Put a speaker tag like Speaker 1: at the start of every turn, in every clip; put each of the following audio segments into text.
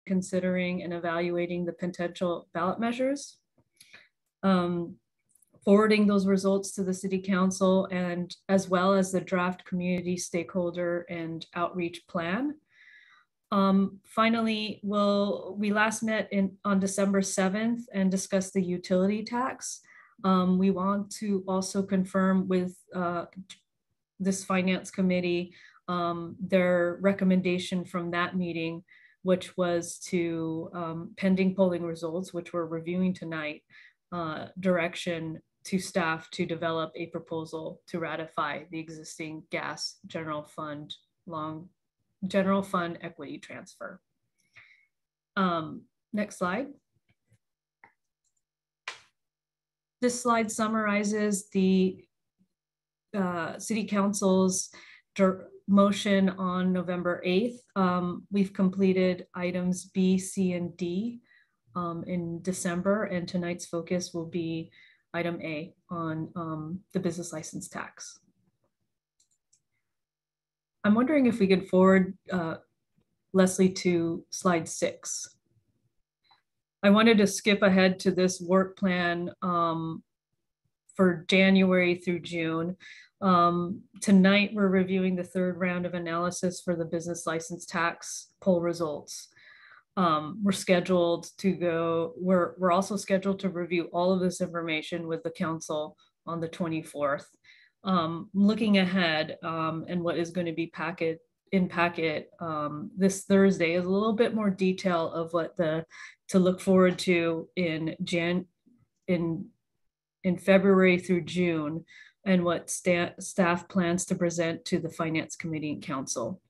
Speaker 1: considering and evaluating the potential ballot measures, forwarding those results to the City Council, and as well as the draft community stakeholder and outreach plan. Finally, we last met on December 7th and discussed the utility tax. We want to also confirm with this Finance Committee their recommendation from that meeting, which was to, pending polling results, which we're reviewing tonight, direction to staff to develop a proposal to ratify the existing gas general fund equity transfer. Next slide. This slide summarizes the City Council's motion on November 8th. We've completed items B, C, and D in December, and tonight's focus will be item A on the business license tax. I'm wondering if we could forward Leslie to slide 6. I wanted to skip ahead to this work plan for January through June. Tonight, we're reviewing the third round of analysis for the business license tax poll results. We're also scheduled to review all of this information with the council on the 24th. Looking ahead and what is going to be in packet this Thursday is a little bit more detail of what to look forward to in February through June, and what staff plans to present to the Finance Committee and Council.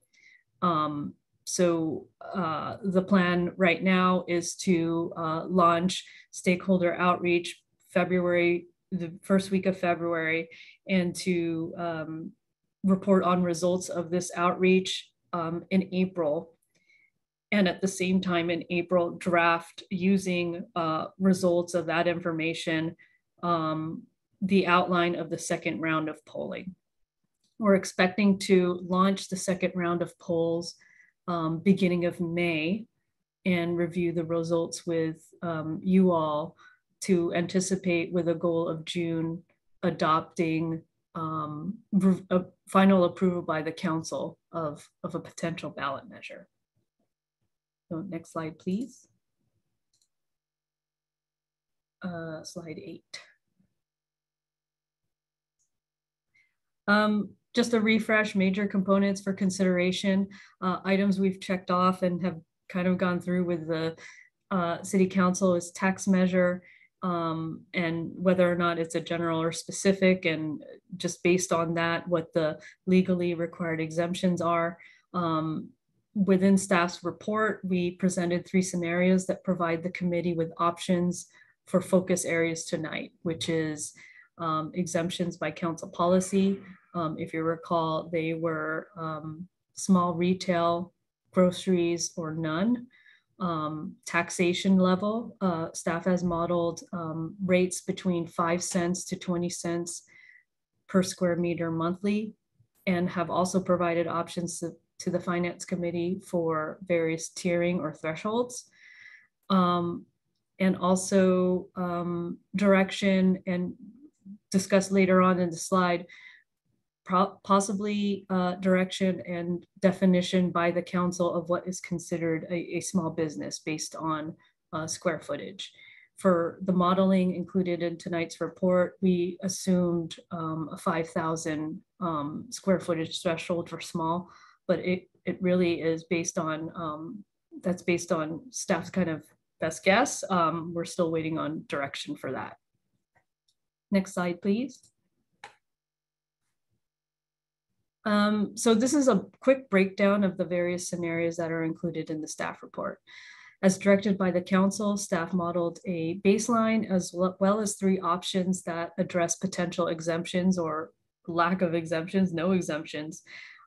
Speaker 1: So the plan right now is to launch stakeholder outreach the first week of February, and to report on results of this outreach in April. And at the same time in April, draft using results of that information, the outline of the second round of polling. We're expecting to launch the second round of polls beginning of May, and review the results with you all to anticipate with a goal of June adopting a final approval by the council of a potential ballot measure. So next slide, please. Slide 8. Just a refresh, major components for consideration, items we've checked off and have kind of gone through with the City Council is tax measure, and whether or not it's a general or specific, and just based on that, what the legally required exemptions are. Within staff's report, we presented 3 scenarios that provide the committee with options for focus areas tonight, which is exemptions by council policy. If you recall, they were small retail, groceries, or none. Taxation level, staff has modeled rates between 5 cents to 20 cents per square meter monthly, and have also provided options to the Finance Committee for various tiering or thresholds. And also direction, and discussed later on in the slide, possibly direction and definition by the council of what is considered a small business based on square footage. For the modeling included in tonight's report, we assumed a 5,000 square footage threshold for small, but it really is based on, that's based on staff's kind of best guess. We're still waiting on direction for that. Next slide, please. So this is a quick breakdown of the various scenarios that are included in the staff report. As directed by the council, staff modeled a baseline as well as 3 options that address potential exemptions or lack of exemptions, no exemptions,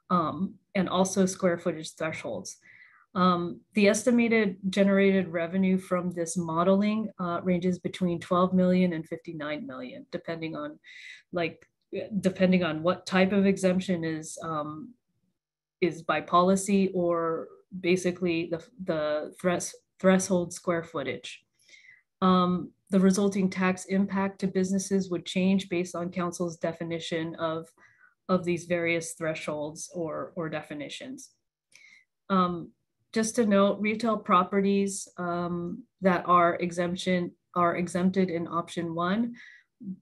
Speaker 1: and also square footage thresholds. The estimated generated revenue from this modeling ranges between 12 million and 59 million, depending on what type of exemption is by policy or basically the threshold square footage. The resulting tax impact to businesses would change based on council's definition of these various thresholds or definitions. Just to note, retail properties that are exempted in option 1.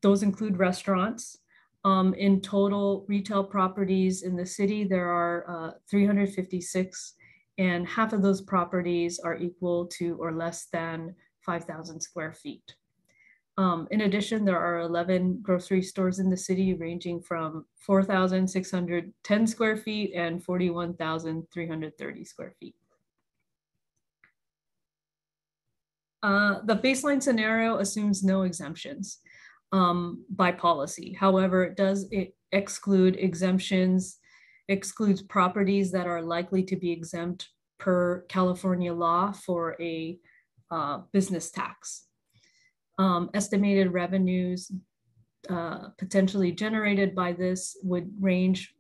Speaker 1: Those include restaurants. In total, retail properties in the city, there are 356, and half of those properties are equal to or less than 5,000 square feet. In addition, there are 11 grocery stores in the city ranging from 4,610 square feet and 41,330 square feet. The baseline scenario assumes no exemptions by policy. However, it exclude exemptions, excludes properties that are likely to be exempt per California law for a business tax. Estimated revenues potentially generated by this would range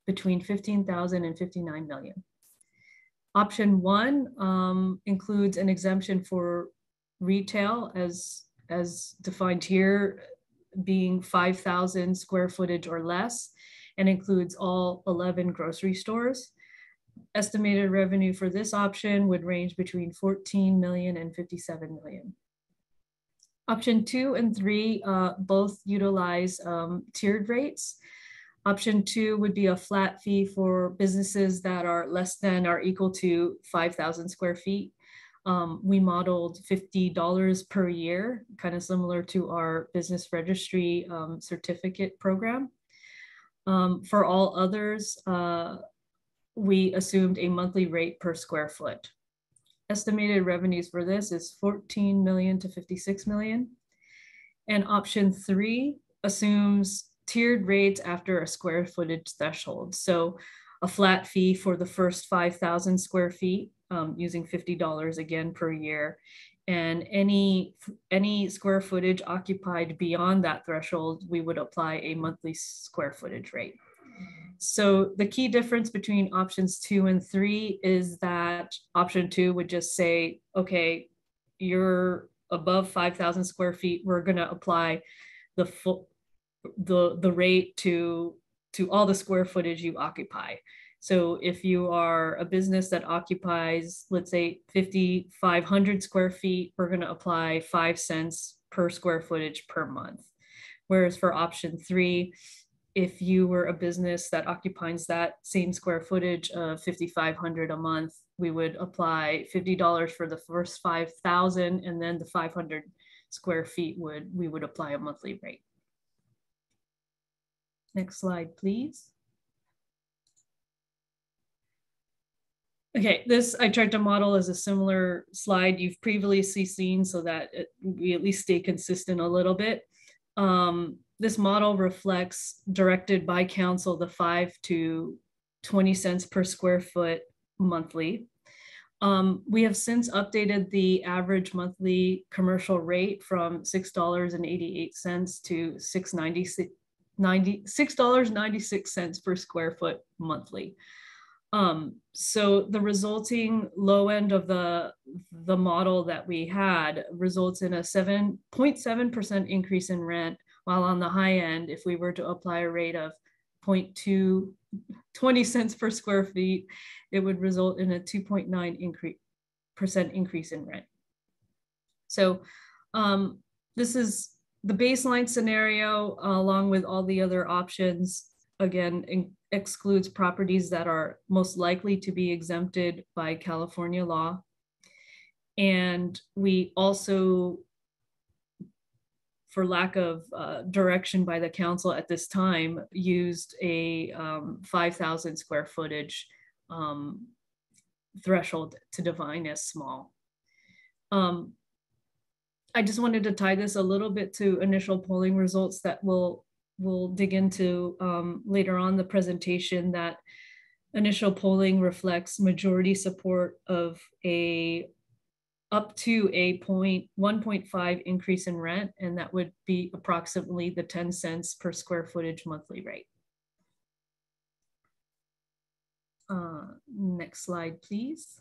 Speaker 1: between 15,000 and 59 million. Option 1 includes an exemption for retail as defined here, being 5,000 square footage or less, and includes all 11 grocery stores. Estimated revenue for this option would range between 14 million and 57 million. Option 2 and 3 both utilize tiered rates. Option 2 would be a flat fee for businesses that are less than or equal to 5,000 square feet. We modeled $50 per year, kind of similar to our business registry certificate program. For all others, we assumed a monthly rate per square foot. Estimated revenues for this is 14 million to 56 million. And option 3 assumes tiered rates after a square footage threshold. So a flat fee for the first 5,000 square feet, using $50 again per year. And any square footage occupied beyond that threshold, we would apply a monthly square footage rate. So the key difference between options 2 and 3 is that option 2 would just say, okay, you're above 5,000 square feet, we're gonna apply the rate to all the square footage you occupy. So if you are a business that occupies, let's say 5,500 square feet, we're gonna apply 5 cents per square footage per month. Whereas for option 3, if you were a business that occupies that same square footage of 5,500 a month, we would apply $50 for the first 5,000, and then the 500 square feet we would apply a monthly rate. Next slide, please. Okay, this I tried to model as a similar slide you've previously seen so that we at least stay consistent a little bit. This model reflects, directed by council, the 5 to 20 cents per square foot monthly. We have since updated the average monthly commercial rate from $6.88 to $6.96 per square foot monthly. So the resulting low end of the model that we had results in a 7.7% increase in rent, while on the high end, if we were to apply a rate of 20 cents per square feet, it would result in a 2.9% increase in rent. So this is the baseline scenario, along with all the other options. Again, excludes properties that are most likely to be exempted by California law. And we also, for lack of direction by the council at this time, used a 5,000 square footage threshold to define as small. I just wanted to tie this a little bit to initial polling results that we'll dig into later on the presentation. That initial polling reflects majority support of up to a 1.5 increase in rent, and that would be approximately the 10 cents per square footage monthly rate. Next slide, please.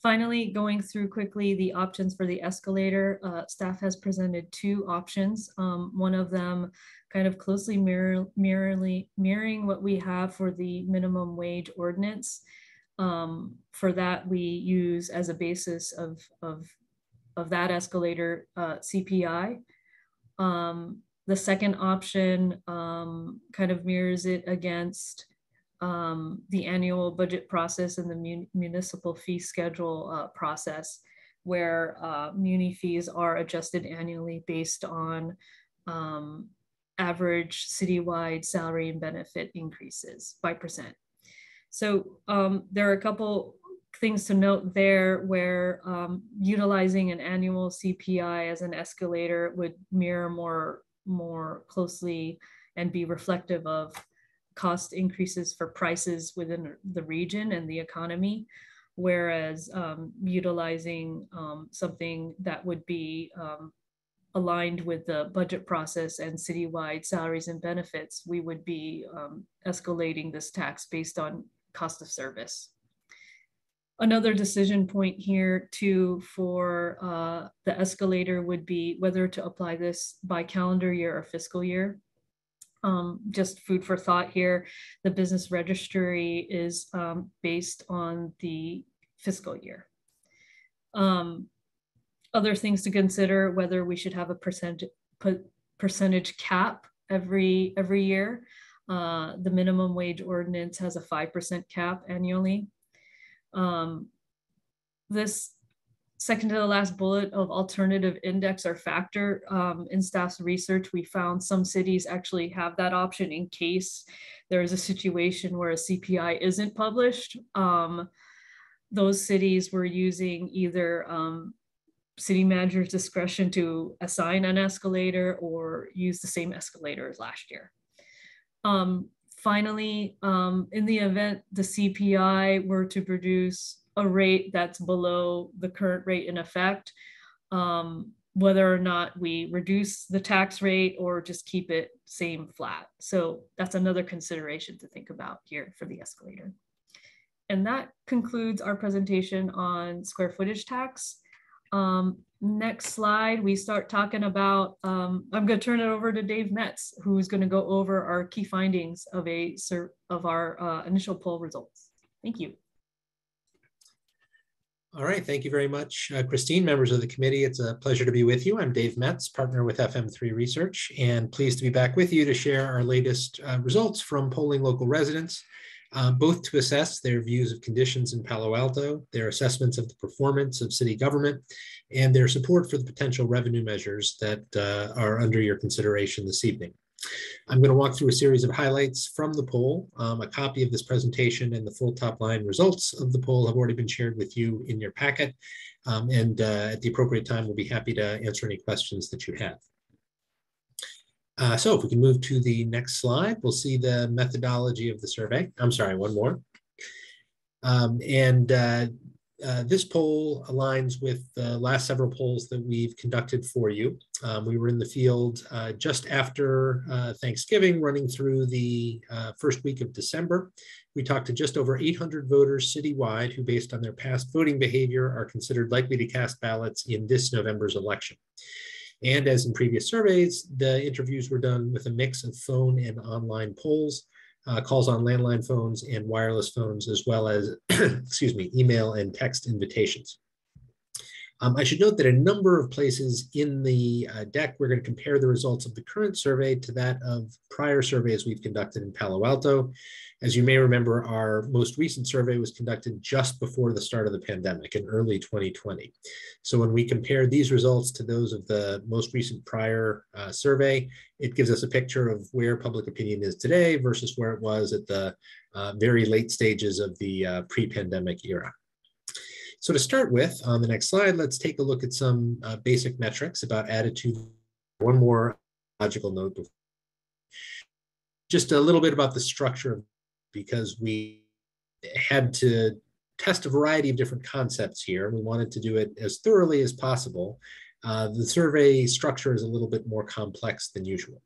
Speaker 1: Finally, going through quickly the options for the escalator, staff has presented two options. One of them kind of closely mirroring what we have for the minimum wage ordinance. For that, we use as a basis of that escalator CPI. The second option kind of mirrors it against the annual budget process and the municipal fee schedule process, where muni fees are adjusted annually based on average citywide salary and benefit increases by percent. So there are a couple things to note there where utilizing an annual CPI as an escalator would mirror more closely and be reflective of cost increases for prices within the region and the economy, whereas utilizing something that would be aligned with the budget process and citywide salaries and benefits, we would be escalating this tax based on cost of service. Another decision point here too for the escalator would be whether to apply this by calendar year or fiscal year. Just food for thought here. The business registry is based on the fiscal year. Other things to consider, whether we should have a percentage cap every year. The minimum wage ordinance has a 5% cap annually. This second to the last bullet of alternative index or factor, in staff's research, we found some cities actually have that option in case there is a situation where a CPI isn't published. Those cities were using either city manager's discretion to assign an escalator or use the same escalator as last year. Finally, in the event the CPI were to produce a rate that's below the current rate in effect, whether or not we reduce the tax rate or just keep it same flat. So that's another consideration to think about here for the escalator. And that concludes our presentation on square footage tax. Next slide, we start talking about, I'm going to turn it over to Dave Metz, who's going to go over our key findings of our initial poll results. Thank you.
Speaker 2: All right, thank you very much, Christine, members of the committee. It's a pleasure to be with you. I'm Dave Metz, partner with FM3 Research, and pleased to be back with you to share our latest results from polling local residents, both to assess their views of conditions in Palo Alto, their assessments of the performance of city government, and their support for the potential revenue measures that are under your consideration this evening. I'm going to walk through a series of highlights from the poll. A copy of this presentation and the full top line results of the poll have already been shared with you in your packet. And at the appropriate time, we'll be happy to answer any questions that you have. So if we can move to the next slide, we'll see the methodology of the survey. I'm sorry, one more. This poll aligns with the last several polls that we've conducted for you. We were in the field just after Thanksgiving, running through the first week of December. We talked to just over 800 voters citywide who, based on their past voting behavior, are considered likely to cast ballots in this November's election. And as in previous surveys, the interviews were done with a mix of phone and online polls. Calls on landline phones and wireless phones, as well as, excuse me, email and text invitations. I should note that a number of places in the deck, we're going to compare the results of the current survey to that of prior surveys we've conducted in Palo Alto. As you may remember, our most recent survey was conducted just before the start of the pandemic in early 2020. So when we compare these results to those of the most recent prior survey, it gives us a picture of where public opinion is today versus where it was at the very late stages of the pre-pandemic era. So to start with, on the next slide, let's take a look at some basic metrics about attitude. One more logical note. Just a little bit about the structure, because we had to test a variety of different concepts here. We wanted to do it as thoroughly as possible. The survey structure is a little bit more complex than usual.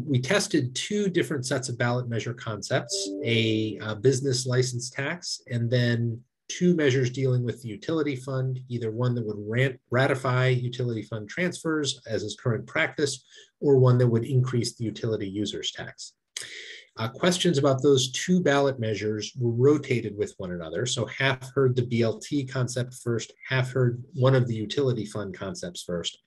Speaker 2: We tested two different sets of ballot measure concepts, a business license tax, and then two measures dealing with the utility fund, either one that would ratify utility fund transfers as is current practice, or one that would increase the utility users tax. Questions about those two ballot measures were rotated with one another. So half heard the BLT concept first, half heard one of the utility fund concepts first.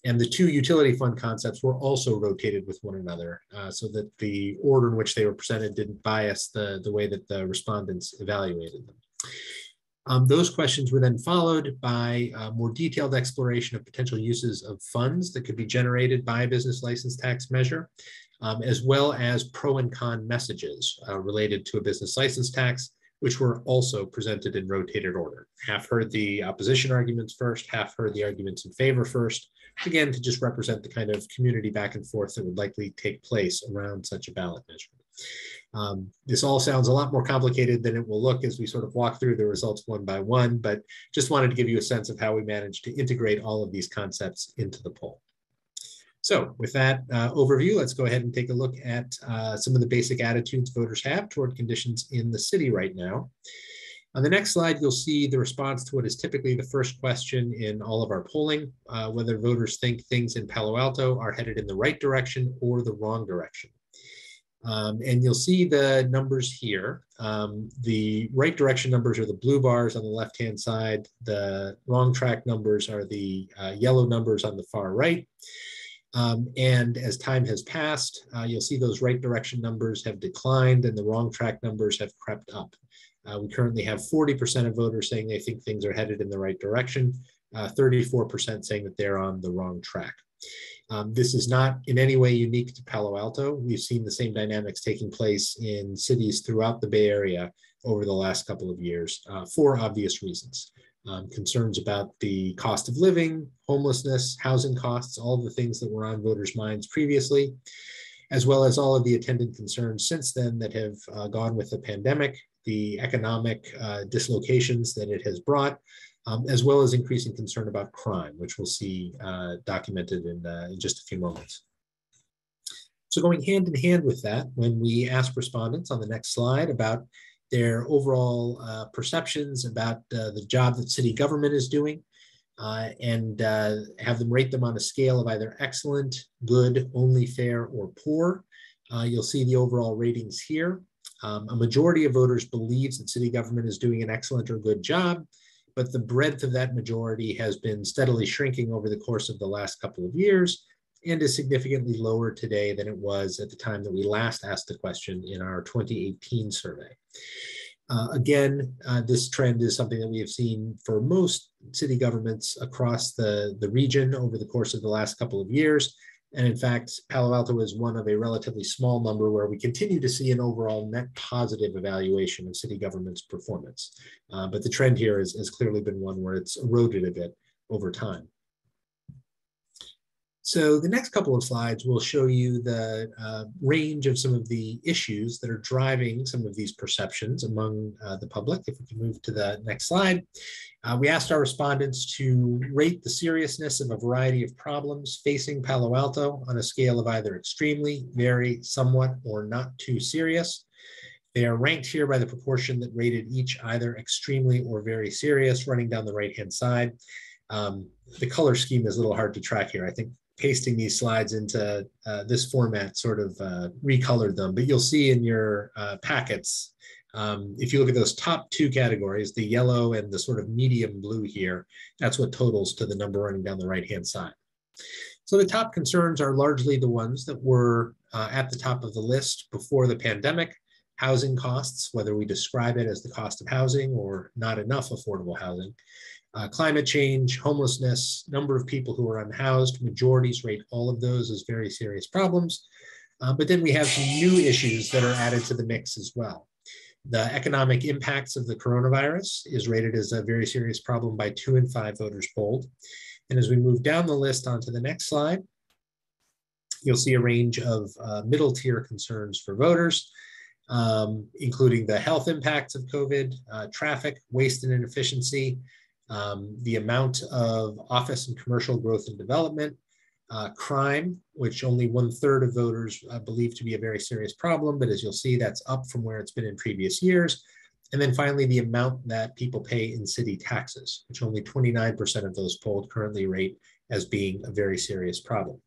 Speaker 2: And the two utility fund concepts were also rotated with one another so that the order in which they were presented didn't bias the way that the respondents evaluated them. Those questions were then followed by a more detailed exploration of potential uses of funds that could be generated by a business license tax measure, as well as pro and con messages related to a business license tax, which were also presented in rotated order. Half heard the opposition arguments first, half heard the arguments in favor first, again, to just represent the kind of community back and forth that would likely take place around such a ballot measure. This all sounds a lot more complicated than it will look as we sort of walk through the results one by one, but just wanted to give you a sense of how we managed to integrate all of these concepts into the poll. So with that overview, let's go ahead and take a look at some of the basic attitudes voters have toward conditions in the city right now. On the next slide, you'll see the response to what is typically the first question in all of our polling, whether voters think things in Palo Alto are headed in the right direction or the wrong direction. And you'll see the numbers here. The right direction numbers are the blue bars on the left-hand side. The wrong track numbers are the yellow numbers on the far right. And as time has passed, you'll see those right direction numbers have declined and the wrong track numbers have crept up. We currently have 40% of voters saying they think things are headed in the right direction, 34% saying that they're on the wrong track. This is not in any way unique to Palo Alto. We've seen the same dynamics taking place in cities throughout the Bay Area over the last couple of years for obvious reasons. Concerns about the cost of living, homelessness, housing costs, all of the things that were on voters' minds previously, as well as all of the attendant concerns since then that have gone with the pandemic, the economic dislocations that it has brought, as well as increasing concern about crime, which we'll see documented in just a few moments. So going hand in hand with that, when we ask respondents on the next slide about their overall perceptions about the job that city government is doing, and have them rate them on a scale of either excellent, good, only fair, or poor, you'll see the overall ratings here. A majority of voters believes that city government is doing an excellent or good job, but the breadth of that majority has been steadily shrinking over the course of the last couple of years and is significantly lower today than it was at the time that we last asked the question in our 2018 survey. Again, this trend is something that we have seen for most city governments across the region over the course of the last couple of years. And in fact, Palo Alto is one of a relatively small number where we continue to see an overall net positive evaluation of city government's performance. But the trend here has clearly been one where it's eroded a bit over time. So the next couple of slides will show you the range of some of the issues that are driving some of these perceptions among the public. If we can move to the next slide. We asked our respondents to rate the seriousness of a variety of problems facing Palo Alto on a scale of either extremely, very, somewhat, or not too serious. They are ranked here by the proportion that rated each either extremely or very serious, running down the right-hand side. The color scheme is a little hard to track here. I think pasting these slides into this format sort of recolored them, but you'll see in your packets, if you look at those top two categories, the yellow and the sort of medium blue here, that's what totals to the number running down the right-hand side. So the top concerns are largely the ones that were at the top of the list before the pandemic. Housing costs, whether we describe it as the cost of housing or not enough affordable housing. Climate change, homelessness, number of people who are unhoused, majorities rate all of those as very serious problems. But then we have some new issues that are added to the mix as well. The economic impacts of the coronavirus is rated as a very serious problem by 2 in 5 voters polled. And as we move down the list onto the next slide, you'll see a range of middle tier concerns for voters, including the health impacts of COVID, traffic, waste and inefficiency, the amount of office and commercial growth and development, Crime, which only 1/3 of voters believe to be a very serious problem, but as you'll see, that's up from where it's been in previous years. And then finally, the amount that people pay in city taxes, which only 29% of those polled currently rate as being a very serious problem.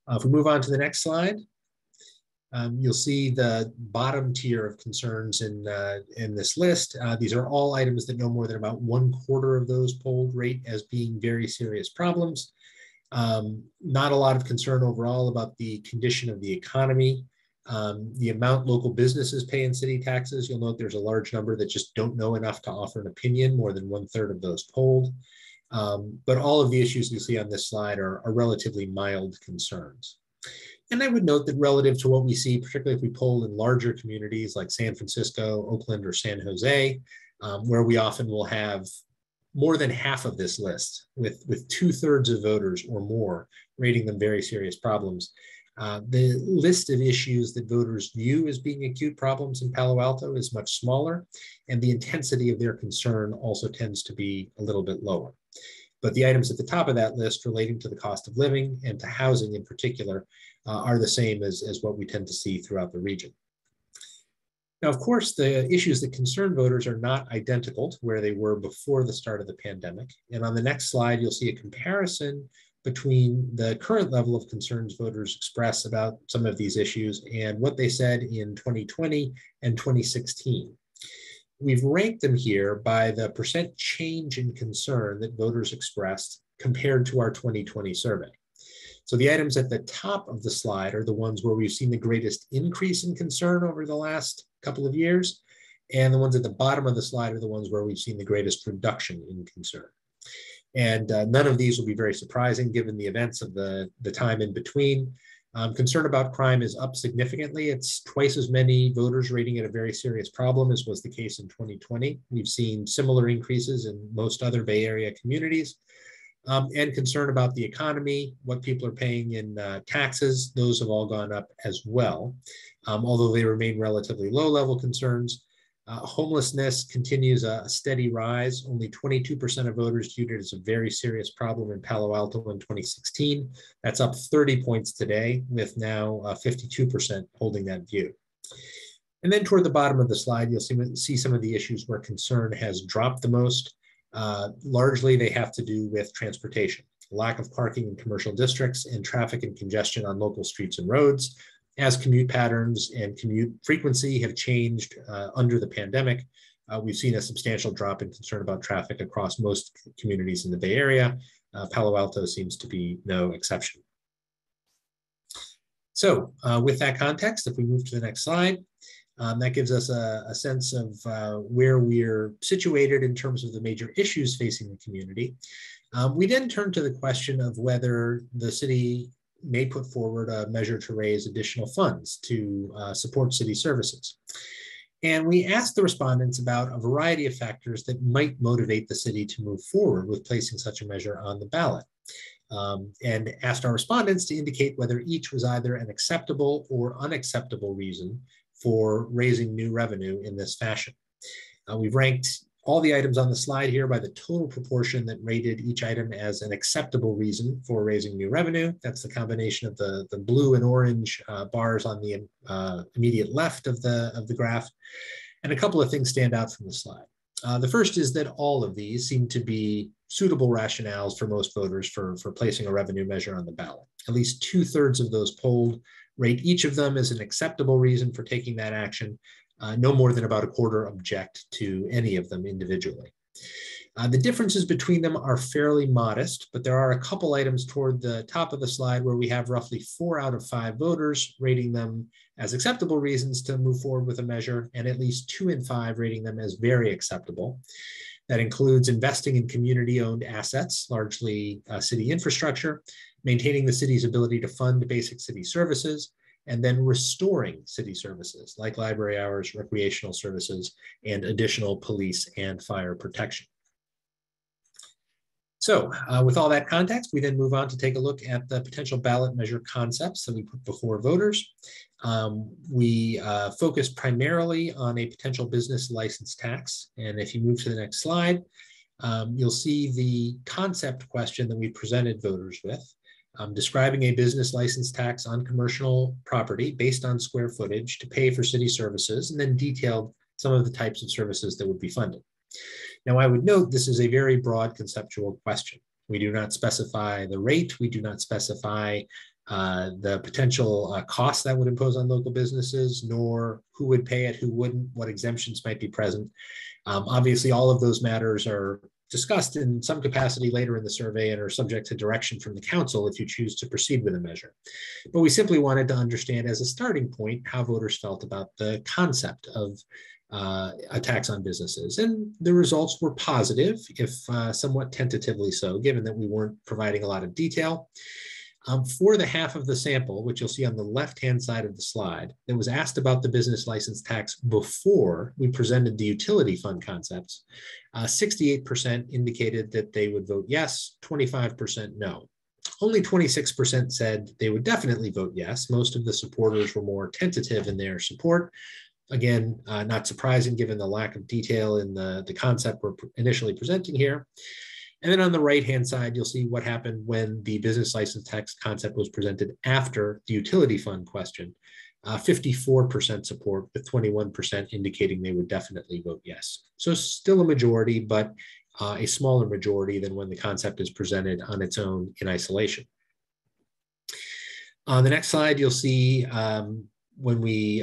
Speaker 2: If we move on to the next slide, you'll see the bottom tier of concerns in this list. These are all items that no more than about 1/4 of those polled rate as being very serious problems. Not a lot of concern overall about the condition of the economy. The amount local businesses pay in city taxes, you'll note there's a large number that just don't know enough to offer an opinion, more than 1/3 of those polled. But all of the issues you see on this slide are relatively mild concerns. And I would note that relative to what we see, particularly if we poll in larger communities like San Francisco, Oakland, or San Jose, where we often will have more than half of this list, with 2/3 of voters or more rating them very serious problems. The list of issues that voters view as being acute problems in Palo Alto is much smaller, and the intensity of their concern also tends to be a little bit lower. But the items at the top of that list relating to the cost of living and to housing in particular are the same as what we tend to see throughout the region. Now, of course, the issues that concern voters are not identical to where they were before the start of the pandemic. And on the next slide, you'll see a comparison between the current level of concerns voters express about some of these issues and what they said in 2020 and 2016. We've ranked them here by the percent change in concern that voters expressed compared to our 2020 survey. So the items at the top of the slide are the ones where we've seen the greatest increase in concern over the last couple of years. And the ones at the bottom of the slide are the ones where we've seen the greatest reduction in concern. And none of these will be very surprising given the events of the time in between. Concern about crime is up significantly. It's twice as many voters rating it a very serious problem as was the case in 2020. We've seen similar increases in most other Bay Area communities. And concern about the economy, what people are paying in taxes, those have all gone up as well, although they remain relatively low-level concerns. Homelessness continues a steady rise. Only 22% of voters viewed it as a very serious problem in Palo Alto in 2016. That's up 30 points today, with now 52% holding that view. And then toward the bottom of the slide, you'll see some of the issues where concern has dropped the most. Largely, they have to do with transportation, lack of parking in commercial districts, and traffic and congestion on local streets and roads. As commute patterns and commute frequency have changed under the pandemic, we've seen a substantial drop in concern about traffic across most communities in the Bay Area. Palo Alto seems to be no exception. So with that context, if we move to the next slide, that gives us a sense of where we're situated in terms of the major issues facing the community. We then turn to the question of whether the city may put forward a measure to raise additional funds to support city services. And we asked the respondents about a variety of factors that might motivate the city to move forward with placing such a measure on the ballot. And asked our respondents to indicate whether each was either an acceptable or unacceptable reason for raising new revenue in this fashion. We've ranked all the items on the slide here by the total proportion that rated each item as an acceptable reason for raising new revenue. That's the combination of the blue and orange bars on the immediate left of the graph. And a couple of things stand out from the slide. The first is that all of these seem to be suitable rationales for most voters for placing a revenue measure on the ballot. At least 2/3 of those polled rate each of them as an acceptable reason for taking that action. No more than about 1/4 object to any of them individually. The differences between them are fairly modest, but there are a couple items toward the top of the slide where we have roughly 4 out of 5 voters rating them as acceptable reasons to move forward with a measure, and at least 2 in 5 rating them as very acceptable. That includes investing in community-owned assets, largely city infrastructure, maintaining the city's ability to fund basic city services, and then restoring city services like library hours, recreational services, and additional police and fire protection. So with all that context, we then move on to take a look at the potential ballot measure concepts that we put before voters. We focus primarily on a potential business license tax. And if you move to the next slide, you'll see the concept question that we presented voters with, describing a business license tax on commercial property based on square footage to pay for city services, and then detailed some of the types of services that would be funded. Now, I would note this is a very broad conceptual question. We do not specify the rate. We do not specify the potential costs that would impose on local businesses, nor who would pay it, who wouldn't, what exemptions might be present. Obviously, all of those matters are discussed in some capacity later in the survey and are subject to direction from the council if you choose to proceed with a measure. But we simply wanted to understand as a starting point how voters felt about the concept of a tax on businesses. And the results were positive, if somewhat tentatively so, given that we weren't providing a lot of detail. For the half of the sample, which you'll see on the left-hand side of the slide, that was asked about the business license tax before we presented the utility fund concepts, 68% indicated that they would vote yes, 25% no. Only 26% said they would definitely vote yes. Most of the supporters were more tentative in their support. Again, not surprising given the lack of detail in the concept we're initially presenting here. And then on the right-hand side, you'll see what happened when the business license tax concept was presented after the utility fund question. 54% support, with 21% indicating they would definitely vote yes. So still a majority, but a smaller majority than when the concept is presented on its own in isolation. On the next slide, you'll see when we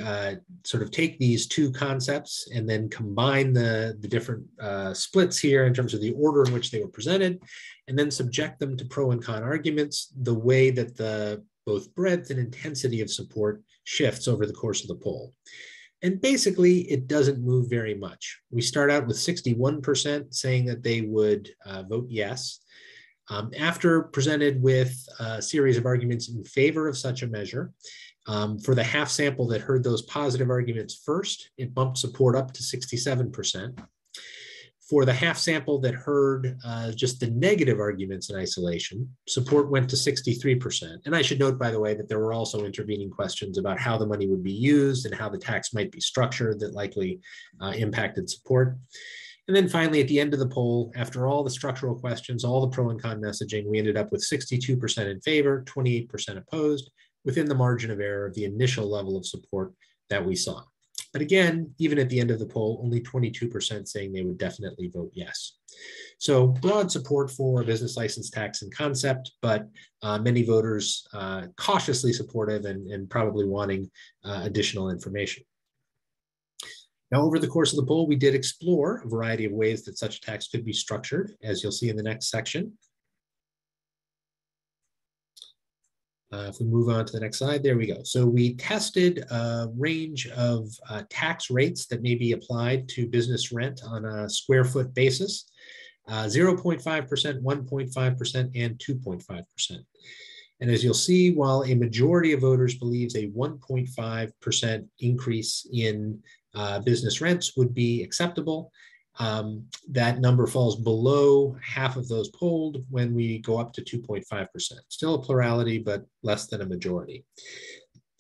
Speaker 2: sort of take these two concepts and then combine the different splits here in terms of the order in which they were presented, and then subject them to pro and con arguments, the way that the both breadth and intensity of support shifts over the course of the poll. And basically, it doesn't move very much. We start out with 61% saying that they would vote yes. After presented with a series of arguments in favor of such a measure, for the half sample that heard those positive arguments first, it bumped support up to 67%. For the half sample that heard just the negative arguments in isolation, support went to 63%. And I should note, by the way, that there were also intervening questions about how the money would be used and how the tax might be structured that likely impacted support. And then finally, at the end of the poll, after all the structural questions, all the pro and con messaging, we ended up with 62% in favor, 28% opposed, within the margin of error of the initial level of support that we saw. But again, even at the end of the poll, only 22% saying they would definitely vote yes. So broad support for a business license tax and concept, but many voters cautiously supportive and probably wanting additional information. Now, over the course of the poll, we did explore a variety of ways that such a tax could be structured, as you'll see in the next section. If we move on to the next slide, there we go. So we tested a range of tax rates that may be applied to business rent on a square foot basis, 0.5%, 1.5%, and 2.5%. And as you'll see, while a majority of voters believes a 1.5% increase in business rents would be acceptable, that number falls below half of those polled when we go up to 2.5%. Still a plurality, but less than a majority.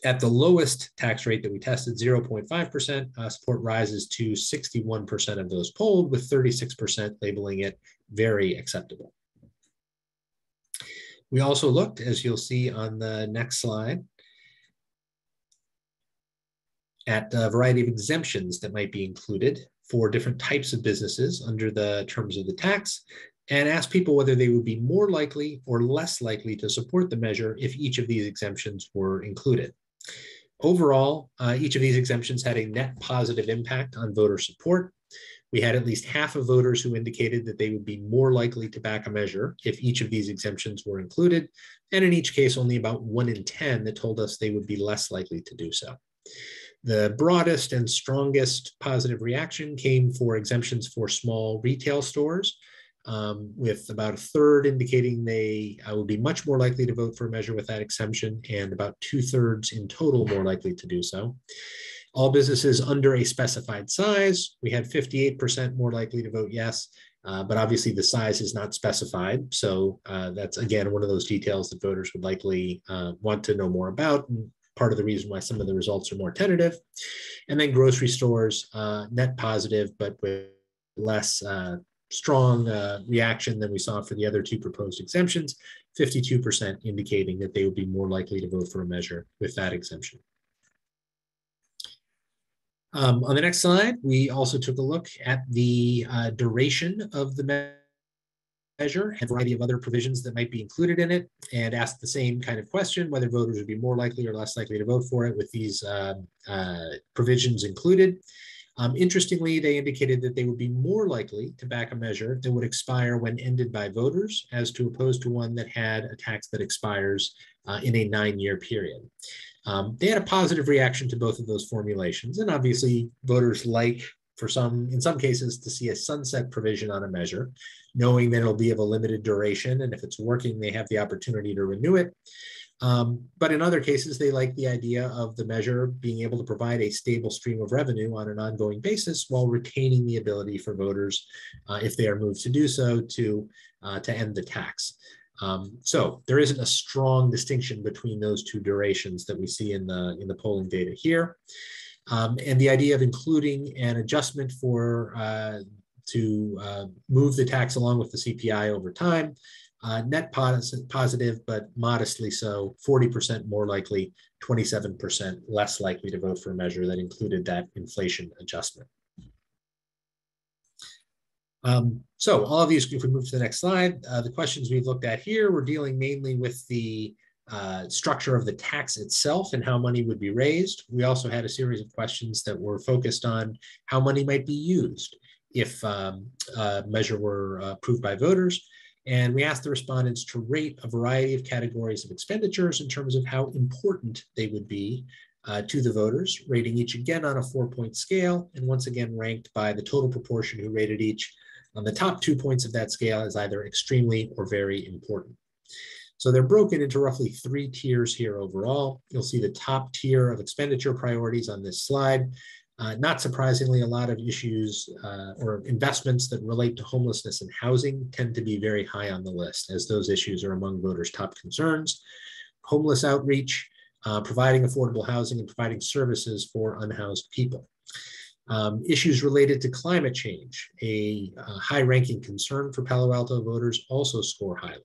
Speaker 2: At the lowest tax rate that we tested, 0.5%, support rises to 61% of those polled, with 36% labeling it very acceptable. We also looked, as you'll see on the next slide, at a variety of exemptions that might be included for different types of businesses under the terms of the tax, and asked people whether they would be more likely or less likely to support the measure if each of these exemptions were included. Overall, each of these exemptions had a net positive impact on voter support. We had at least half of voters who indicated that they would be more likely to back a measure if each of these exemptions were included, and in each case, only about 1 in 10 that told us they would be less likely to do so. The broadest and strongest positive reaction came for exemptions for small retail stores, with about a third indicating they would be much more likely to vote for a measure with that exemption, and about 2/3 in total more likely to do so. All businesses under a specified size, we had 58% more likely to vote yes, but obviously the size is not specified. So that's, again, one of those details that voters would likely want to know more about, and part of the reason why some of the results are more tentative. And then grocery stores, net positive, but with less strong reaction than we saw for the other two proposed exemptions, 52% indicating that they would be more likely to vote for a measure with that exemption. On the next slide, we also took a look at the duration of the measure and a variety of other provisions that might be included in it, and asked the same kind of question, whether voters would be more likely or less likely to vote for it with these provisions included. Interestingly, they indicated that they would be more likely to back a measure that would expire when ended by voters, as opposed to one that had a tax that expires in a 9-year period. They had a positive reaction to both of those formulations, and obviously voters like, in some cases, to see a sunset provision on a measure, knowing that it'll be of a limited duration, and if it's working, they have the opportunity to renew it. But in other cases, they like the idea of the measure being able to provide a stable stream of revenue on an ongoing basis while retaining the ability for voters, if they are moved to do so, to end the tax. So there isn't a strong distinction between those two durations that we see in the polling data here. And the idea of including an adjustment to move the tax along with the CPI over time, net positive, but modestly so, 40% more likely, 27% less likely to vote for a measure that included that inflation adjustment. So all of these, if we move to the next slide, the questions we've looked at here, we're dealing mainly with the structure of the tax itself and how money would be raised. We also had a series of questions that were focused on how money might be used if a measure were approved by voters. And we asked the respondents to rate a variety of categories of expenditures in terms of how important they would be to the voters, rating each again on a 4-point scale, and once again ranked by the total proportion who rated each on the top 2 points of that scale as either extremely or very important. So they're broken into roughly 3 tiers here overall. You'll see the top tier of expenditure priorities on this slide. Not surprisingly, a lot of issues or investments that relate to homelessness and housing tend to be very high on the list, as those issues are among voters' top concerns. Homeless outreach, providing affordable housing, and providing services for unhoused people. Issues related to climate change, a high-ranking concern for Palo Alto voters, also score highly.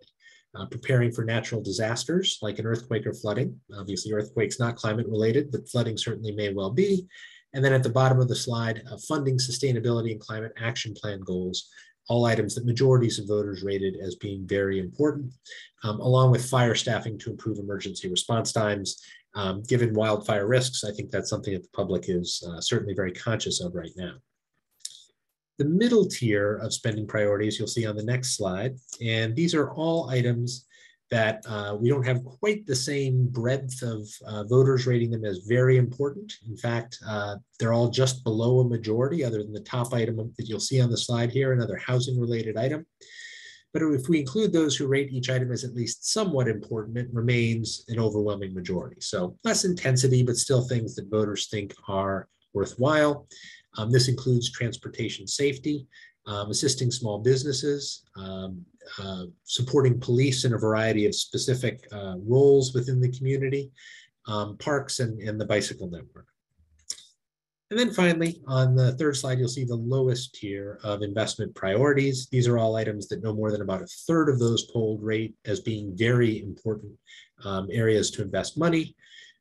Speaker 2: Preparing for natural disasters like an earthquake or flooding. Obviously, earthquake's not climate related, but flooding certainly may well be. And then at the bottom of the slide, funding sustainability and climate action plan goals, all items that majorities of voters rated as being very important, along with fire staffing to improve emergency response times. Given wildfire risks, I think that's something that the public is certainly very conscious of right now. The middle tier of spending priorities you'll see on the next slide, and these are all items that we don't have quite the same breadth of voters rating them as very important. In fact, they're all just below a majority, other than the top item that you'll see on the slide here, another housing-related item. But if we include those who rate each item as at least somewhat important, it remains an overwhelming majority. So less intensity, but still things that voters think are worthwhile. This includes transportation safety, assisting small businesses, supporting police in a variety of specific roles within the community, parks, and the bicycle network. And then finally, on the third slide, you'll see the lowest tier of investment priorities. These are all items that no more than about 1/3 of those polled rate as being very important areas to invest money.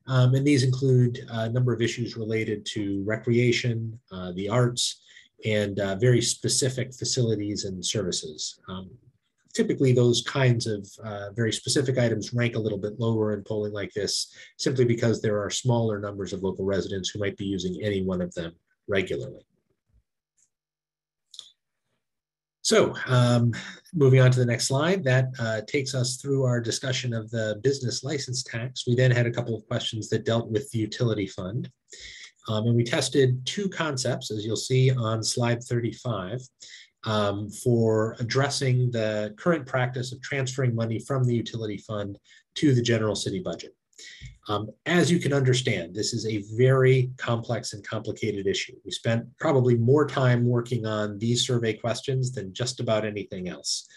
Speaker 2: And these include a number of issues related to recreation, the arts, and very specific facilities and services. Typically, those kinds of very specific items rank a little bit lower in polling like this, simply because there are smaller numbers of local residents who might be using any one of them regularly. So moving on to the next slide, that takes us through our discussion of the business license tax. We then had a couple of questions that dealt with the utility fund. And we tested 2 concepts, as you'll see on slide 35, for addressing the current practice of transferring money from the utility fund to the general city budget. As you can understand, this is a very complex and complicated issue. We spent probably more time working on these survey questions than just about anything else,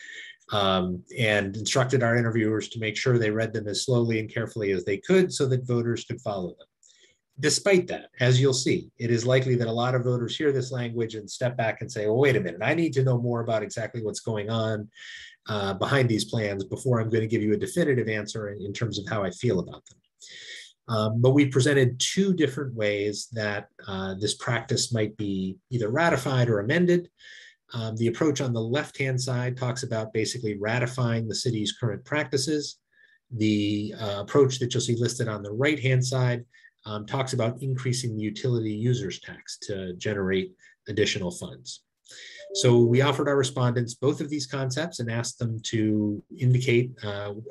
Speaker 2: and instructed our interviewers to make sure they read them as slowly and carefully as they could so that voters could follow them. Despite that, as you'll see, it is likely that a lot of voters hear this language and step back and say, well, wait a minute, I need to know more about exactly what's going on behind these plans before I'm going to give you a definitive answer in terms of how I feel about them. But we presented two different ways that this practice might be either ratified or amended. The approach on the left-hand side talks about basically ratifying the city's current practices. The approach that you'll see listed on the right-hand side talks about increasing the utility users tax to generate additional funds. So we offered our respondents both of these concepts and asked them to indicate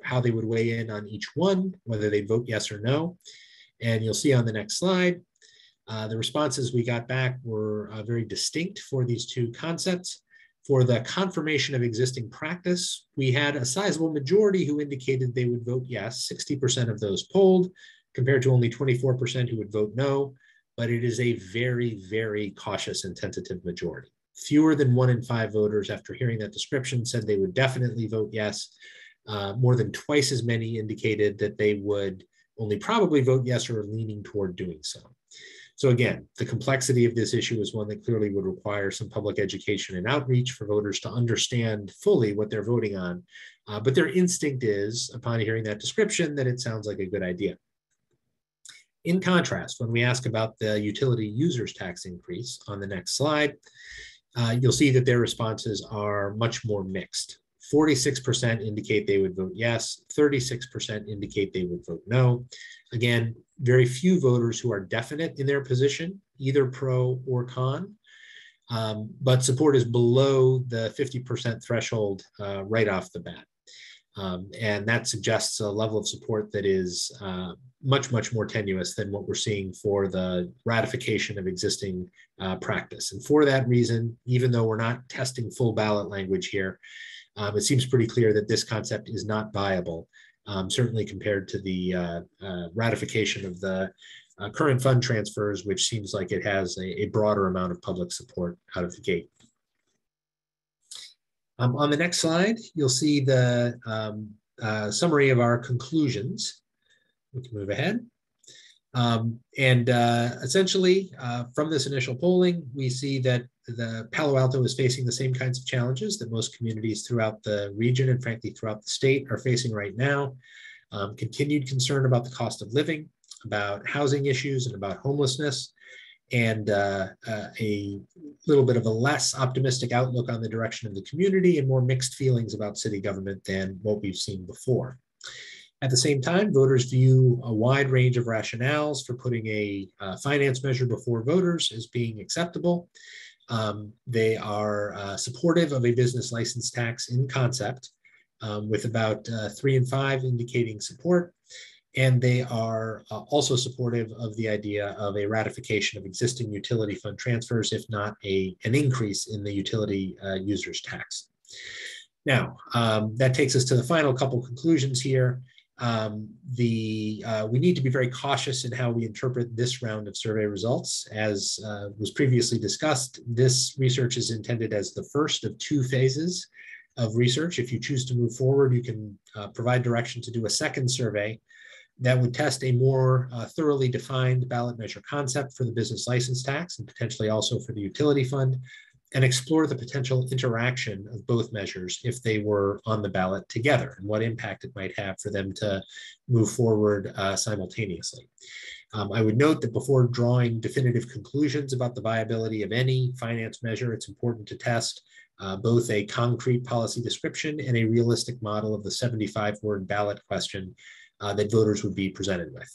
Speaker 2: how they would weigh in on each one, whether they'd vote yes or no. And you'll see on the next slide, the responses we got back were very distinct for these two concepts. For the confirmation of existing practice, we had a sizable majority who indicated they would vote yes, 60% of those polled, compared to only 24% who would vote no, but it is a very, very cautious and tentative majority. Fewer than 1 in 5 voters after hearing that description said they would definitely vote yes. More than twice as many indicated that they would only probably vote yes or are leaning toward doing so. So again, the complexity of this issue is one that clearly would require some public education and outreach for voters to understand fully what they're voting on. But their instinct is, upon hearing that description, that it sounds like a good idea. In contrast, when we ask about the utility users tax increase on the next slide, you'll see that their responses are much more mixed. 46% indicate they would vote yes, 36% indicate they would vote no. Again, very few voters who are definite in their position, either pro or con, but support is below the 50% threshold right off the bat. And that suggests a level of support that is much, much more tenuous than what we're seeing for the ratification of existing practice. And for that reason, even though we're not testing full ballot language here, it seems pretty clear that this concept is not viable, certainly compared to the ratification of the current fund transfers, which seems like it has a broader amount of public support out of the gate. On the next slide, you'll see the summary of our conclusions. We can move ahead. Essentially, from this initial polling, we see that the Palo Alto is facing the same kinds of challenges that most communities throughout the region and frankly throughout the state are facing right now. Continued concern about the cost of living, about housing issues, and about homelessness, and a little bit of a less optimistic outlook on the direction of the community and more mixed feelings about city government than what we've seen before. At the same time, voters view a wide range of rationales for putting a finance measure before voters as being acceptable. They are supportive of a business license tax in concept, with about 3 in 5 indicating support. And they are also supportive of the idea of a ratification of existing utility fund transfers, if not an increase in the utility users tax. Now, that takes us to the final couple conclusions here. We need to be very cautious in how we interpret this round of survey results. As was previously discussed, this research is intended as the first of 2 phases of research. If you choose to move forward, you can provide direction to do a second survey that would test a more thoroughly defined ballot measure concept for the business license tax and potentially also for the utility fund, and explore the potential interaction of both measures if they were on the ballot together and what impact it might have for them to move forward simultaneously. I would note that before drawing definitive conclusions about the viability of any finance measure, it's important to test both a concrete policy description and a realistic model of the 75-word ballot question that voters would be presented with.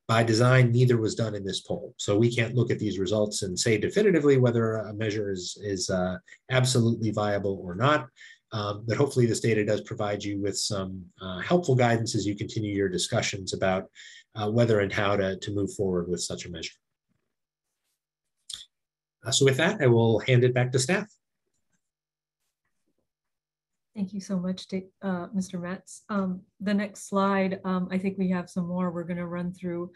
Speaker 2: By design, neither was done in this poll. So we can't look at these results and say definitively whether a measure is absolutely viable or not. But hopefully this data does provide you with some helpful guidance as you continue your discussions about whether and how to move forward with such a measure. So with that, I will hand it back to staff.
Speaker 1: Thank you so much, Mr. Metz. The next slide, I think we have some more. We're going to run through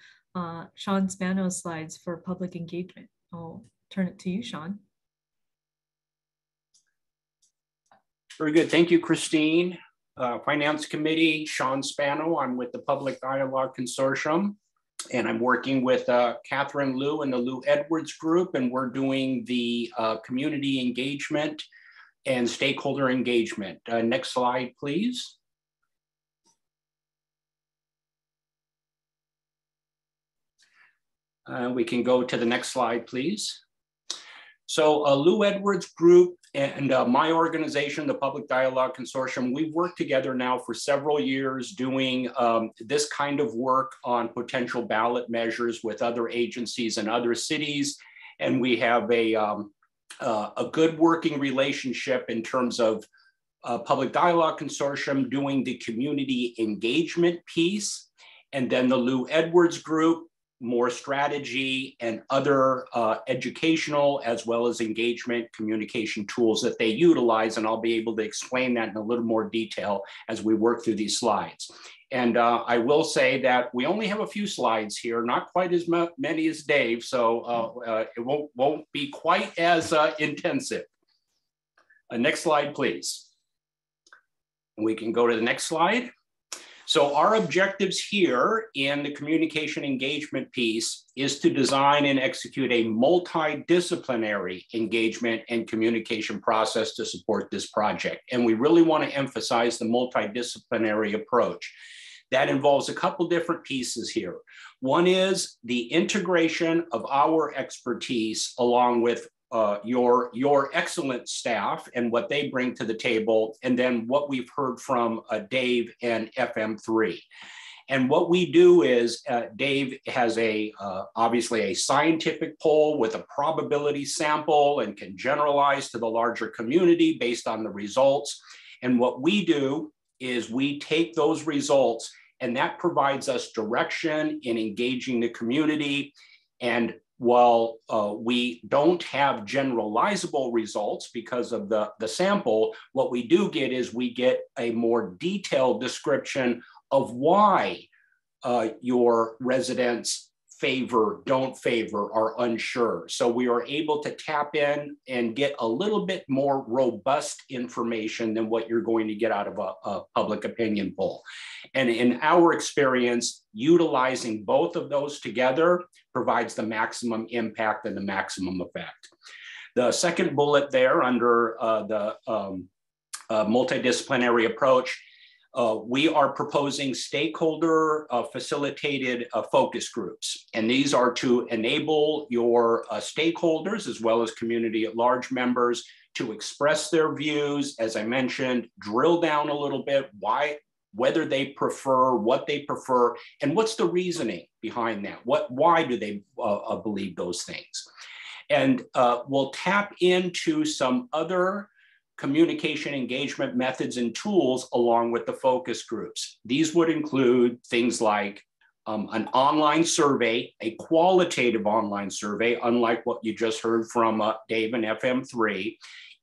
Speaker 1: Sean Spano's slides for public engagement. I'll turn it to you, Sean.
Speaker 3: Very good. Thank you, Christine. Finance Committee, Sean Spano. I'm with the Public Dialogue Consortium. And I'm working with Catherine Liu and the Lou Edwards group, and we're doing the community engagement and stakeholder engagement. Next slide, please. We can go to the next slide, please. So Lou Edwards group and my organization, the Public Dialogue Consortium, we've worked together now for several years doing this kind of work on potential ballot measures with other agencies and other cities. And we have a good working relationship in terms of Public Dialogue Consortium doing the community engagement piece, and then the Lou Edwards group, more strategy and other educational as well as engagement communication tools that they utilize. And I'll be able to explain that in a little more detail as we work through these slides. And I will say that we only have a few slides here, not quite as many as Dave, so it won't be quite as intensive. Next slide, please. We can go to the next slide. So our objectives here in the communication engagement piece is to design and execute a multidisciplinary engagement and communication process to support this project. And we really want to emphasize the multidisciplinary approach. That involves a couple different pieces here. One is the integration of our expertise along with your excellent staff and what they bring to the table, and then what we've heard from Dave and FM3. And what we do is Dave has obviously a scientific poll with a probability sample and can generalize to the larger community based on the results. And what we do is we take those results, and that provides us direction in engaging the community. And while we don't have generalizable results because of the sample, what we do get is we get a more detailed description of why your residents favor, don't favor, are unsure. So we are able to tap in and get a little bit more robust information than what you're going to get out of a public opinion poll. And in our experience, utilizing both of those together provides the maximum impact and the maximum effect. The second bullet there under the multidisciplinary approach, we are proposing stakeholder facilitated focus groups. And these are to enable your stakeholders as well as community at large members to express their views, as I mentioned, drill down a little bit, whether they prefer, what they prefer, and what's the reasoning behind that? Why do they believe those things? And we'll tap into some other communication engagement methods and tools along with the focus groups. These would include things like an online survey, a qualitative online survey, unlike what you just heard from Dave and FM3,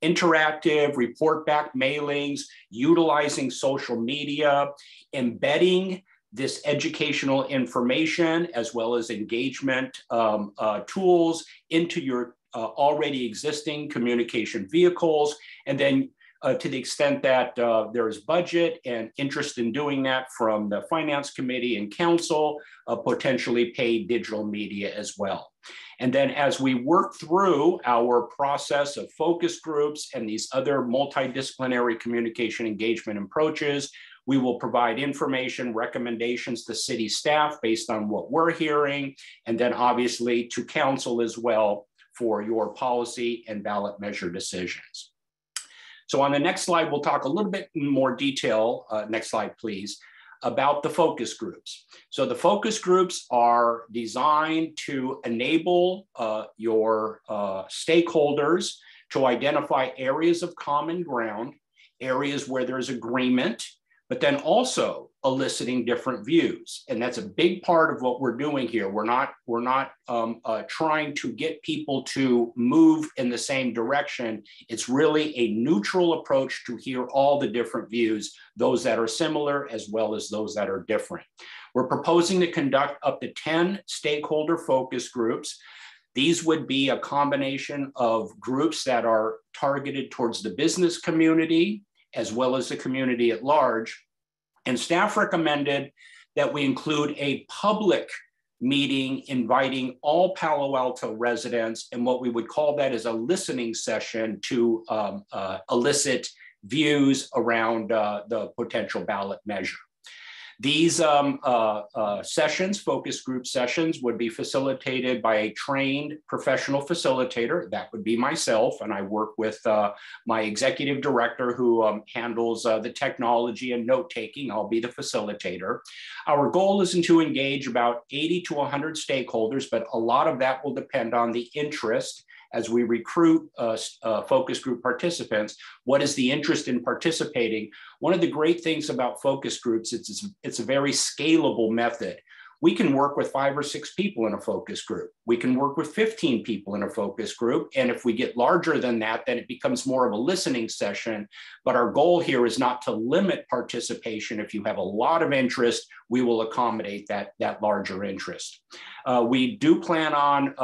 Speaker 3: interactive report back mailings, utilizing social media, embedding this educational information as well as engagement tools into your already existing communication vehicles. And then to the extent that there is budget and interest in doing that from the Finance Committee and Council, potentially paid digital media as well. And then as we work through our process of focus groups and these other multidisciplinary communication engagement approaches, we will provide information, recommendations to city staff based on what we're hearing, and then obviously to council as well for your policy and ballot measure decisions. So on the next slide, we'll talk a little bit in more detail, next slide please, about the focus groups. So the focus groups are designed to enable your stakeholders to identify areas of common ground, areas where there's agreement, but then also eliciting different views. And that's a big part of what we're doing here. We're not trying to get people to move in the same direction. It's really a neutral approach to hear all the different views, those that are similar as well as those that are different. We're proposing to conduct up to 10 stakeholder focus groups. These would be a combination of groups that are targeted towards the business community, as well as the community at large. And staff recommended that we include a public meeting, inviting all Palo Alto residents, and what we would call that is a listening session to elicit views around the potential ballot measure. These sessions, focus group sessions, would be facilitated by a trained professional facilitator. That would be myself, and I work with my executive director who handles the technology and note-taking. I'll be the facilitator. Our goal is to engage about 80 to 100 stakeholders, but a lot of that will depend on the interest as we recruit focus group participants. What is the interest in participating? One of the great things about focus groups, it's a very scalable method. We can work with 5 or 6 people in a focus group. We can work with 15 people in a focus group. And if we get larger than that, then it becomes more of a listening session. But our goal here is not to limit participation. If you have a lot of interest, we will accommodate that larger interest. We do plan on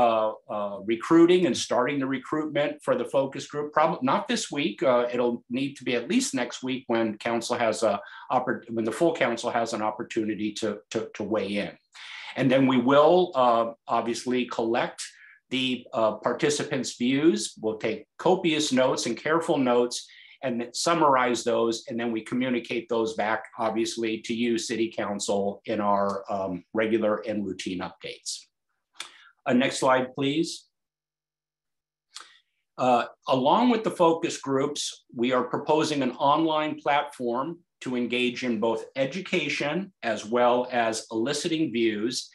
Speaker 3: recruiting and starting the recruitment for the focus group, probably not this week. It'll need to be at least next week when council has when the full council has an opportunity to weigh in. And then we will obviously collect the participants' views. We'll take copious notes and careful notes and summarize those, and then we communicate those back, obviously, to you, City Council, in our regular and routine updates. Next slide, please. Along with the focus groups, we are proposing an online platform to engage in both education as well as eliciting views.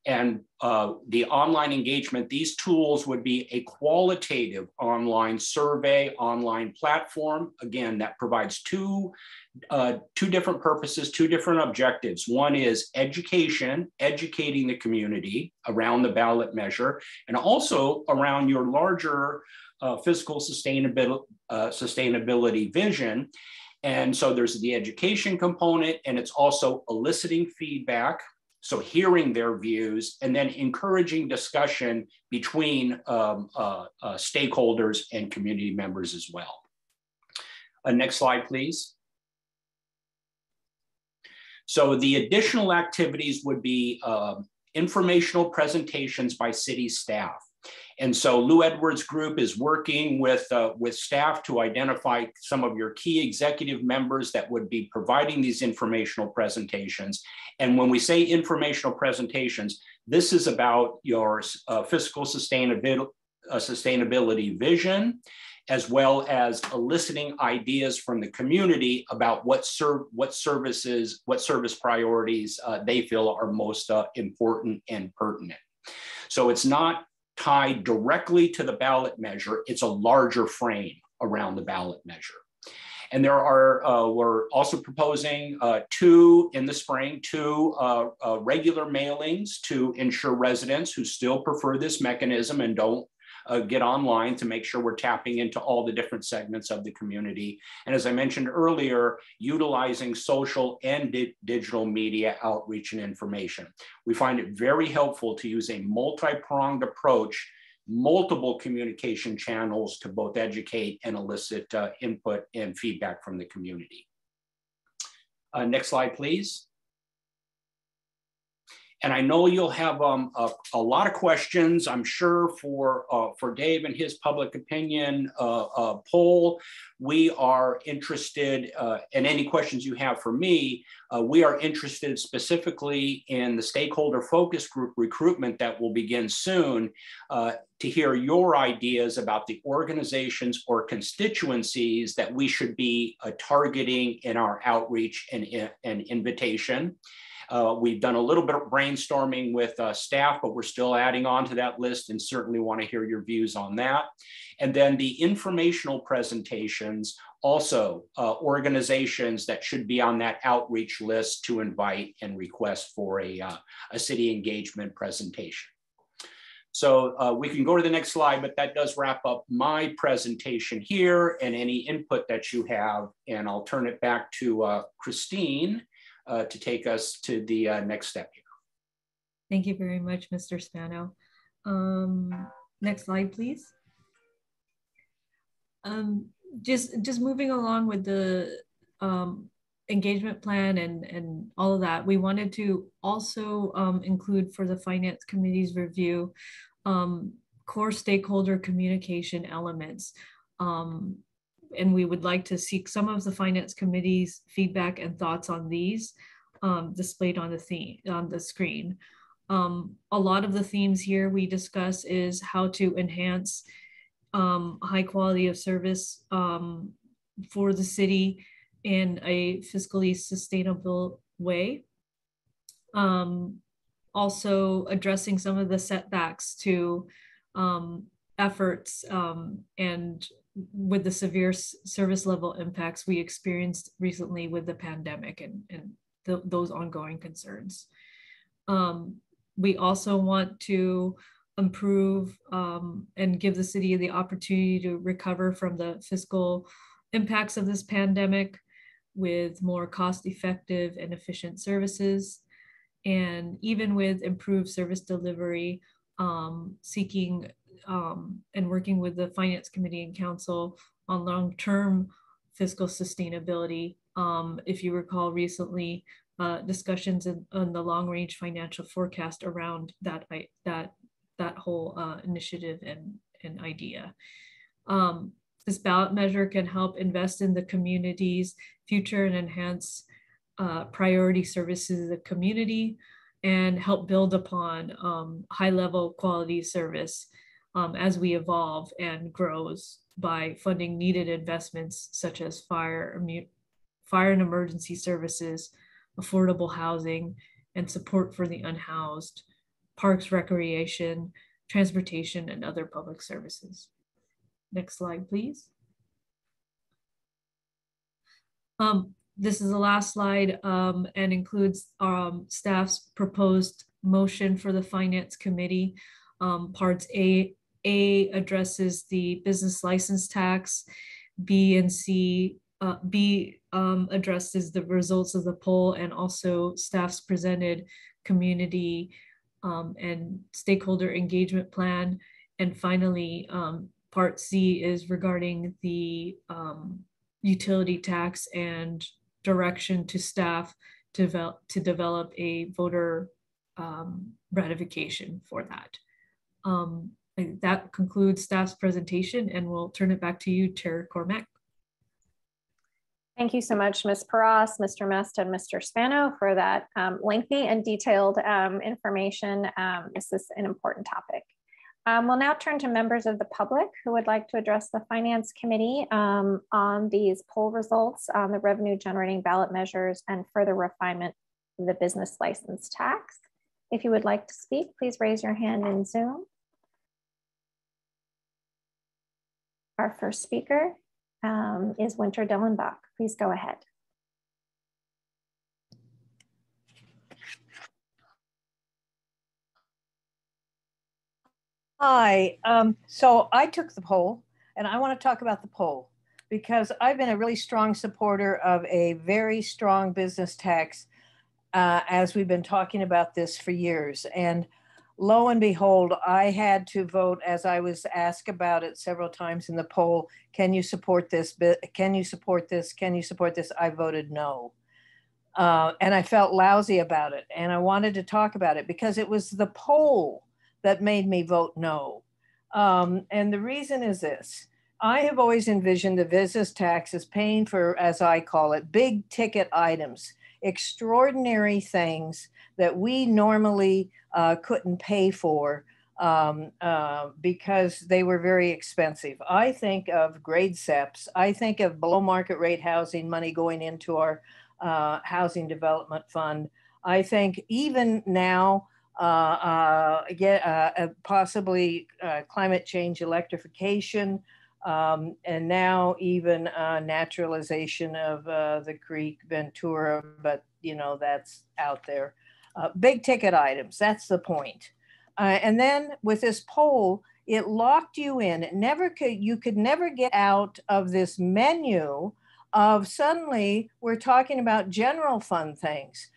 Speaker 3: And the online engagement, these tools would be a qualitative online survey, online platform. Again, that provides two different purposes, 2 different objectives. One is education, educating the community around the ballot measure, and also around your larger fiscal sustainability vision. And so there's the education component, and it's also eliciting feedback, so hearing their views, and then encouraging discussion between stakeholders and community members as well. Next slide, please. So the additional activities would be informational presentations by city staff. And so Lou Edwards Group is working with staff to identify some of your key executive members that would be providing these informational presentations. And when we say informational presentations, this is about your fiscal sustainability vision, as well as eliciting ideas from the community about what service priorities they feel are most important and pertinent. So it's not tied directly to the ballot measure, it's a larger frame around the ballot measure. And there are, we're also proposing in the spring, two regular mailings to ensure residents who still prefer this mechanism and don't get online, to make sure we're tapping into all the different segments of the community. And as I mentioned earlier, utilizing social and digital media outreach and information. We find it very helpful to use a multi-pronged approach, multiple communication channels to both educate and elicit input and feedback from the community. Next slide, please. And I know you'll have a lot of questions, I'm sure, for Dave and his public opinion poll. We are interested, and any questions you have for me, we are interested specifically in the stakeholder focus group recruitment that will begin soon, to hear your ideas about the organizations or constituencies that we should be targeting in our outreach and invitation. We've done a little bit of brainstorming with staff, but we're still adding on to that list and certainly want to hear your views on that. And then the informational presentations, also organizations that should be on that outreach list to invite and request for a city engagement presentation. So we can go to the next slide, but that does wrap up my presentation here and any input that you have. And I'll turn it back to Christine to take us to the next step here.
Speaker 1: Thank you very much, Mr. Spano. Next slide, please. Just moving along with the engagement plan and all of that, we wanted to also include for the Finance Committee's review core stakeholder communication elements. And we would like to seek some of the Finance Committee's feedback and thoughts on these displayed on the screen. A lot of the themes here we discuss is how to enhance high quality of service for the city in a fiscally sustainable way. Also addressing some of the setbacks to efforts and with the severe service level impacts we experienced recently with the pandemic and those ongoing concerns. We also want to improve and give the city the opportunity to recover from the fiscal impacts of this pandemic with more cost-effective and efficient services. And even with improved service delivery, seeking and working with the Finance Committee and Council on long-term fiscal sustainability. If you recall recently, discussions on the long-range financial forecast around that whole initiative and idea. This ballot measure can help invest in the community's future and enhance priority services of the community and help build upon high-level quality service as we evolve and grows by funding needed investments such as fire and emergency services, affordable housing, and support for the unhoused, parks, recreation, transportation, and other public services. Next slide, please. This is the last slide and includes staff's proposed motion for the Finance Committee. Parts A addresses the business license tax. B and C, B addresses the results of the poll and also staff's presented community and stakeholder engagement plan. And finally, Part C is regarding the utility tax and direction to staff to develop a voter ratification for that. That concludes staff's presentation, and we'll turn it back to you, Chair Cormack.
Speaker 4: Thank you so much, Ms. Paras, Mr. Mest, and Mr. Spano for that lengthy and detailed information. This is an important topic. We'll now turn to members of the public who would like to address the Finance Committee on these poll results on the revenue generating ballot measures and further refinement of the business license tax. If you would like to speak, please raise your hand in Zoom. Our first speaker is Winter Dillenbach. Please go ahead.
Speaker 5: Hi, so I took the poll and I want to talk about the poll because I've been a really strong supporter of a very strong business tax as we've been talking about this for years. And lo and behold, I had to vote as I was asked about it several times in the poll. Can you support this? Can you support this? Can you support this? I voted no. And I felt lousy about it. And I wanted to talk about it because it was the poll that made me vote no. And the reason is this. I have always envisioned the business tax as paying for, as I call it, big ticket items, extraordinary things that we normally couldn't pay for because they were very expensive. I think of grade SEPs. I think of below market rate housing money going into our housing development fund. I think even now, possibly climate change electrification, and now even naturalization of the Creek Ventura, but you know, that's out there. Big ticket items, that's the point. And then with this poll, it locked you in. You could never get out of this menu of suddenly we're talking about general fund things.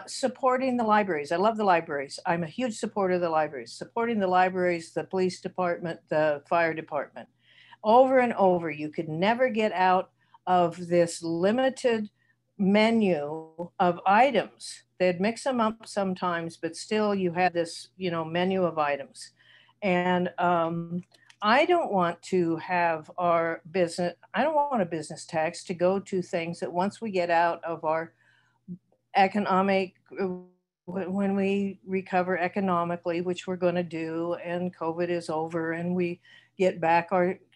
Speaker 5: Supporting the libraries. I love the libraries. I'm a huge supporter of the libraries. Supporting the libraries, the police department, the fire department. Over and over, you could never get out of this limited menu of items. They'd mix them up sometimes, but still you had this, you know, menu of items. And I don't want to have our business, I don't want a business tax to go to things that once we get out of our economic, when we recover economically, which we're going to do, and COVID is over and we get back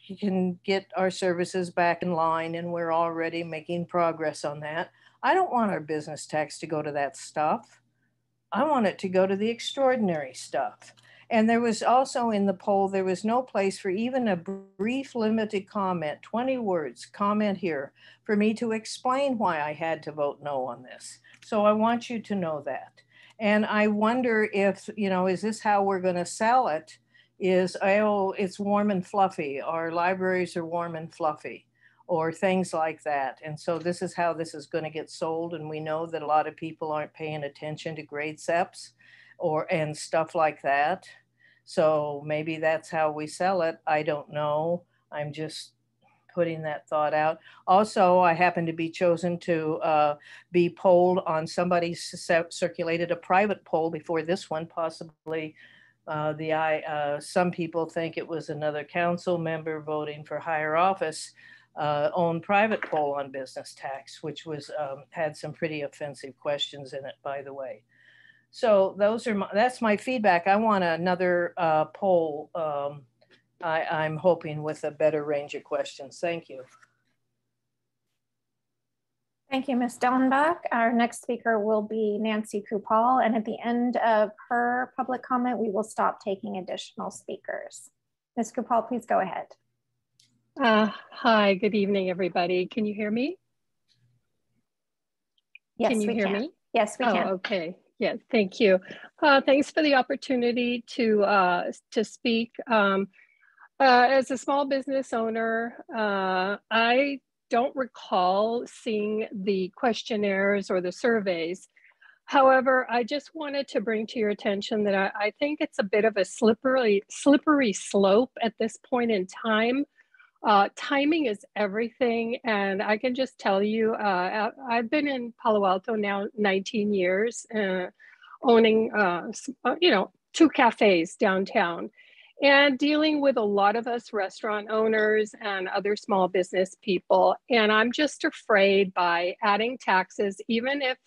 Speaker 5: you can get our services back in line, and we're already making progress on that. I don't want our business tax to go to that stuff. I want it to go to the extraordinary stuff. And there was also in the poll, there was no place for even a brief limited comment, 20 words, comment here, for me to explain why I had to vote no on this. So I want you to know that. And I wonder if, you know, is this how we're going to sell it? Is, oh, it's warm and fluffy, our libraries are warm and fluffy, or things like that. And so this is how this is going to get sold. And we know that a lot of people aren't paying attention to grade SEPs and stuff like that. So maybe that's how we sell it. I don't know. I'm just putting that thought out. Also, I happen to be chosen to be polled on, somebody circulated a private poll before this one, possibly some people think it was another council member voting for higher office, own private poll on business tax, which was had some pretty offensive questions in it, by the way. So that's my feedback. I want another poll. I'm hoping with a better range of questions. Thank you.
Speaker 4: Thank you, Ms. Dillenbach. Our next speaker will be Nancy Kupal, and at the end of her public comment, we will stop taking additional speakers. Ms. Kupal, please go ahead.
Speaker 6: Hi, good evening, everybody. Can you hear me?
Speaker 4: Yes,
Speaker 6: can you hear me?
Speaker 4: Yes, we can.
Speaker 6: Okay. Yeah, thank you. Thanks for the opportunity to speak. As a small business owner, I don't recall seeing the questionnaires or the surveys. However, I just wanted to bring to your attention that I think it's a bit of a slippery slope at this point in time. Timing is everything. And I can just tell you, I've been in Palo Alto now 19 years, owning, 2 cafes downtown, and dealing with a lot of us restaurant owners and other small business people. And I'm just afraid by adding taxes, even if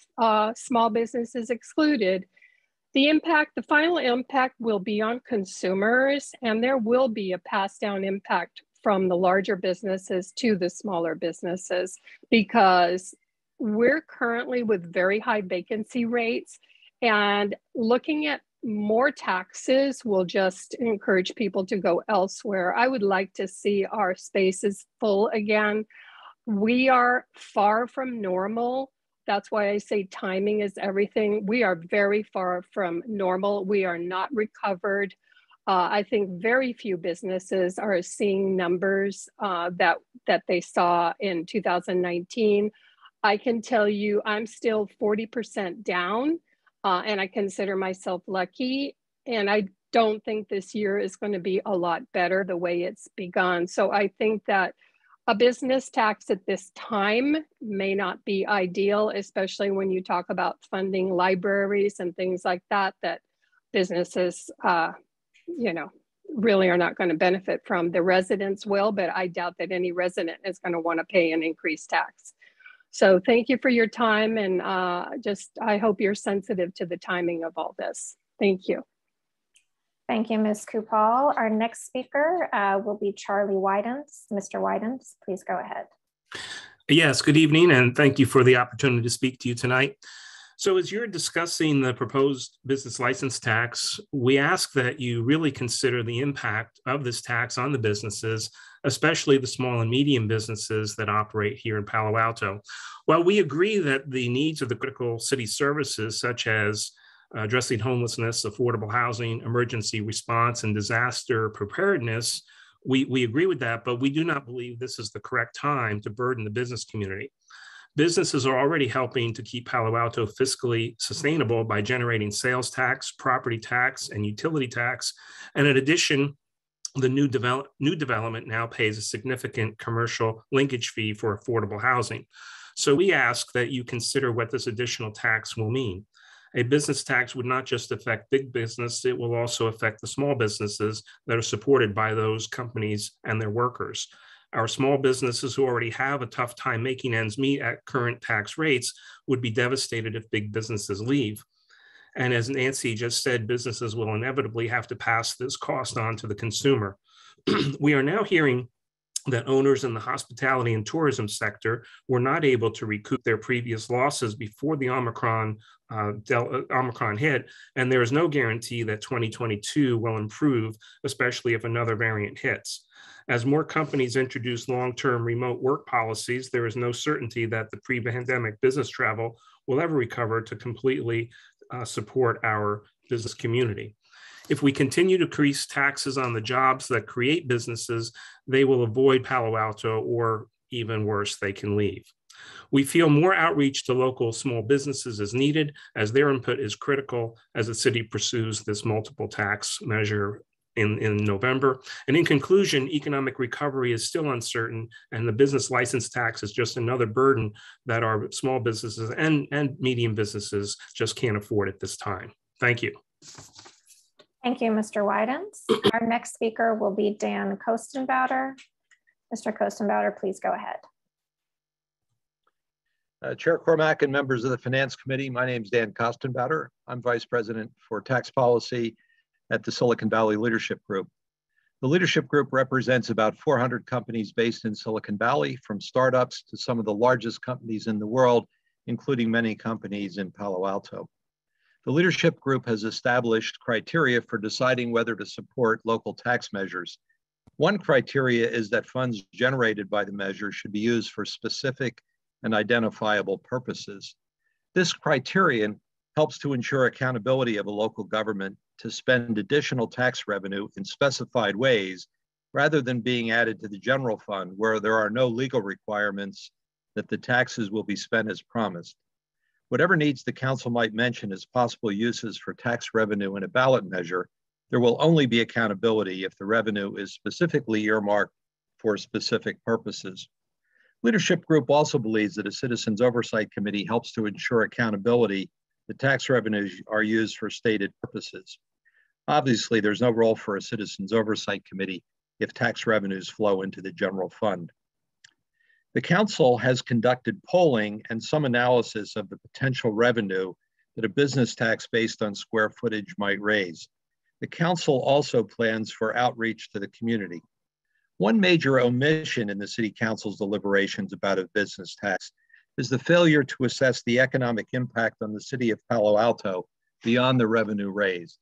Speaker 6: small business is excluded, the final impact will be on consumers, and there will be a pass down impact from the larger businesses to the smaller businesses, because we're currently with very high vacancy rates, and looking at more taxes will just encourage people to go elsewhere. I would like to see our spaces full again. We are far from normal. That's why I say timing is everything. We are very far from normal. We are not recovered. I think very few businesses are seeing numbers that they saw in 2019. I can tell you I'm still 40% down, and I consider myself lucky. And I don't think this year is going to be a lot better the way it's begun. So I think that a business tax at this time may not be ideal, especially when you talk about funding libraries and things like that, that businesses, really are not going to benefit from. The residents will, but I doubt that any resident is going to want to pay an increased tax. So thank you for your time, and I hope you're sensitive to the timing of all this. Thank you.
Speaker 4: Thank you, Ms. Kupal. Our next speaker will be Charlie Widens. Mr. Widens, please go ahead.
Speaker 7: Yes, good evening, and thank you for the opportunity to speak to you tonight. So as you're discussing the proposed business license tax, we ask that you really consider the impact of this tax on the businesses, especially the small and medium businesses that operate here in Palo Alto. While we agree that the needs of the critical city services, such as addressing homelessness, affordable housing, emergency response, and disaster preparedness, we agree with that, but we do not believe this is the correct time to burden the business community. Businesses are already helping to keep Palo Alto fiscally sustainable by generating sales tax, property tax, and utility tax. And in addition, the new development now pays a significant commercial linkage fee for affordable housing. So we ask that you consider what this additional tax will mean. A business tax would not just affect big business, it will also affect the small businesses that are supported by those companies and their workers. Our small businesses who already have a tough time making ends meet at current tax rates would be devastated if big businesses leave. And as Nancy just said, businesses will inevitably have to pass this cost on to the consumer. We are now hearing that owners in the hospitality and tourism sector were not able to recoup their previous losses before the Omicron hit, and there is no guarantee that 2022 will improve, especially if another variant hits. As more companies introduce long-term remote work policies, there is no certainty that the pre-pandemic business travel will ever recover to completely support our business community. If we continue to increase taxes on the jobs that create businesses, they will avoid Palo Alto, or even worse, they can leave. We feel more outreach to local small businesses is needed, as their input is critical as the city pursues this multiple tax measure in November. And in conclusion, economic recovery is still uncertain, and the business license tax is just another burden that our small businesses and medium businesses just can't afford at this time. Thank you.
Speaker 4: Thank you, Mr. Widens. Our next speaker will be Dan Kostenbauer. Mr. Kostenbauer, please go ahead.
Speaker 8: Chair Cormack and members of the Finance Committee, my name is Dan Kostenbauer. I'm Vice President for Tax Policy at the Silicon Valley Leadership Group. The Leadership Group represents about 400 companies based in Silicon Valley, from startups to some of the largest companies in the world, including many companies in Palo Alto. The Leadership Group has established criteria for deciding whether to support local tax measures. One criteria is that funds generated by the measure should be used for specific and identifiable purposes. This criterion helps to ensure accountability of a local government to spend additional tax revenue in specified ways, rather than being added to the general fund where there are no legal requirements that the taxes will be spent as promised. Whatever needs the council might mention as possible uses for tax revenue in a ballot measure, there will only be accountability if the revenue is specifically earmarked for specific purposes. Leadership Group also believes that a Citizens Oversight Committee helps to ensure accountability that tax revenues are used for stated purposes. Obviously, there's no role for a Citizens Oversight Committee if tax revenues flow into the general fund. The council has conducted polling and some analysis of the potential revenue that a business tax based on square footage might raise. The council also plans for outreach to the community. One major omission in the City Council's deliberations about a business tax is the failure to assess the economic impact on the city of Palo Alto beyond the revenue raised.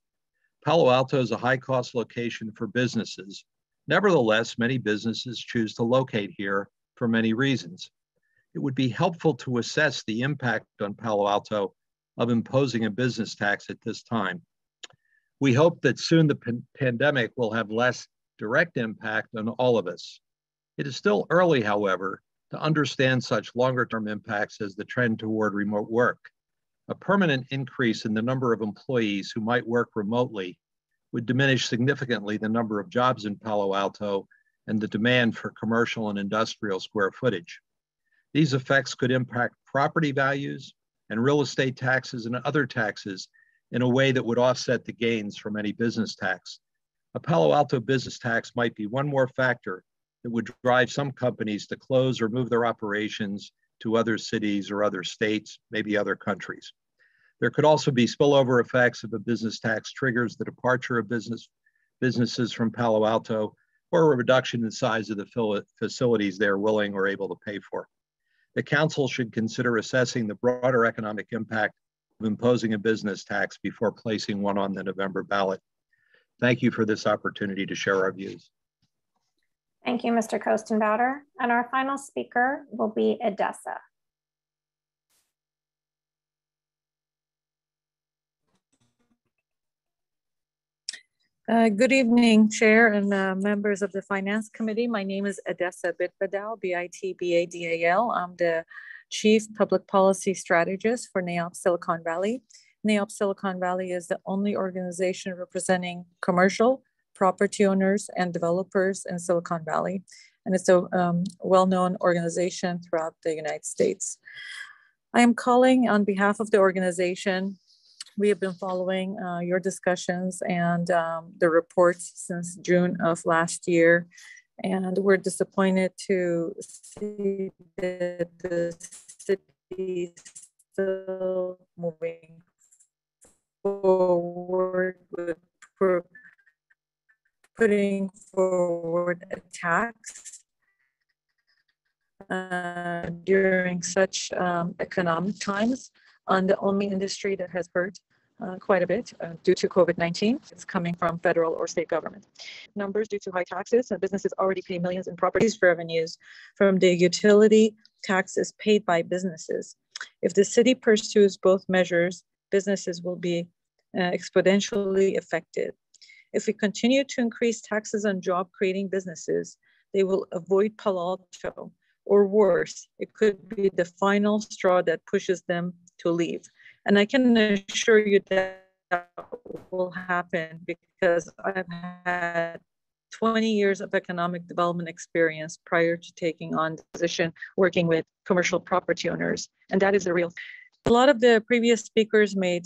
Speaker 8: Palo Alto is a high-cost location for businesses. Nevertheless, many businesses choose to locate here for many reasons. It would be helpful to assess the impact on Palo Alto of imposing a business tax at this time. We hope that soon the pandemic will have less direct impact on all of us. It is still early, however, to understand such longer-term impacts as the trend toward remote work. A permanent increase in the number of employees who might work remotely would diminish significantly the number of jobs in Palo Alto and the demand for commercial and industrial square footage. These effects could impact property values and real estate taxes and other taxes in a way that would offset the gains from any business tax. A Palo Alto business tax might be one more factor that would drive some companies to close or move their operations to other cities or other states, maybe other countries. There could also be spillover effects if a business tax triggers the departure of businesses from Palo Alto, or a reduction in the size of the facilities they're willing or able to pay for. The council should consider assessing the broader economic impact of imposing a business tax before placing one on the November ballot. Thank you for this opportunity to share our views.
Speaker 4: Thank you, Mr. Kostenbauer. And our final speaker will be Edessa.
Speaker 9: Good evening, Chair and members of the Finance Committee. My name is Edessa Bitbadal, B-I-T-B-A-D-A-L. I'm the Chief Public Policy Strategist for NAIOP Silicon Valley. NAIOP Silicon Valley is the only organization representing commercial, property owners and developers in Silicon Valley. And it's a well-known organization throughout the United States. I am calling on behalf of the organization. We have been following your discussions and the reports since June of last year. And we're disappointed to see that the city is still moving forward with putting forward a tax during such economic times on the only industry that has hurt quite a bit due to COVID-19. It's coming from federal or state government. Numbers due to high taxes, and businesses already pay millions in properties revenues from the utility taxes paid by businesses. If the city pursues both measures, businesses will be exponentially affected. If we continue to increase taxes on job-creating businesses, they will avoid Palo Alto, or worse, it could be the final straw that pushes them to leave. And I can assure you that will happen because I've had 20 years of economic development experience prior to taking on the position working with commercial property owners. And that is the real. A lot of the previous speakers made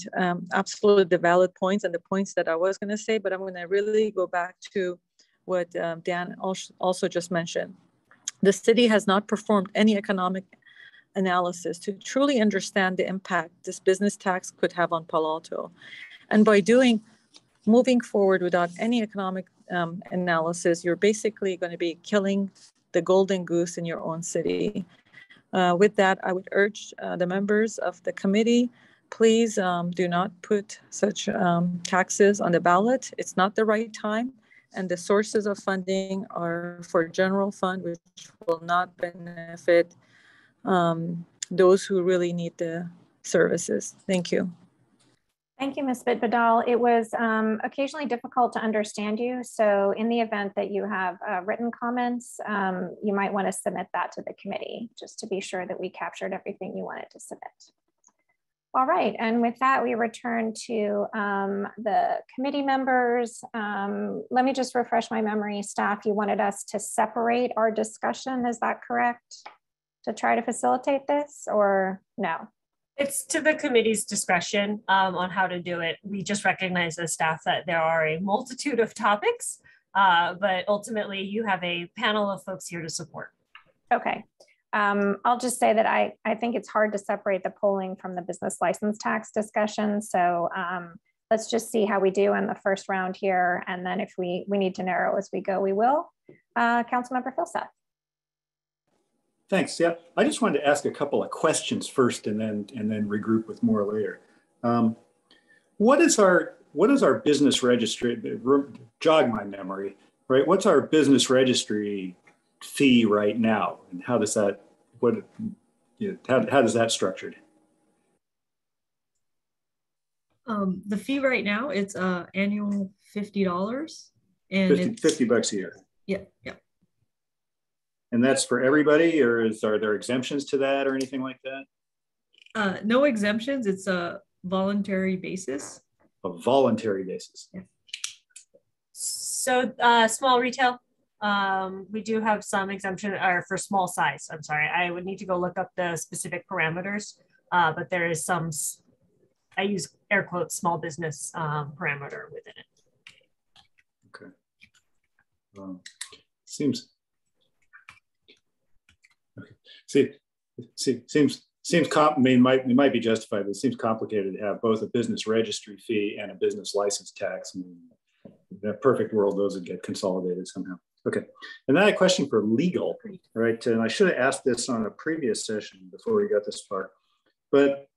Speaker 9: absolutely valid points and the points that I was going to say, but I'm going to really go back to what Dan also just mentioned. The city has not performed any economic analysis to truly understand the impact this business tax could have on Palo Alto. And by moving forward without any economic analysis, you're basically going to be killing the golden goose in your own city. With that, I would urge the members of the committee, please do not put such taxes on the ballot. It's not the right time. And the sources of funding are for general fund, which will not benefit those who really need the services. Thank you.
Speaker 4: Thank you, Ms. Bitbadal. It was occasionally difficult to understand you. So in the event that you have written comments, you might want to submit that to the committee just to be sure that we captured everything you wanted to submit. All right, and with that, we return to the committee members. Let me just refresh my memory. Staff, you wanted us to separate our discussion, is that correct? To try to facilitate this, or no?
Speaker 10: It's to the committee's discretion on how to do it. We just recognize as staff that there are a multitude of topics, but ultimately you have a panel of folks here to support.
Speaker 4: Okay. I'll just say that I think it's hard to separate the polling from the business license tax discussion. So let's just see how we do in the first round here. And then if we need to narrow as we go, we will. Councilmember Filsath.
Speaker 11: Thanks. Yeah, I just wanted to ask a couple of questions first, and then regroup with more later. What is our business registry? Jog my memory, right? What's our business registry fee right now, and how does that how does that structured?
Speaker 1: The fee right now, it's annual $50, and
Speaker 11: $50 a year.
Speaker 1: Yeah, yeah.
Speaker 11: And that's for everybody, or are there exemptions to that or anything like that?
Speaker 1: No exemptions. It's a voluntary basis.
Speaker 11: A voluntary basis.
Speaker 1: Yeah.
Speaker 10: So small retail, we do have some exemption or for small size. I'm sorry, I would need to go look up the specific parameters, but there is some, I use air quotes, small business parameter within it.
Speaker 11: Okay. Seems. Okay. Seems I mean, it might be justified, but it seems complicated to have both a business registry fee and a business license tax. I mean, in a perfect world, those would get consolidated somehow. Okay. And then I had a question for legal, right? And I should have asked this on a previous session before we got this far. But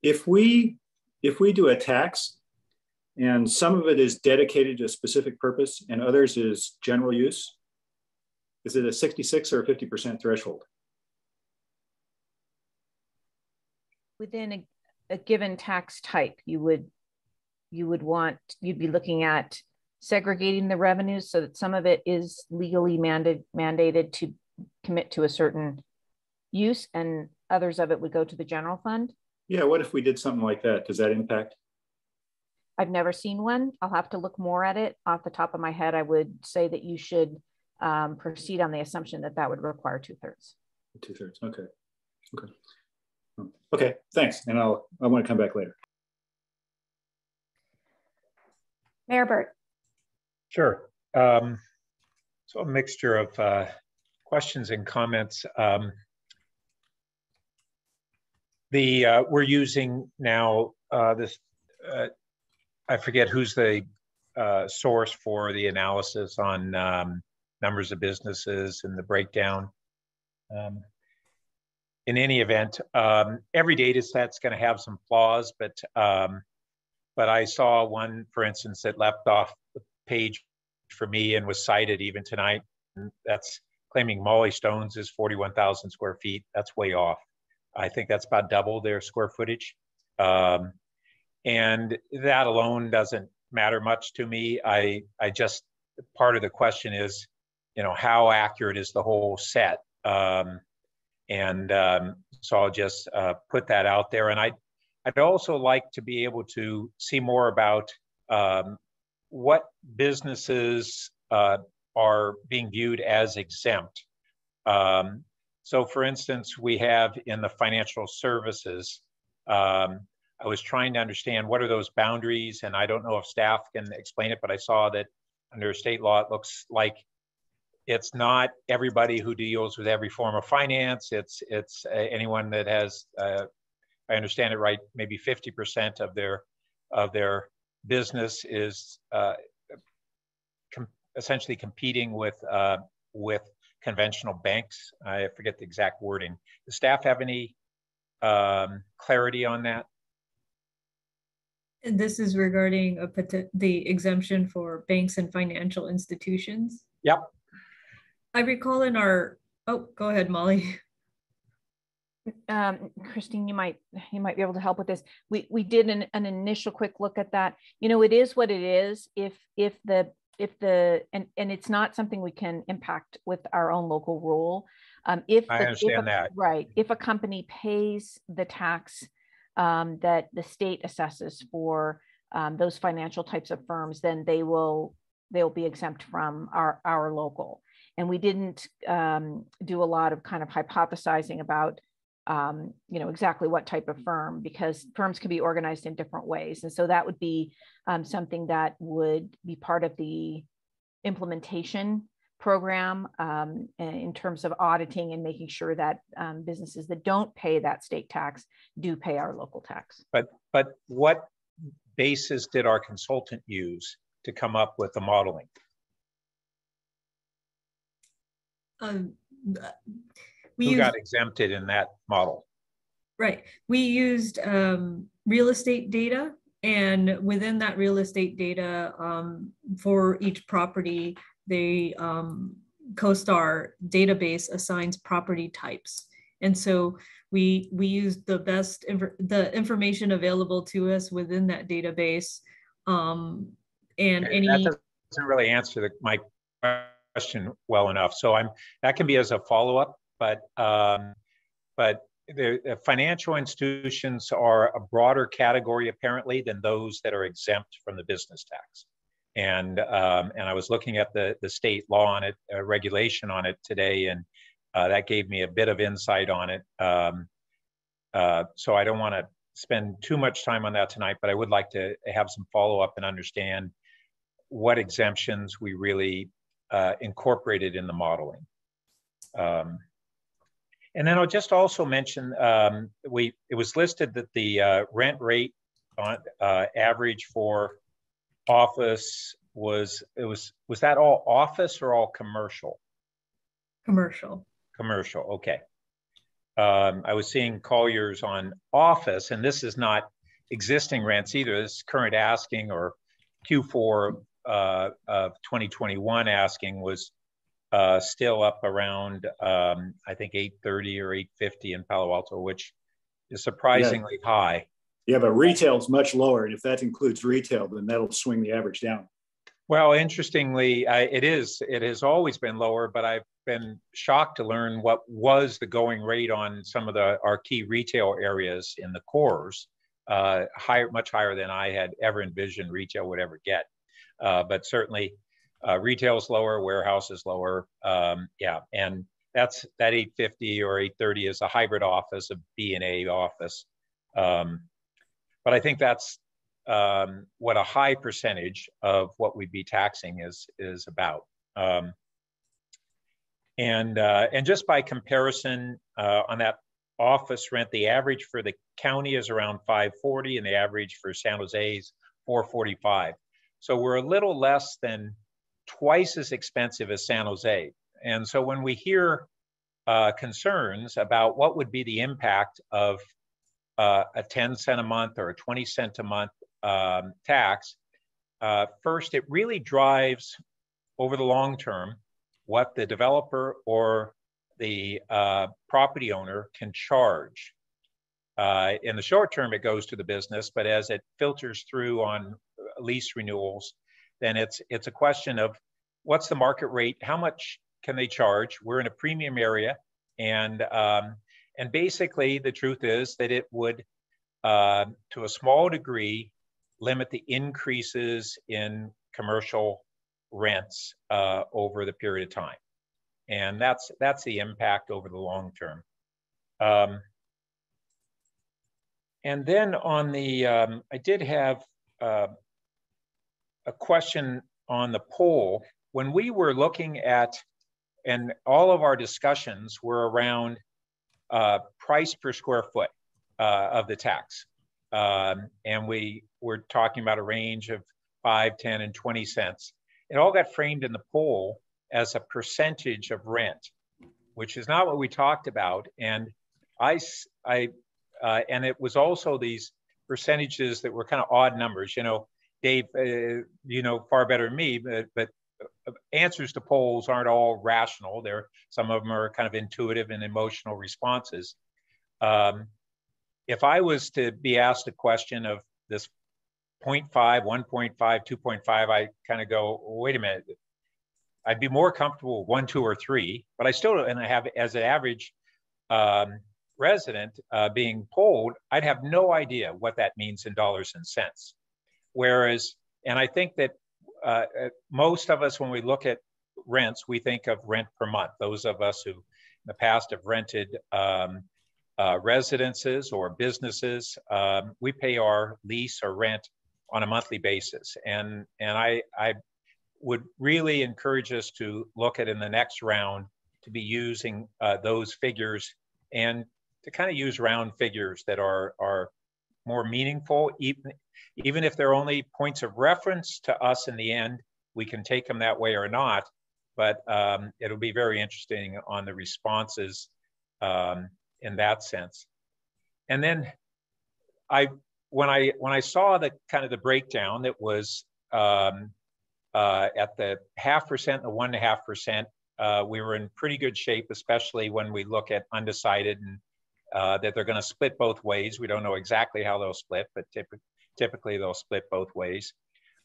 Speaker 11: if we do a tax and some of it is dedicated to a specific purpose and others is general use, is it a 66 or a 50% threshold?
Speaker 12: Within a given tax type, you'd be looking at segregating the revenues so that some of it is legally mandated to commit to a certain use and others of it would go to the general fund?
Speaker 11: Yeah, what if we did something like that? Does that impact?
Speaker 12: I've never seen one. I'll have to look more at it. Off the top of my head, I would say that you should proceed on the assumption that that would require 2/3.
Speaker 11: 2/3. Okay. Okay. Okay. Thanks. And I want to come back later.
Speaker 4: Mayor Burt.
Speaker 13: Sure. So a mixture of questions and comments. We're using now this. I forget who's the source for the analysis on numbers of businesses and the breakdown. In any event, every data set's going to have some flaws, but I saw one, for instance, that left off the page for me and was cited even tonight. And that's claiming Molly Stone's is 41,000 square feet. That's way off. I think that's about double their square footage. And that alone doesn't matter much to me. I just, part of the question is, you know, how accurate is the whole set? So I'll just put that out there. And I'd also like to be able to see more about what businesses are being viewed as exempt. So for instance, we have in the financial services, I was trying to understand what are those boundaries, and I don't know if staff can explain it, but I saw that under state law, it looks like it's not everybody who deals with every form of finance. It's anyone that has, I understand it right, maybe 50% of their business is essentially competing with conventional banks. I forget the exact wording. Does staff have any clarity on that?
Speaker 1: And this is regarding the exemption for banks and financial institutions.
Speaker 13: Yep.
Speaker 1: I recall in our, oh, go ahead, Molly.
Speaker 12: Christine, you might be able to help with this. We did an initial quick look at that. You know, it is what it is. If the and it's not something we can impact with our own local rule. If a company pays the tax that the state assesses for those financial types of firms, then they'll be exempt from our local. And we didn't do a lot of kind of hypothesizing about you know, exactly what type of firm, because firms can be organized in different ways. And so that would be something that would be part of the implementation program in terms of auditing and making sure that businesses that don't pay that state tax do pay our local tax.
Speaker 13: But what basis did our consultant use to come up with the modeling? Who got exempted in that model?
Speaker 1: Right. We used real estate data, and within that real estate data for each property, the CoStar database assigns property types. And so we used the information available to us within that database. And
Speaker 13: that doesn't really answer my question well enough. So that can be as a follow-up, but the financial institutions are a broader category apparently than those that are exempt from the business tax. And I was looking at the state law on it, regulation on it today, and that gave me a bit of insight on it. So I don't want to spend too much time on that tonight, but I would like to have some follow-up and understand what exemptions we really incorporated in the modeling. And then I'll just also mention, it was listed that the rent rate on average for office was that all office or all commercial?
Speaker 1: Commercial.
Speaker 13: Commercial, okay. I was seeing Colliers on office, and this is not existing rents either. This is current asking, or Q4 of 2021 asking was still up around, I think 830 or 850 in Palo Alto, which is surprisingly high.
Speaker 11: Yeah, but retail is much lower. And if that includes retail, then that'll swing the average down.
Speaker 13: Well, interestingly, it has always been lower, but I've been shocked to learn what was the going rate on some of our key retail areas in the cores. much higher than I had ever envisioned retail would ever get. But certainly retail is lower, warehouse is lower. Yeah, and that 850 or 830 is a hybrid office, a B&A office. But I think that's what a high percentage of what we'd be taxing is about. And just by comparison, on that office rent, the average for the county is around $540, and the average for San Jose is $445. So we're a little less than twice as expensive as San Jose. And so when we hear concerns about what would be the impact of a 10 cent a month or a 20 cent a month tax, first, it really drives over the long term what the developer or the property owner can charge. In the short term, it goes to the business, but as it filters through on lease renewals, then it's a question of what's the market rate, how much can they charge? We're in a premium area, and basically the truth is that it would, to a small degree, limit the increases in commercial rents over the period of time. And that's the impact over the long term. And then on the, I did have a question on the poll. When we were looking at, and all of our discussions were around price per square foot of the tax. And we were talking about a range of 5, 10, and 20 cents. It all got framed in the poll as a percentage of rent, which is not what we talked about. And and it was also these percentages that were kind of odd numbers. You know, Dave, you know far better than me, but answers to polls aren't all rational. Some of them are kind of intuitive and emotional responses. If I was to be asked a question of this 0.5, 1.5, 2.5, I kind of go, wait a minute. I'd be more comfortable with 1, 2, or 3, but I still don't have, as an average resident being polled, I'd have no idea what that means in dollars and cents. Whereas, and I think that most of us, when we look at rents, we think of rent per month. Those of us who in the past have rented residences or businesses, we pay our lease or rent on a monthly basis. And I would really encourage us to look at in the next round to be using those figures and to kind of use round figures that are more meaningful, even if they're only points of reference to us in the end. We can take them that way or not, but it'll be very interesting on the responses in that sense. And then when I saw the kind of the breakdown that was at the 0.5% and the 1.5%, we were in pretty good shape, especially when we look at undecided and that they're going to split both ways. We don't know exactly how they'll split, but typically they'll split both ways.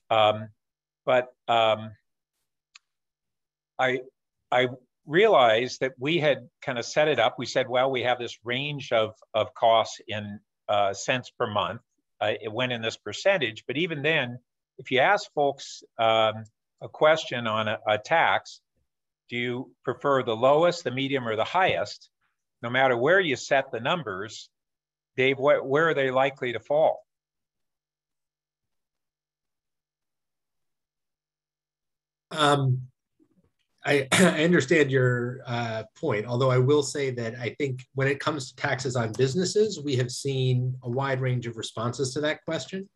Speaker 13: But I realized that we had kind of set it up. We said, well, we have this range of costs in cents per month. It went in this percentage, but even then, if you ask folks a question on a tax, do you prefer the lowest, the medium, or the highest? No matter where you set the numbers, Dave, where are they likely to fall?
Speaker 2: I understand your point, although I will say that I think when it comes to taxes on businesses, we have seen a wide range of responses to that question.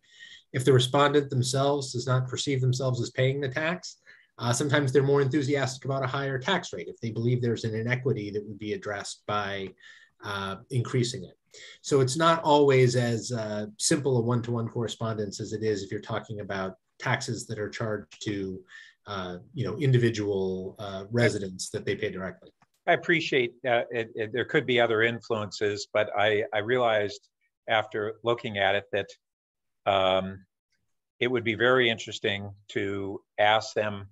Speaker 2: If the respondent themselves does not perceive themselves as paying the tax, sometimes they're more enthusiastic about a higher tax rate if they believe there's an inequity that would be addressed by increasing it. So it's not always as simple a one-to-one correspondence as it is if you're talking about taxes that are charged to individual residents that they pay directly.
Speaker 13: I appreciate there could be other influences, but I realized after looking at it that it would be very interesting to ask them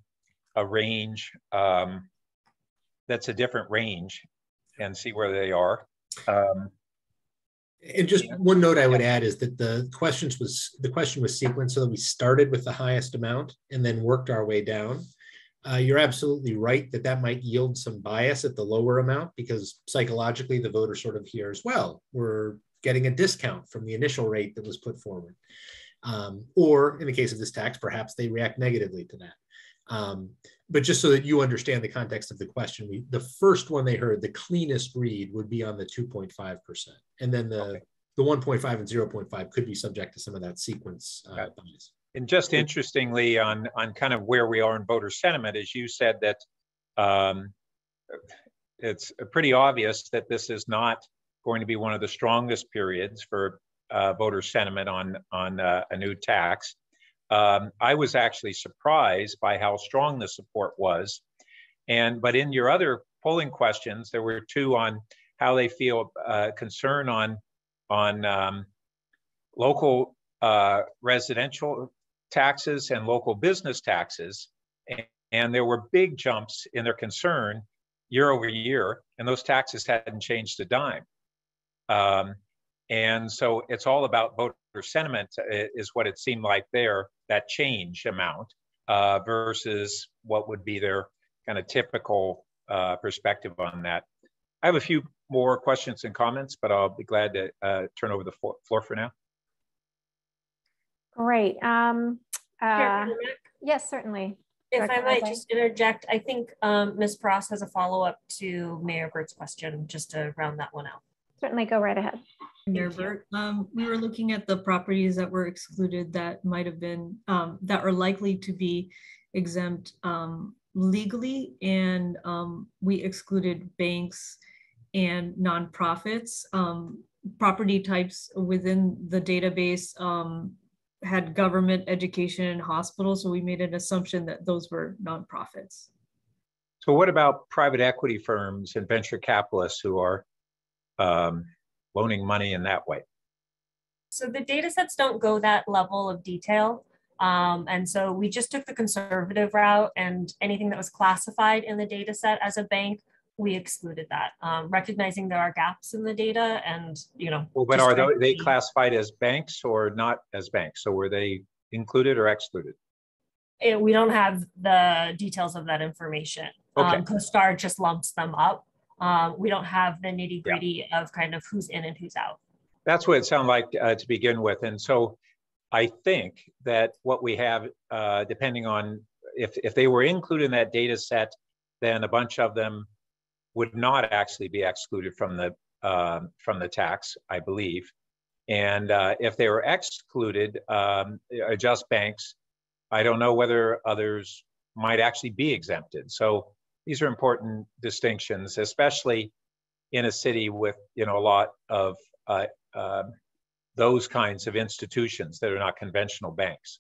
Speaker 13: a range that's a different range and see where they are.
Speaker 2: And just one note I would add is that the question was sequenced so that we started with the highest amount and then worked our way down. You're absolutely right that that might yield some bias at the lower amount, because psychologically the voter sort of hears, well, we're getting a discount from the initial rate that was put forward. Or in the case of this tax, perhaps they react negatively to that. But just so that you understand the context of the question, the first one they heard, the cleanest read, would be on the 2.5%. And then the 1.5 and 0.5 could be subject to some of that sequence bias.
Speaker 13: And just interestingly, on kind of where we are in voter sentiment, as you said, that it's pretty obvious that this is not going to be one of the strongest periods for voter sentiment on a new tax. I was actually surprised by how strong the support was. But in your other polling questions, there were two on how they feel concern on local residential taxes and local business taxes. And there were big jumps in their concern year over year, and those taxes hadn't changed a dime. And so it's all about voter sentiment is what it seemed like there, that change amount versus what would be their kind of typical perspective on that. I have a few more questions and comments, but I'll be glad to turn over the floor for now.
Speaker 4: Great. Yes, certainly.
Speaker 10: If I might just interject, I think Ms. Pross has a follow-up to Mayor Burt's question, just to round that one out.
Speaker 4: Certainly, go right ahead.
Speaker 1: Mayor Burt, we were looking at the properties that were excluded that might have been, that are likely to be exempt legally, and we excluded banks and nonprofits. Property types within the database had government, education, and hospitals, so we made an assumption that those were nonprofits.
Speaker 13: So what about private equity firms and venture capitalists who are loaning money in that way?
Speaker 10: So the data sets don't go that level of detail. And so we just took the conservative route, and anything that was classified in the data set as a bank, we excluded that, recognizing there are gaps in the data, and, you know.
Speaker 13: Well, but are they classified as banks or not as banks? So were they included or excluded?
Speaker 10: We don't have the details of that information.
Speaker 13: Okay.
Speaker 10: CoStar just lumps them up. We don't have the nitty gritty of kind of who's in and who's out.
Speaker 13: That's what it sounded like to begin with. And so I think that what we have, depending on if they were included in that data set, then a bunch of them would not actually be excluded from the tax, I believe. And if they were excluded, just banks, I don't know whether others might actually be exempted. So these are important distinctions, especially in a city with, you know, a lot of those kinds of institutions that are not conventional banks.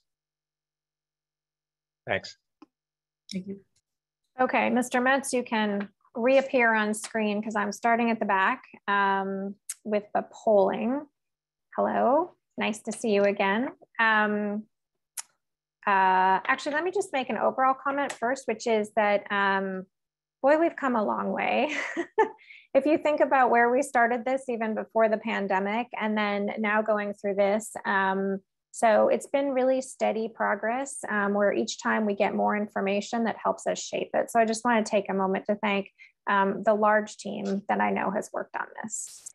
Speaker 13: Thanks.
Speaker 1: Thank you.
Speaker 4: Okay, Mr. Metz, you can reappear on screen because I'm starting at the back with the polling. Hello, nice to see you again. Actually, let me just make an overall comment first, which is that, boy, we've come a long way. If you think about where we started this even before the pandemic, and then now going through this, so it's been really steady progress where each time we get more information that helps us shape it. So I just want to take a moment to thank the large team that I know has worked on this.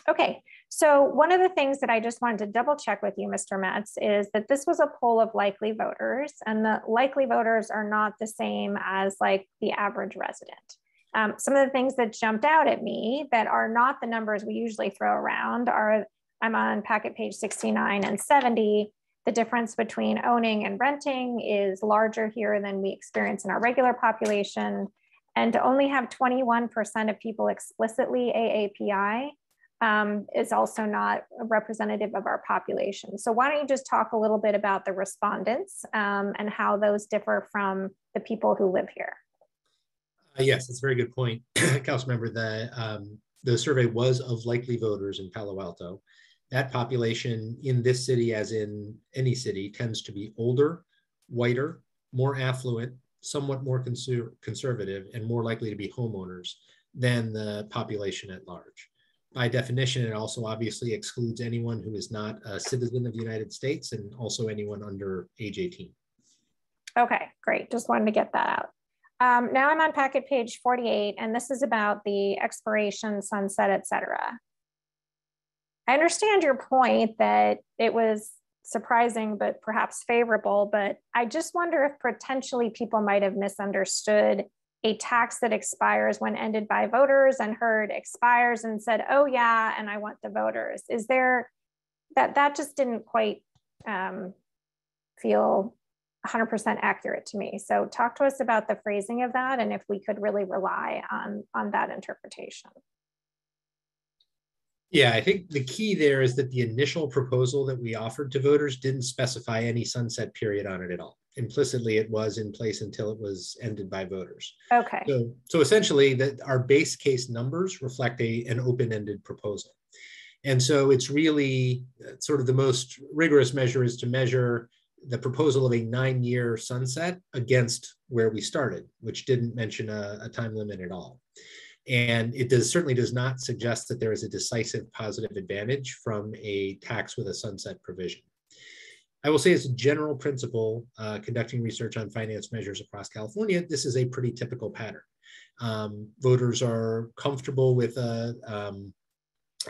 Speaker 4: Okay, so one of the things that I just wanted to double check with you, Mr. Metz, is that this was a poll of likely voters, and the likely voters are not the same as like the average resident. Some of the things that jumped out at me that are not the numbers we usually throw around are, I'm on packet page 69 and 70. The difference between owning and renting is larger here than we experience in our regular population. And to only have 21% of people explicitly AAPI is also not representative of our population. So why don't you just talk a little bit about the respondents and how those differ from the people who live here?
Speaker 2: Yes, that's a very good point, Councilmember. The survey was of likely voters in Palo Alto. That population in this city, as in any city, tends to be older, whiter, more affluent, somewhat more conservative, and more likely to be homeowners than the population at large. by definition, it also obviously excludes anyone who is not a citizen of the United States and also anyone under age 18.
Speaker 4: Okay, great. Just wanted to get that out. Now I'm on packet page 48, and this is about the expiration, sunset, et cetera. I understand your point that it was surprising, but perhaps favorable, but I just wonder if potentially people might have misunderstood a tax that expires when ended by voters and heard expires and said, oh yeah, and I want the voters. Is there, that just didn't quite feel 100% accurate to me. So talk to us about the phrasing of that and if we could really rely on that interpretation.
Speaker 2: Yeah, I think the key there is that the initial proposal that we offered to voters didn't specify any sunset period on it at all. Implicitly, it was in place until it was ended by voters.
Speaker 4: Okay.
Speaker 2: So essentially, that our base case numbers reflect an open-ended proposal. And so it's really sort of the most rigorous measure is to measure the proposal of a 9-year sunset against where we started, which didn't mention a time limit at all. And it certainly does not suggest that there is a decisive positive advantage from a tax with a sunset provision. I will say as a general principle, conducting research on finance measures across California, this is a pretty typical pattern. Voters are comfortable with a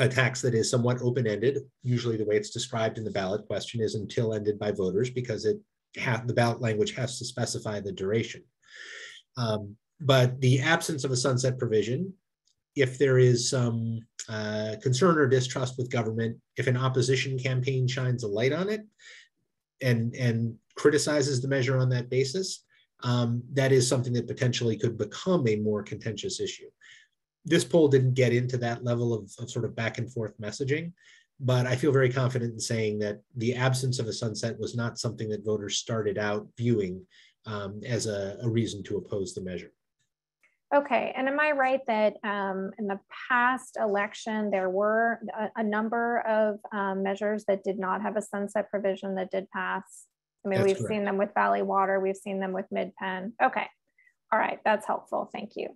Speaker 2: tax that is somewhat open-ended. Usually the way it's described in the ballot question is until ended by voters because the ballot language has to specify the duration. But the absence of a sunset provision, if there is some concern or distrust with government, if an opposition campaign shines a light on it and criticizes the measure on that basis, that is something that potentially could become a more contentious issue. This poll didn't get into that level of sort of back and forth messaging, but I feel very confident in saying that the absence of a sunset was not something that voters started out viewing as a reason to oppose the measure.
Speaker 4: Okay, and am I right that in the past election, there were a number of measures that did not have a sunset provision that did pass? I mean, we've seen them with Valley Water, we've seen them with Mid-Penn. Okay, all right, that's helpful, thank you.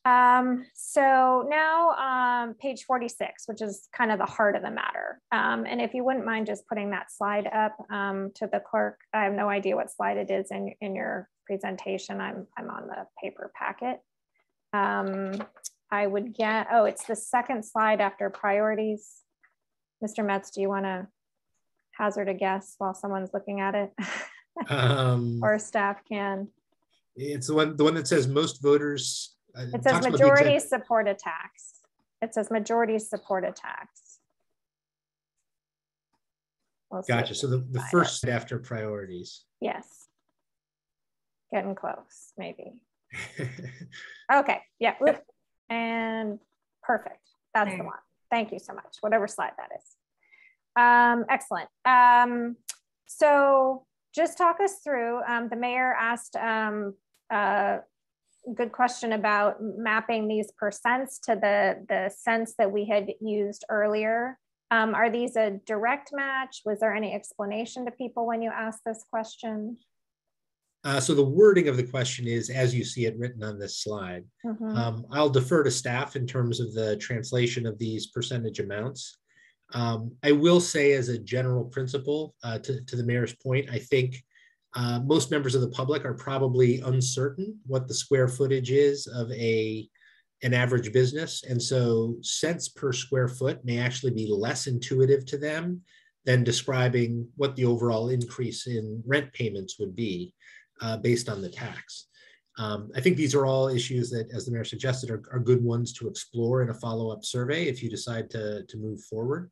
Speaker 4: So now page 46, which is kind of the heart of the matter. And if you wouldn't mind just putting that slide up to the clerk. I have no idea what slide it is in your presentation. I'm on the paper packet. I would get, oh, it's the second slide after priorities. Mr. Metz, do you want to hazard a guess while someone's looking at it? Or staff can.
Speaker 2: It's the one that says most voters.
Speaker 4: It says majority support a tax. It says majority support a tax.
Speaker 2: Gotcha. So the first after priorities.
Speaker 4: Yes. Getting close, maybe. Okay. Yeah. And perfect. That's the one. Thank you so much. Whatever slide that is. Excellent. So just talk us through, the mayor asked good question about mapping these percents to the cents that we had used earlier. Are these a direct match? Was there any explanation to people when you asked this question?
Speaker 2: So the wording of the question is, as you see it written on this slide. I'll defer to staff in terms of the translation of these percentage amounts. I will say as a general principle, to the mayor's point, I think most members of the public are probably uncertain what the square footage is of an average business. And so cents per square foot may actually be less intuitive to them than describing what the overall increase in rent payments would be based on the tax. I think these are all issues that, as the mayor suggested, are good ones to explore in a follow-up survey if you decide to move forward.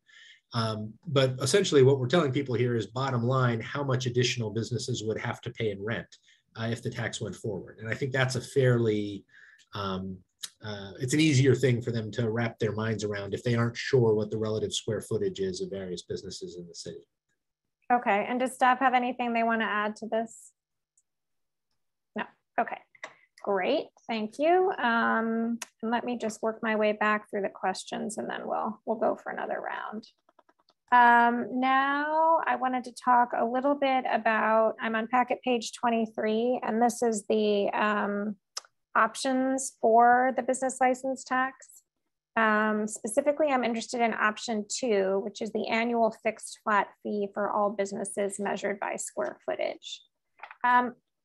Speaker 2: But essentially what we're telling people here is bottom line, how much additional businesses would have to pay in rent if the tax went forward. And I think that's a fairly, it's an easier thing for them to wrap their minds around if they aren't sure what the relative square footage is of various businesses in the city.
Speaker 4: Okay, and does staff have anything they want to add to this? No, okay. Great, thank you. And let me just work my way back through the questions and then we'll go for another round. Now I wanted to talk a little bit about, I'm on packet page 23, and this is the options for the business license tax. Specifically, I'm interested in option 2, which is the annual fixed flat fee for all businesses measured by square footage.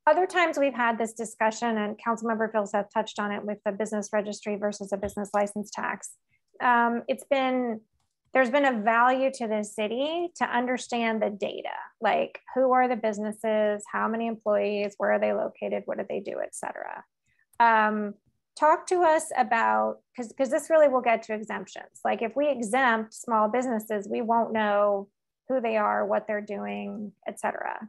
Speaker 4: Other times we've had this discussion, and Councilmember Vilsack touched on it with the business registry versus a business license tax. There's been a value to the city to understand the data, like who are the businesses, how many employees, where are they located, what do they do, et cetera. Talk to us about, because this really will get to exemptions. Like if we exempt small businesses, we won't know who they are, what they're doing, et cetera.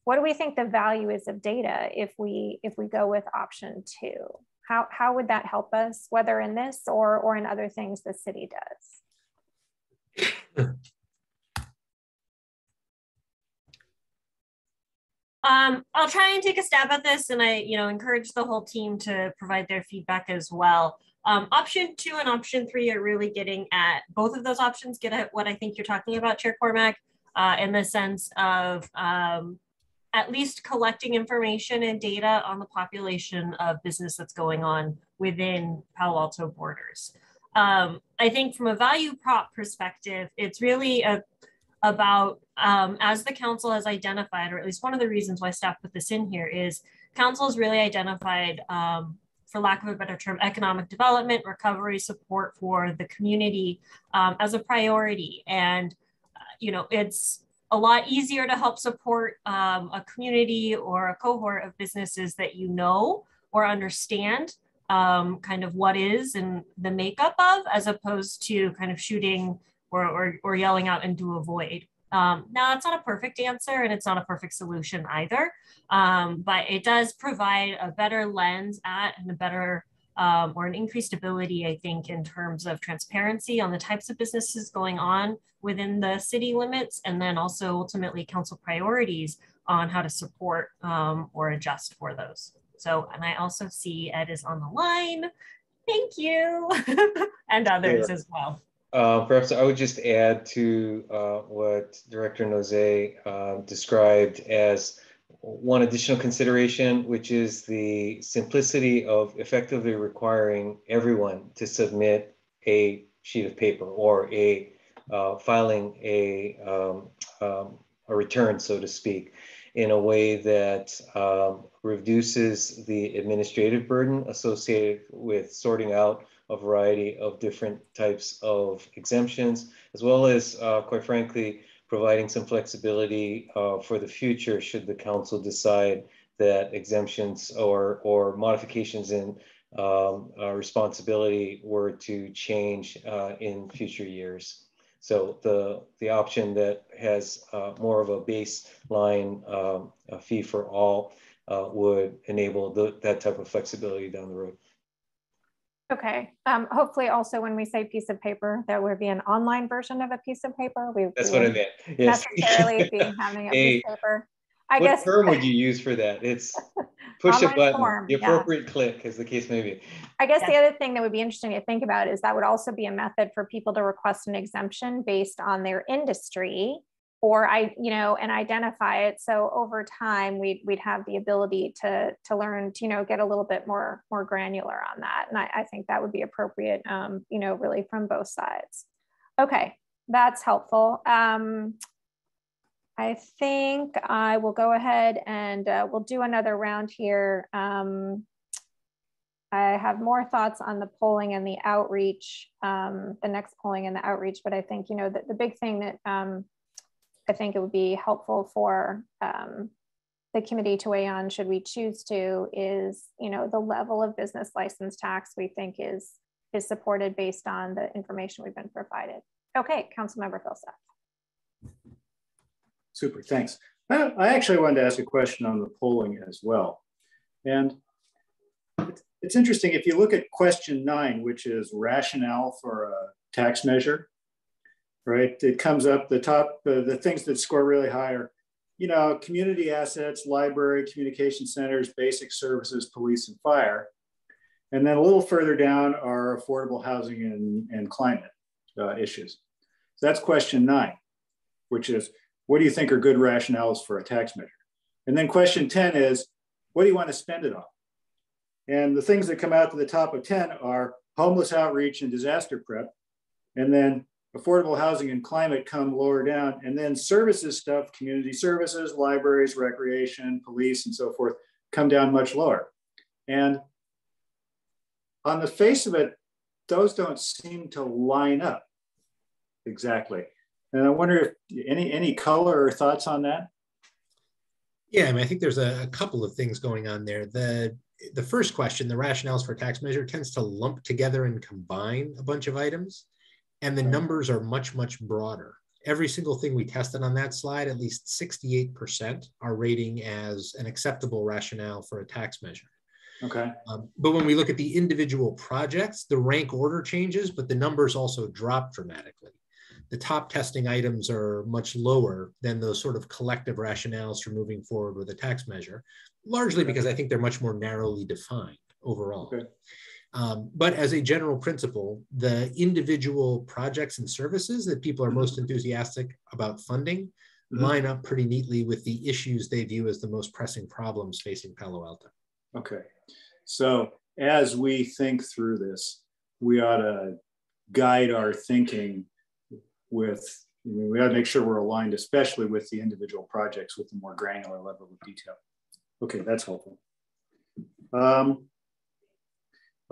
Speaker 4: What do we think the value is of data if we go with option 2? How would that help us, whether in this or in other things the city does?
Speaker 10: I'll try and take a stab at this, and I encourage the whole team to provide their feedback as well. Option 2 and option 3 are really getting at, both of those options get at what I think you're talking about, Chair Cormack, in the sense of at least collecting information and data on the population of business that's going on within Palo Alto borders. I think from a value prop perspective, it's really about, as the council has identified, or at least one of the reasons why staff put this in here is council has really identified, for lack of a better term, economic development, recovery support for the community as a priority. And, it's a lot easier to help support a community or a cohort of businesses that or understand kind of what is and the makeup of, as opposed to kind of shooting or yelling out into a void. Now, it's not a perfect answer, and it's not a perfect solution either, but it does provide a better lens at and a better or an increased ability, I think, in terms of transparency on the types of businesses going on within the city limits, and then also ultimately council priorities on how to support or adjust for those. So, and I also see Ed is on the line. Thank you. And others as well.
Speaker 14: Perhaps I would just add to what Director Nozay described as one additional consideration, which is the simplicity of effectively requiring everyone to submit a sheet of paper or filing a return, so to speak, in a way that reduces the administrative burden associated with sorting out a variety of different types of exemptions, as well as, quite frankly, providing some flexibility for the future should the council decide that exemptions or modifications in responsibility were to change in future years. So the option that has more of a baseline fee for all would enable that type of flexibility down the road.
Speaker 4: Okay. Hopefully also when we say piece of paper, there would be an online version of a piece of paper.
Speaker 14: That's what I meant. Yes.
Speaker 4: Necessarily be having a piece of paper.
Speaker 14: What term would you use for that? It's push a button, form, the appropriate click, as the case may be.
Speaker 4: I guess the other thing that would be interesting to think about is that would also be a method for people to request an exemption based on their industry, or and identify it. So over time, we'd have the ability to learn to get a little bit more granular on that. And I think that would be appropriate, really from both sides. Okay, that's helpful. I think I will go ahead and we'll do another round here. I have more thoughts on the polling and the outreach, the next polling and the outreach, but I think, the big thing that I think it would be helpful for the committee to weigh on, should we choose to, is, the level of business license tax we think is supported based on the information we've been provided. Okay, Councilmember Vilsack.
Speaker 11: Super, thanks. I actually wanted to ask a question on the polling as well. And it's interesting, if you look at question 9, which is rationale for a tax measure, right? It comes up the top, the things that score really high are, community assets, library, communication centers, basic services, police and fire. And then a little further down are affordable housing and climate issues. So that's question 9, which is, what do you think are good rationales for a tax measure? And then question 10 is, what do you want to spend it on? And the things that come out to the top of 10 are homeless outreach and disaster prep, and then affordable housing and climate come lower down, and then services stuff, community services, libraries, recreation, police, and so forth, come down much lower. And on the face of it, those don't seem to line up exactly. And I wonder if any color or thoughts on that?
Speaker 2: Yeah, I mean, I think there's a couple of things going on there. The first question, the rationales for tax measure, tends to lump together and combine a bunch of items, and the numbers are much, much broader. Every single thing we tested on that slide, at least 68% are rating as an acceptable rationale for a tax measure.
Speaker 11: Okay.
Speaker 2: But when we look at the individual projects, the rank order changes, but the numbers also drop dramatically. The top testing items are much lower than those sort of collective rationales for moving forward with a tax measure, largely because I think they're much more narrowly defined overall.
Speaker 11: Okay.
Speaker 2: But as a general principle, the individual projects and services that people are most enthusiastic about funding line up pretty neatly with the issues they view as the most pressing problems facing Palo Alto.
Speaker 11: Okay. So as we think through this, we ought to guide our thinking with, we ought to make sure we're aligned, especially with the individual projects with the more granular level of detail. Okay, that's helpful.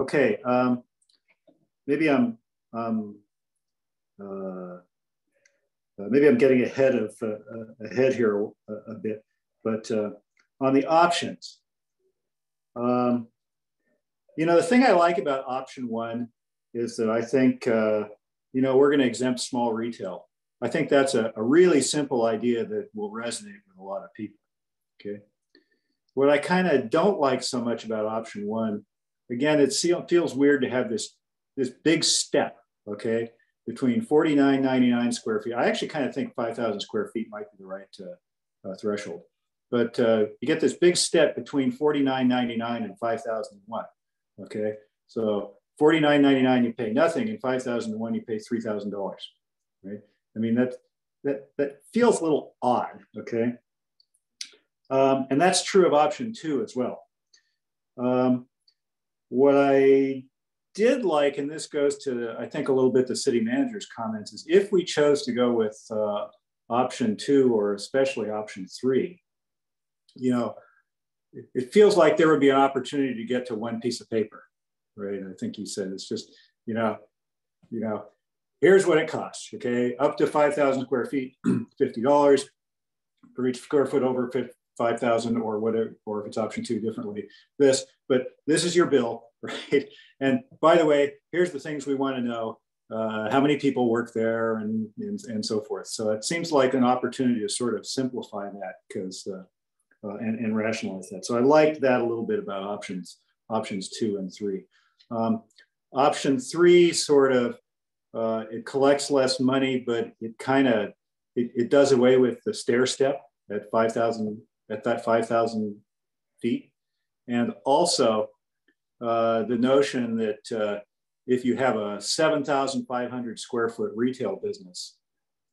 Speaker 11: Okay, maybe I'm getting ahead here a bit, but on the options, you know, the thing I like about option one is that I think you know, we're going to exempt small retail. I think that's a really simple idea that will resonate with a lot of people. Okay. What I kind of don't like so much about option one, again, it feels weird to have this big step, okay, between 49.99 square feet. I actually kind of think 5,000 square feet might be the right threshold. But you get this big step between 49.99 and 5,001, okay? So 49.99 you pay nothing, and 5,001 you pay $3,000, right? I mean, that feels a little odd, okay? And that's true of option two as well. What I did like, and this goes to, I think, a little bit the city manager's comments, is if we chose to go with option two, or especially option three, you know, it feels like there would be an opportunity to get to one piece of paper, right? I think he said it's just, you know, here's what it costs, okay? Up to 5,000 square feet, $50 for each square foot over 5,000 or whatever, or if it's option two differently, but this is your bill, right? And by the way, here's the things we want to know, how many people work there and so forth. So it seems like an opportunity to sort of simplify that because, and rationalize that. So I liked that a little bit about options two and three. Option three sort of, it collects less money, but it kind of, it does away with the stair step at 5,000, at that 5,000 feet. And also the notion that if you have a 7,500 square foot retail business,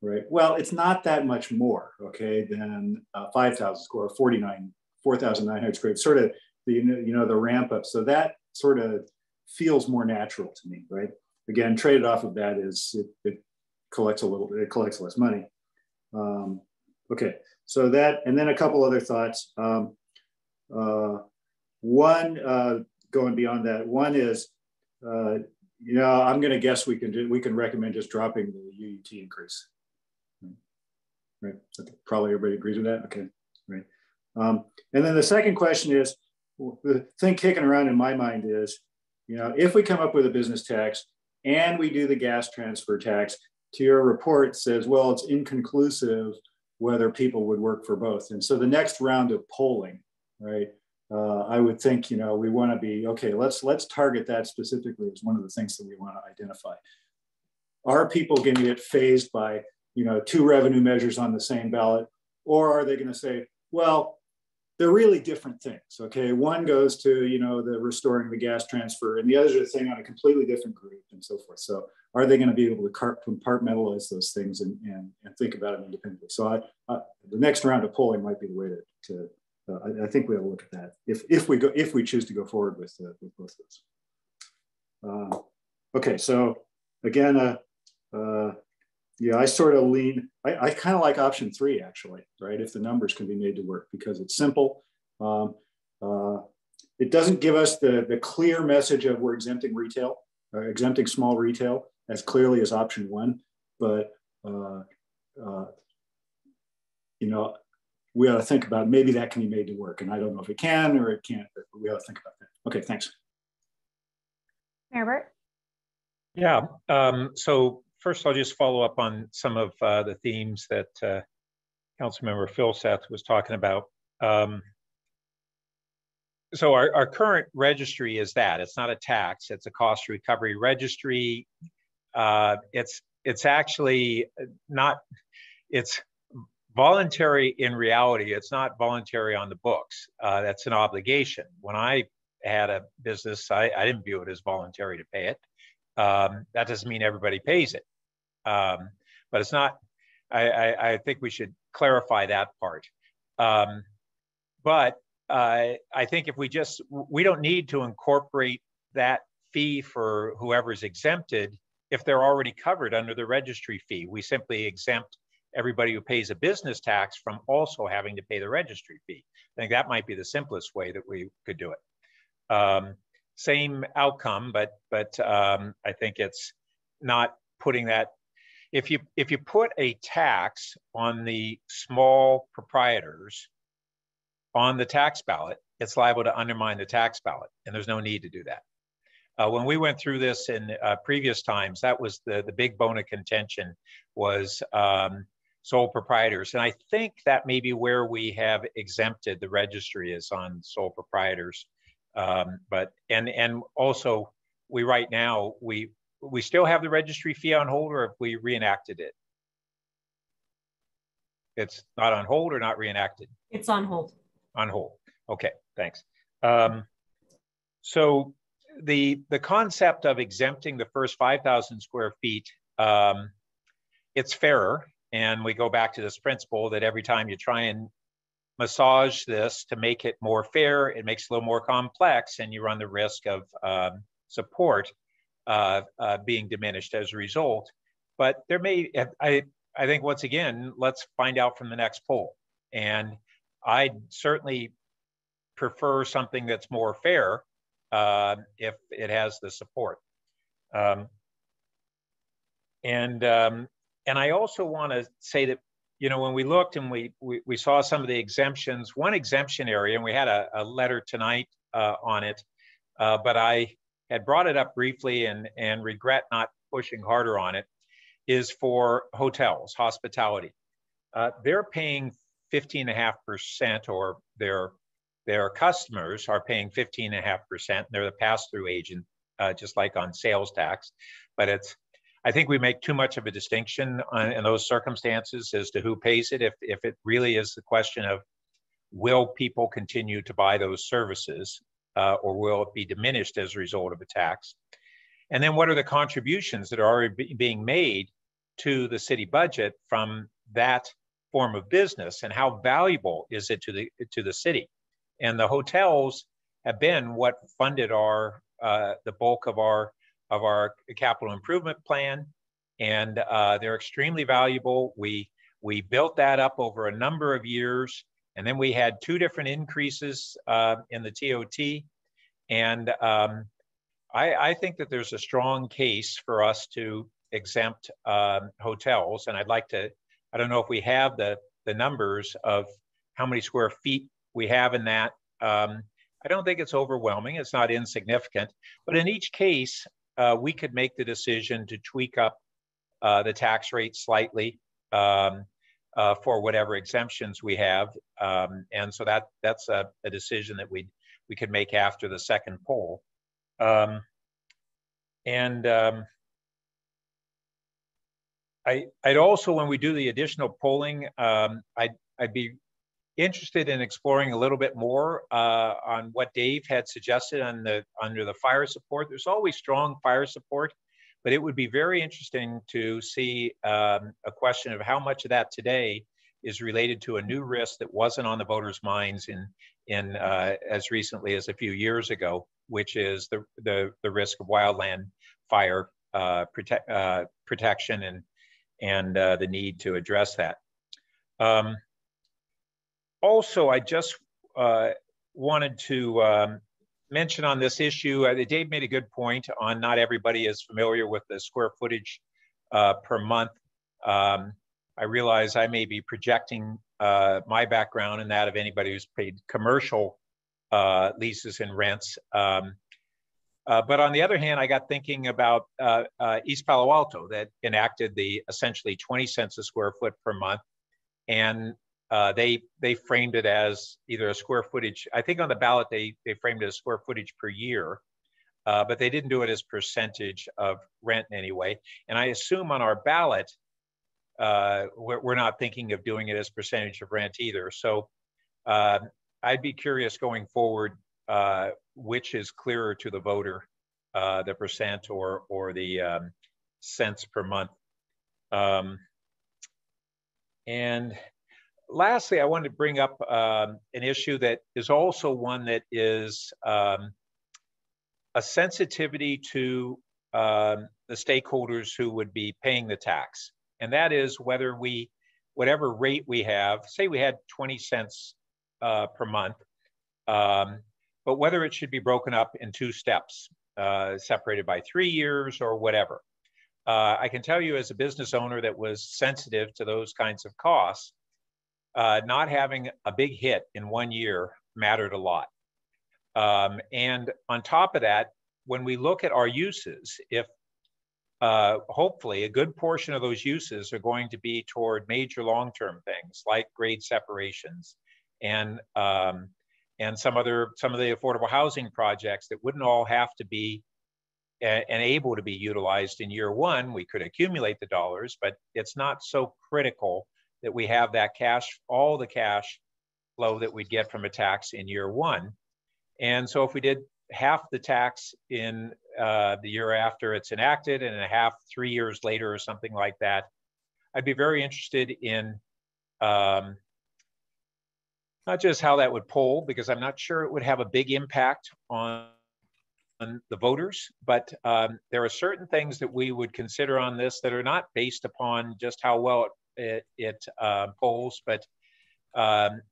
Speaker 11: right? Well, it's not that much more, okay, than 5,000 square, 4,900 square, sort of the ramp up. So that sort of feels more natural to me, right? Again, traded off of that is it collects less money. Okay, so that, and then a couple other thoughts. One, going beyond that, one is, I'm going to guess we can recommend just dropping the UUT increase. Right, probably everybody agrees with that. Okay, right. And then the second question is, the thing kicking around in my mind is, if we come up with a business tax and we do the gas transfer tax, to your report says, well, it's inconclusive whether people would work for both. And so the next round of polling, right, I would think, we want to be, okay, let's target that specifically as one of the things that we want to identify. Are people going to get phased by, two revenue measures on the same ballot? Or are they going to say, well, they're really different things, okay? One goes to, the restoring the gas transfer, and the other is a thing on a completely different group and so forth. So are they going to be able to compartmentalize those things and think about them independently? So the next round of polling might be the way to I think we'll look at that if we choose to go forward with both of those. Okay, so again, yeah, I sort of lean, I kind of like option 3 actually, right? If the numbers can be made to work, because it's simple. It doesn't give us the clear message of we're exempting retail, exempting small retail as clearly as option 1, but you know, we ought to think about maybe that can be made to work. And I don't know if it can or it can't, but we ought to think about that. Okay, thanks.
Speaker 4: Herbert?
Speaker 13: Yeah, so first I'll just follow up on some of the themes that Councilmember Philseth was talking about. So our current registry is that. It's not a tax, it's a cost recovery registry. It's actually not, it's voluntary in reality. It's not voluntary on the books. That's an obligation. When I had a business, I didn't view it as voluntary to pay it. That doesn't mean everybody pays it. But it's not, I think we should clarify that part. But I think if we don't need to incorporate that fee for whoever's exempted if they're already covered under the registry fee. We simply exempt everybody who pays a business tax from also having to pay the registry fee. I think that might be the simplest way that we could do it. Same outcome, but I think it's not putting that. If you put a tax on the small proprietors on the tax ballot, it's liable to undermine the tax ballot, and there's no need to do that. When we went through this in previous times, that was the big bone of contention was sole proprietors. And I think that may be where we have exempted the registry is on sole proprietors. But also we right now, we still have the registry fee on hold, or if we reenacted it? It's not on hold or not reenacted?
Speaker 10: It's on hold.
Speaker 13: On hold. Okay, thanks. So the concept of exempting the first 5,000 square feet, it's fairer. And we go back to this principle that every time you try and massage this to make it more fair, it makes it a little more complex, and you run the risk of support being diminished as a result. But there may, I think once again, let's find out from the next poll. And I'd certainly prefer something that's more fair if it has the support. And I also want to say that, you know, when we looked and we saw some of the exemptions, one exemption area, and we had a letter tonight on it, but I had brought it up briefly and regret not pushing harder on it, is for hotels, hospitality. They're paying 15.5%, or their customers are paying 15.5%. They're the pass-through agent, just like on sales tax. But I think we make too much of a distinction in those circumstances as to who pays it. If it really is the question of, will people continue to buy those services, or will it be diminished as a result of a tax? And then what are the contributions that are already being made to the city budget from that form of business, and how valuable is it to the city? And the hotels have been what funded the bulk of our capital improvement plan, and they're extremely valuable. We built that up over a number of years, and then we had 2 different increases in the TOT, and I think that there's a strong case for us to exempt hotels, and I'd like to. I don't know if we have the numbers of how many square feet we have in that. I don't think it's overwhelming. It's not insignificant, but in each case, we could make the decision to tweak up the tax rate slightly for whatever exemptions we have. And so that's a decision that we could make after the second poll. I'd also, when we do the additional polling, I'd be interested in exploring a little bit more on what Dave had suggested under the fire support. There's always strong fire support, but it would be very interesting to see a question of how much of that today is related to a new risk that wasn't on the voters' minds in as recently as a few years ago, which is the risk of wildland fire protection and the need to address that. Also, I just wanted to mention on this issue, Dave made a good point on not everybody is familiar with the square footage per month. I realize I may be projecting my background and that of anybody who's paid commercial leases and rents. But on the other hand, I got thinking about East Palo Alto that enacted the essentially 20 cents a square foot per month. And they framed it as either a square footage, I think on the ballot, they framed it as square footage per year, but they didn't do it as percentage of rent in any way. And I assume on our ballot, we're not thinking of doing it as percentage of rent either. So I'd be curious going forward, which is clearer to the voter, the percent or the cents per month. And lastly, I wanted to bring up an issue that is also one that is a sensitivity to the stakeholders who would be paying the tax. And that is whether whatever rate we have, say we had 20 cents per month, but whether it should be broken up in 2 steps, separated by 3 years or whatever. I can tell you as a business owner that was sensitive to those kinds of costs, not having a big hit in 1 year mattered a lot. And on top of that, when we look at our uses, if hopefully a good portion of those uses are going to be toward major long-term things like grade separations and some of the affordable housing projects that wouldn't all have to be and able to be utilized in year 1, we could accumulate the dollars, but it's not so critical that we have that cash, all the cash flow that we'd get from a tax in year 1. And so if we did half the tax in the year after it's enacted and a half 3 years later or something like that, I'd be very interested in not just how that would poll, because I'm not sure it would have a big impact on the voters, but there are certain things that we would consider on this that are not based upon just how well it polls, but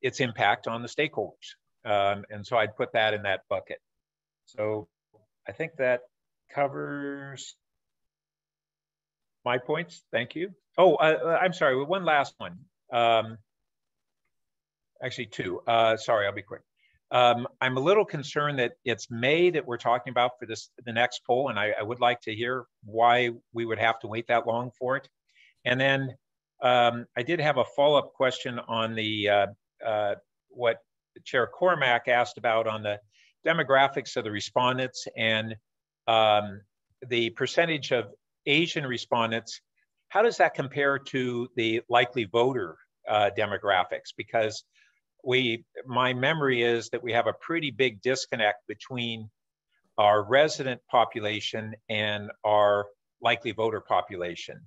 Speaker 13: its impact on the stakeholders. And so I'd put that in that bucket. So I think that covers my points. Thank you. Oh, I'm sorry, one last one. Actually 2, sorry, I'll be quick. I'm a little concerned that it's May that we're talking about for the next poll, and I would like to hear why we would have to wait that long for it. And then I did have a follow-up question on the what Chair Cormack asked about on the demographics of the respondents and the percentage of Asian respondents. How does that compare to the likely voter demographics? Because my memory is that we have a pretty big disconnect between our resident population and our likely voter population.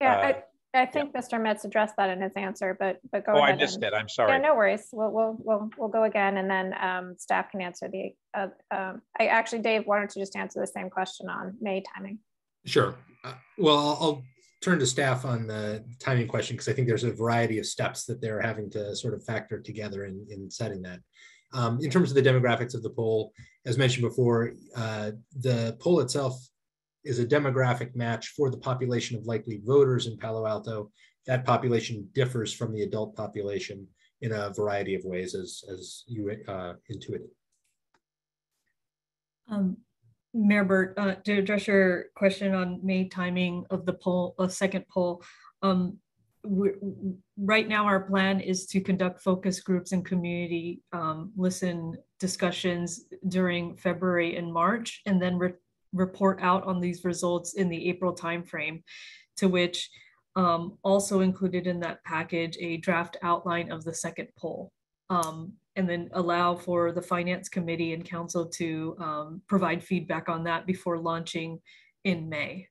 Speaker 4: Yeah, I think Mr. Metz addressed that in his answer, but go ahead.
Speaker 13: Oh, I missed it. I'm sorry.
Speaker 4: Yeah, no worries. We'll go again, and then staff can answer the. Actually, Dave, why don't you just answer the same question on May timing?
Speaker 2: Sure. Well, I'll turn to staff on the timing question because I think there's a variety of steps that they're having to sort of factor together in setting that. In terms of the demographics of the poll, as mentioned before, the poll itself is a demographic match for the population of likely voters in Palo Alto. That population differs from the adult population in a variety of ways, as you intuited.
Speaker 1: Mayor Burt, to address your question on May timing of the poll, a second poll, right now our plan is to conduct focus groups and community listen discussions during February and March, and then report out on these results in the April timeframe, to which also included in that package a draft outline of the second poll. And then allow for the Finance Committee and Council to provide feedback on that before launching in May.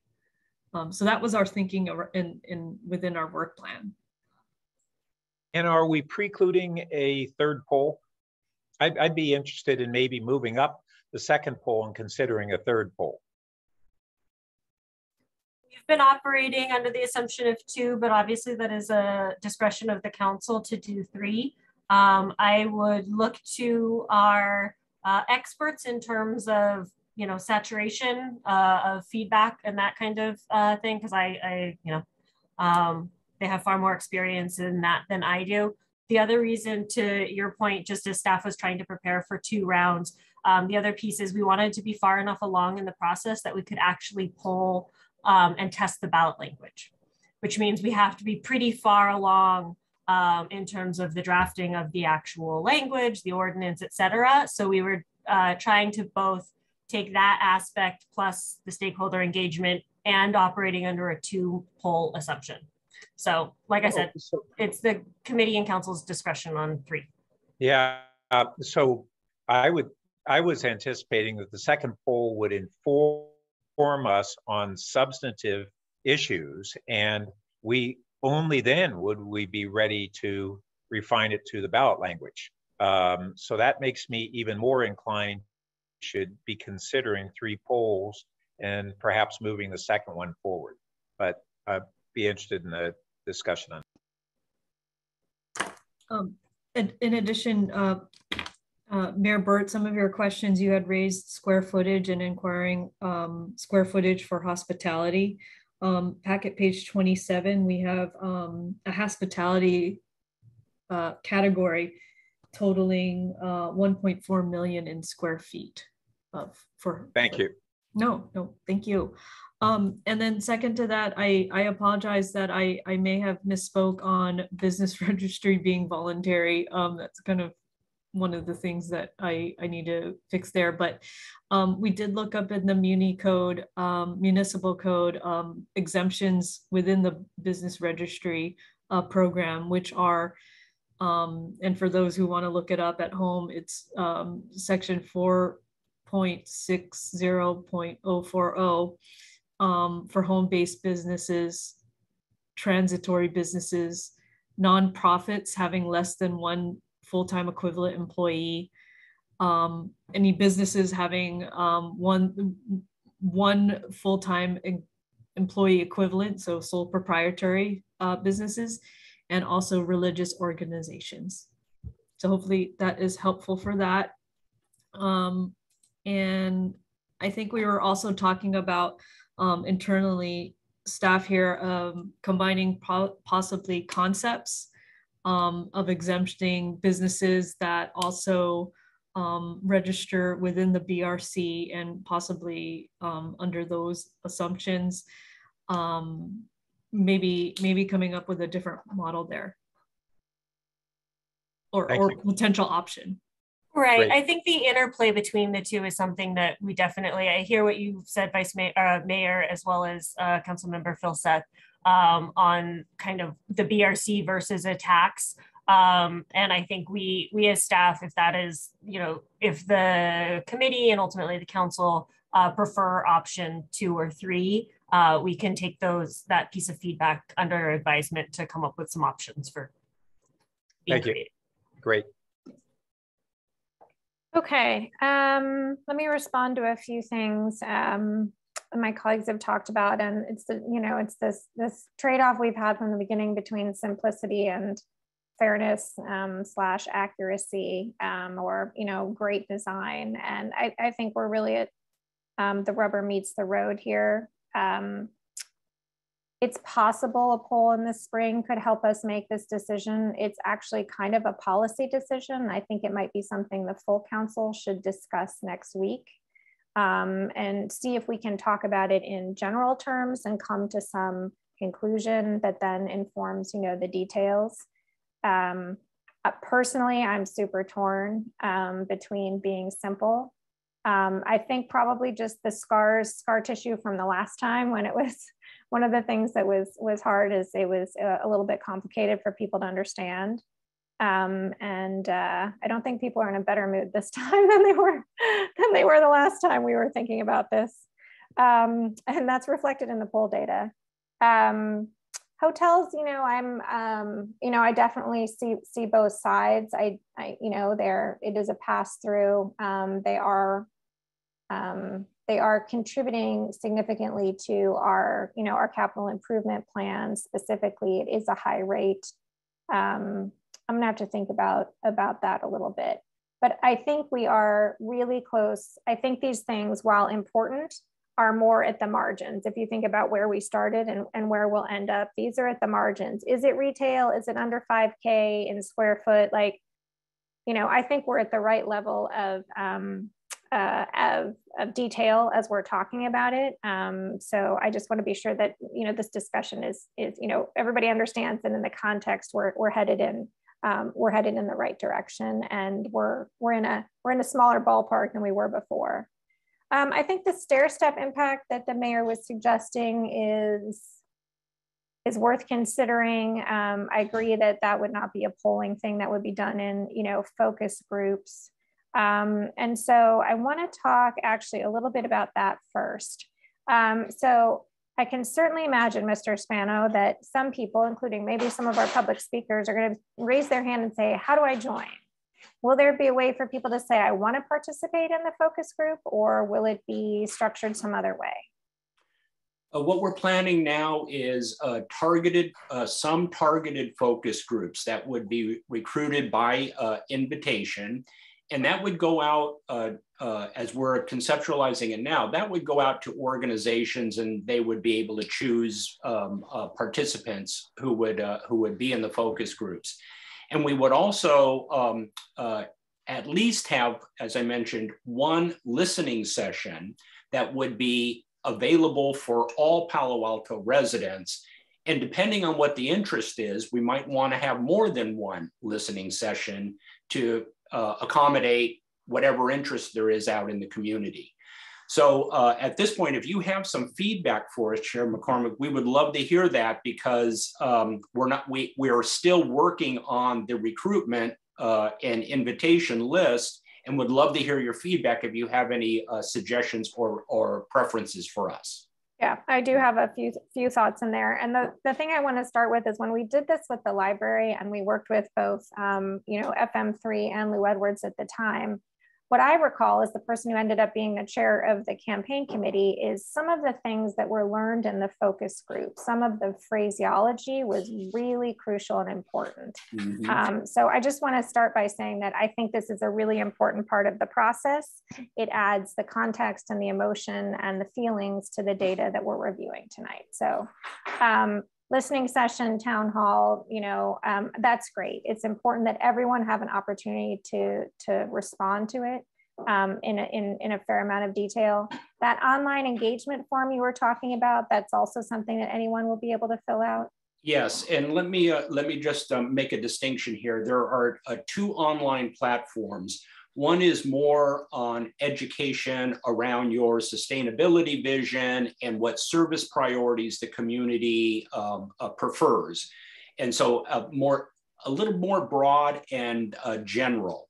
Speaker 1: So that was our thinking within our work plan.
Speaker 13: And are we precluding a third poll? I'd be interested in maybe moving up the second poll and considering a third poll.
Speaker 10: been operating under the assumption of 2, but obviously that is a discretion of the council to do 3. I would look to our experts in terms of, you know, saturation of feedback and that kind of thing, because they have far more experience in that than I do. The other reason, to your point, just as staff was trying to prepare for 2 rounds, the other piece is we wanted to be far enough along in the process that we could actually pull and test the ballot language, which means we have to be pretty far along in terms of the drafting of the actual language, the ordinance, et cetera. So we were trying to both take that aspect plus the stakeholder engagement and operating under a 2-poll assumption. So like I said, it's the committee and council's discretion on 3.
Speaker 13: Yeah, so I was anticipating that the second poll would inform us on substantive issues, and we only then would we be ready to refine it to the ballot language. So that makes me even more inclined should be considering 3 polls and perhaps moving the second one forward. But I'd be interested in the discussion on.
Speaker 1: In addition, Mayor Burt, some of your questions you had raised square footage and inquiring square footage for hospitality. Packet page 27, we have a hospitality category totaling 1.4 million in square feet
Speaker 13: Thank you.
Speaker 1: No, thank you. And then second to that, I apologize that I may have misspoke on business registry being voluntary. That's kind of one of the things that I need to fix there. But we did look up in the municipal code exemptions within the business registry program, which are, and for those who want to look it up at home, it's section 4.60.040 for home-based businesses, transitory businesses, nonprofits having less than 1 full-time equivalent employee, any businesses having one full-time employee equivalent, so sole proprietary businesses, and also religious organizations. So hopefully that is helpful for that. And I think we were also talking about internally, staff here combining possibly concepts of exempting businesses that also register within the BRC, and possibly under those assumptions, maybe coming up with a different model there, or potential option.
Speaker 10: Right. Great. I think the interplay between the two is something that we definitely, I hear what you said, Mayor, as well as Councilmember Phil Seth, on kind of the BRC versus a tax. And I think we as staff, if that is, you know, if the committee and ultimately the council prefer option 2 or 3, we can take that piece of feedback under advisement to come up with some options for being created.
Speaker 13: Great.
Speaker 4: Okay, let me respond to a few things my colleagues have talked about, and it's this trade-off we've had from the beginning between simplicity and fairness / accuracy, or great design. And I think we're really at the rubber meets the road here. It's possible a poll in the spring could help us make this decision. It's actually kind of a policy decision. I think it might be something the full council should discuss next week, and see if we can talk about it in general terms and come to some conclusion that then informs, the details. Personally, I'm super torn between being simple. I think probably just the scar tissue from the last time when it was, one of the things that was hard is it was a little bit complicated for people to understand. And I don't think people are in a better mood this time than they were the last time we were thinking about this. And that's reflected in the poll data. Hotels, I definitely see both sides. It is a pass through. They are they are contributing significantly to our, our capital improvement plan. Specifically, it is a high rate. I'm gonna have to think about that a little bit. But I think we are really close. I think these things, while important, are more at the margins. If you think about where we started and where we'll end up, these are at the margins. Is it retail? Is it under 5K in square foot? Like, I think we're at the right level of detail as we're talking about it. So I just want to be sure that, this discussion is, everybody understands, and in the context we're headed in. We're headed in the right direction, and we're in a smaller ballpark than we were before. I think the stair-step impact that the mayor was suggesting is worth considering. I agree that would not be a polling thing, that would be done in focus groups. And so I want to talk actually a little bit about that first. So I can certainly imagine, Mr. Spano, that some people, including maybe some of our public speakers, are going to raise their hand and say, how do I join? Will there be a way for people to say, I want to participate in the focus group, or will it be structured some other way?
Speaker 3: What we're planning now is some targeted focus groups that would be recruited by invitation. And that would go out, as we're conceptualizing it now, that would go out to organizations, and they would be able to choose participants who would be in the focus groups. And we would also at least have, as I mentioned, one listening session that would be available for all Palo Alto residents. And depending on what the interest is, we might want to have more than one listening session to accommodate whatever interest there is out in the community. So at this point, if you have some feedback for us, Chair McCormick, we would love to hear that, because we are still working on the recruitment and invitation list, and would love to hear your feedback if you have any suggestions or preferences for us.
Speaker 4: Yeah, I do have a few thoughts in there. And the thing I want to start with is, when we did this with the library and we worked with both, FM3 and Lou Edwards at the time, what I recall is the person who ended up being the chair of the campaign committee is some of the things that were learned in the focus group. Some of the phraseology was really crucial and important. Mm-hmm. So I just want to start by saying that I think this is a really important part of the process. It adds the context and the emotion and the feelings to the data that we're reviewing tonight. So listening session, town hall, that's great. It's important that everyone have an opportunity to respond to it in a fair amount of detail. That online engagement form you were talking about, that's also something that anyone will be able to fill out.
Speaker 3: Yes, and let me just make a distinction here. There are two online platforms. One is more on education around your sustainability vision and what service priorities the community prefers. And so a little more broad and general.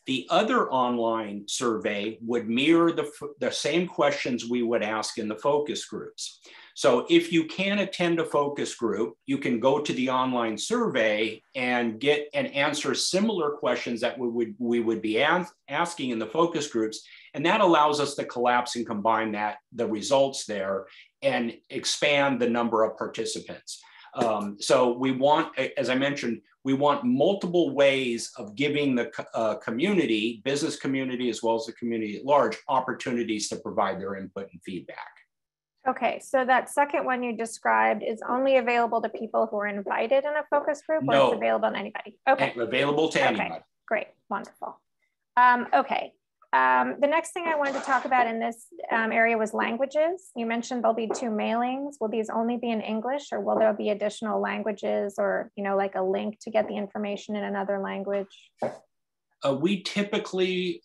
Speaker 3: The other online survey would mirror the same questions we would ask in the focus groups. So if you can attend a focus group, you can go to the online survey and get and answer similar questions that we would be asking in the focus groups. And that allows us to collapse and combine the results there and expand the number of participants. So we want, as I mentioned, we want multiple ways of giving the community, business community, as well as the community at large, opportunities to provide their input and feedback.
Speaker 4: Okay, so that second one you described is only available to people who are invited in a focus group, or it's available to anybody? Okay.
Speaker 3: Available to anybody.
Speaker 4: Okay, great, wonderful. Okay, the next thing I wanted to talk about in this area was languages. You mentioned there'll be 2 mailings. Will these only be in English, or will there be additional languages, or like a link to get the information in another language?
Speaker 3: We typically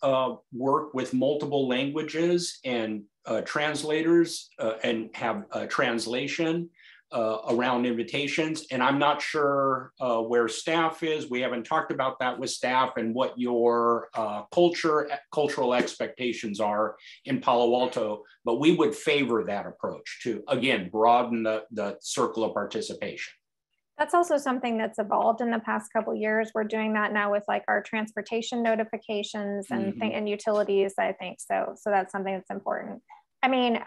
Speaker 3: work with multiple languages and translators and have translation around invitations. And I'm not sure where staff is. We haven't talked about that with staff and what your cultural expectations are in Palo Alto, but we would favor that approach to, again, broaden the circle of participation.
Speaker 4: That's also something that's evolved in the past couple of years. We're doing that now with like our transportation notifications and, and utilities, I think. So that's something that's important. I mean,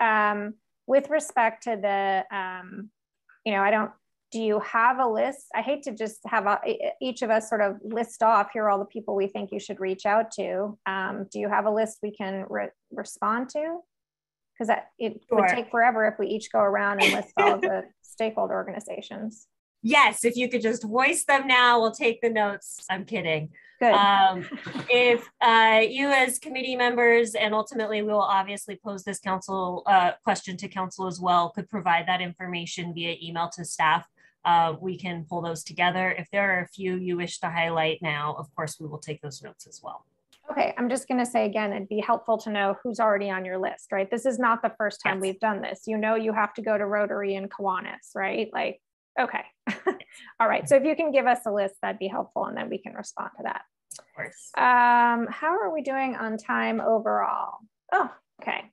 Speaker 4: with respect to the, you know, do you have a list? I hate to just have each of us sort of list off, here are all the people we think you should reach out to. Do you have a list we can respond to? Because it would take forever if we each go around and list all of the stakeholder organizations.
Speaker 10: Yes, if you could just voice them now, we'll take the notes. I'm kidding.
Speaker 4: Good.
Speaker 10: If you as committee members, and ultimately we will obviously pose this council question to council as well, could provide that information via email to staff, we can pull those together. If there are a few you wish to highlight now, of course, we will take those notes as well.
Speaker 4: Okay, I'm just going to say again, it'd be helpful to know who's already on your list, right? This is not the first time we've done this. You know, you have to go to Rotary and Kiwanis, right? Like, okay. All right, so if you can give us a list, that'd be helpful, and then we can respond to that.
Speaker 10: Of course.
Speaker 4: How are we doing on time overall? Oh, okay.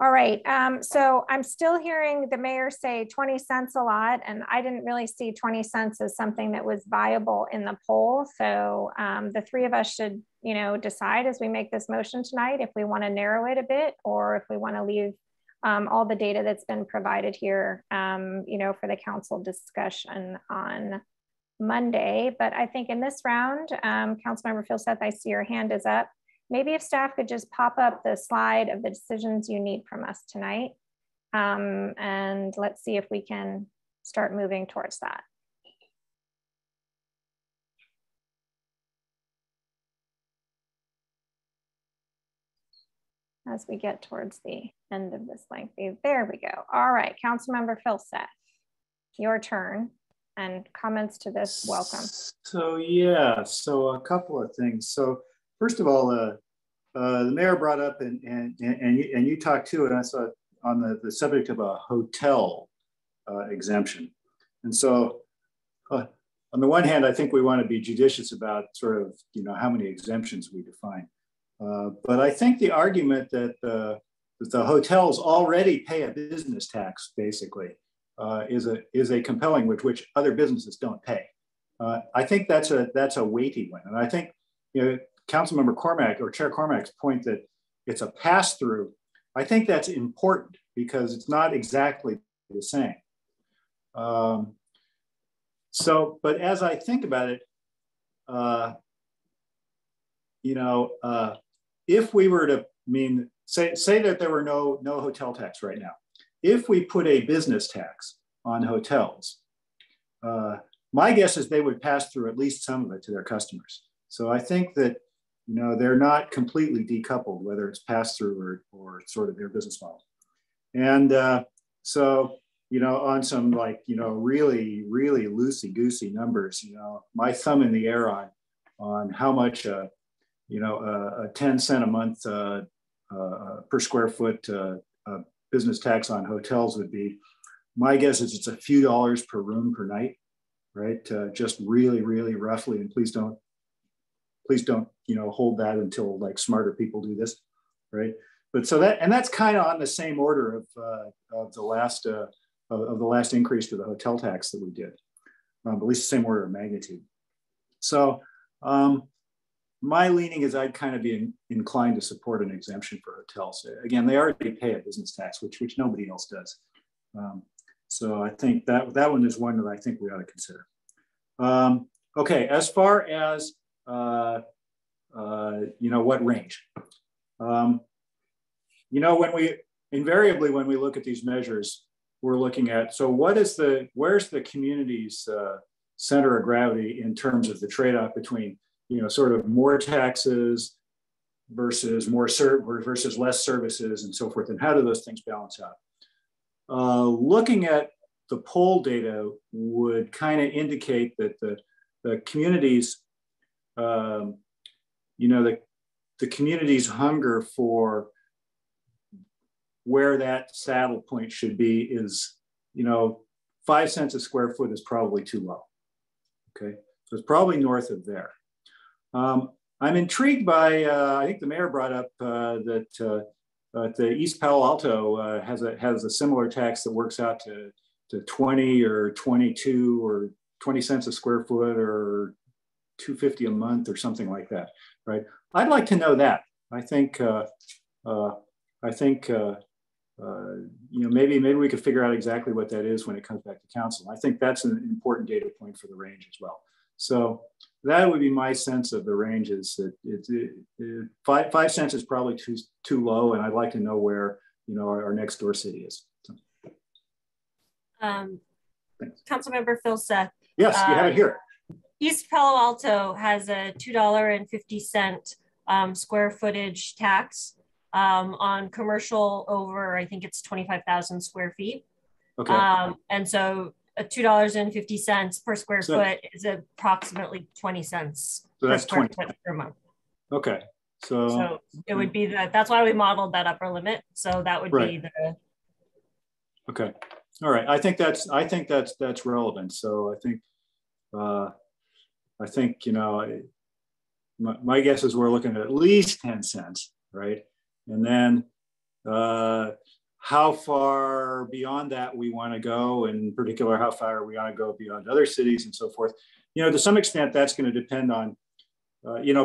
Speaker 4: All right, so I'm still hearing the mayor say 20 cents a lot, and I didn't really see 20 cents as something that was viable in the poll. So the three of us should, you know, decide as we make this motion tonight if we want to narrow it a bit, or if we want to leave all the data that's been provided here, you know, for the council discussion on Monday. But I think in this round, Councilmember Philseth, I see your hand is up. Maybe if staff could just pop up the slide of the decisions you need from us tonight. And let's see if we can start moving towards that. As we get towards the end of this lengthy, there we go. All right, Councilmember Philseth, your turn, and comments to this, welcome.
Speaker 11: So yeah, so a couple of things. So first of all, the mayor brought up and you talked too, and I saw on the subject of a hotel exemption. And so on the one hand, I think we want to be judicious about sort of, you know, how many exemptions we define. But I think the argument that the hotels already pay a business tax basically is a compelling which other businesses don't pay. I think that's a weighty one, and I think, you know, Councilmember Cormack or Chair Cormack's point that it's a pass-through, I think that's important because it's not exactly the same. So, but as I think about it, you know, if we were to, say that there were no hotel tax right now, if we put a business tax on hotels, my guess is they would pass through at least some of it to their customers. So I think that, you know, they're not completely decoupled, whether it's pass through or sort of their business model. And so, you know, on some like, you know, really loosey-goosey numbers, you know, my thumb in the air on how much, you know, a 10 cent a month per square foot business tax on hotels would be, my guess is it's a few dollars per room per night, right? Just really roughly, and please don't, you know, hold that until like smarter people do this, right? But so that's kind of on the same order of the last increase to the hotel tax that we did, at least the same order of magnitude. So my leaning is I'd kind of be inclined to support an exemption for hotels. Again, they already pay a business tax, which nobody else does. So I think that one is one that I think we ought to consider. Okay, as far as you know, what range? You know, when we look at these measures, we're looking at, so where's the community's center of gravity in terms of the trade-off between, you know, sort of more taxes versus versus less services and so forth, and how do those things balance out? Looking at the poll data would kind of indicate that the communities, you know, the community's hunger for where that saddle point should be is, you know, 5 cents a square foot is probably too low. Okay, so it's probably north of there. I'm intrigued by, I think the mayor brought up that the East Palo Alto has a similar tax that works out to 20 or 22 or 20 cents a square foot or $250 a month or something like that, right? I'd like to know that. I think maybe we could figure out exactly what that is when it comes back to council. I think that's an important data point for the range as well. So that would be my sense of the range, is that 5 cents is probably too low, and I'd like to know where our next door city is. So.
Speaker 10: Councilmember Phil Seth.
Speaker 11: Yes, you have it here.
Speaker 10: East Palo Alto has a $2.50 square footage tax on commercial over, I think it's 25,000 square feet.
Speaker 11: Okay.
Speaker 10: And so $2.50 per square foot is approximately 20 cents per square foot per month.
Speaker 11: Okay. So
Speaker 10: it would be that's why we modeled that upper limit. So that would be the.
Speaker 11: Okay. All right. I think that's relevant. So I think my guess is we're looking at least 10 cents, right? And then how far beyond that we want to go, in particular, how far we want to go beyond other cities and so forth. To some extent, that's going to depend on,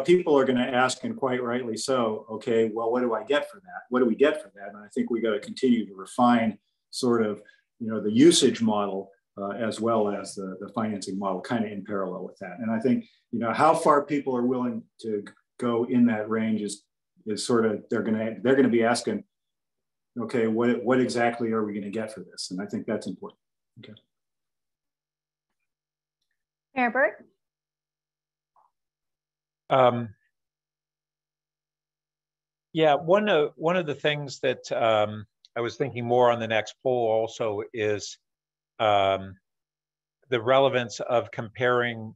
Speaker 11: people are going to ask, and quite rightly so, okay, well, what do I get for that? What do we get for that? And I think we got to continue to refine sort of, the usage model as well as the financing model, kind of in parallel with that. And I think, how far people are willing to go in that range is sort of, they're going to be asking, okay, what exactly are we going to get for this? And I think that's important. Okay.
Speaker 4: Mayor Burt.
Speaker 13: Yeah, one of the things that I was thinking more on the next poll also is the relevance of comparing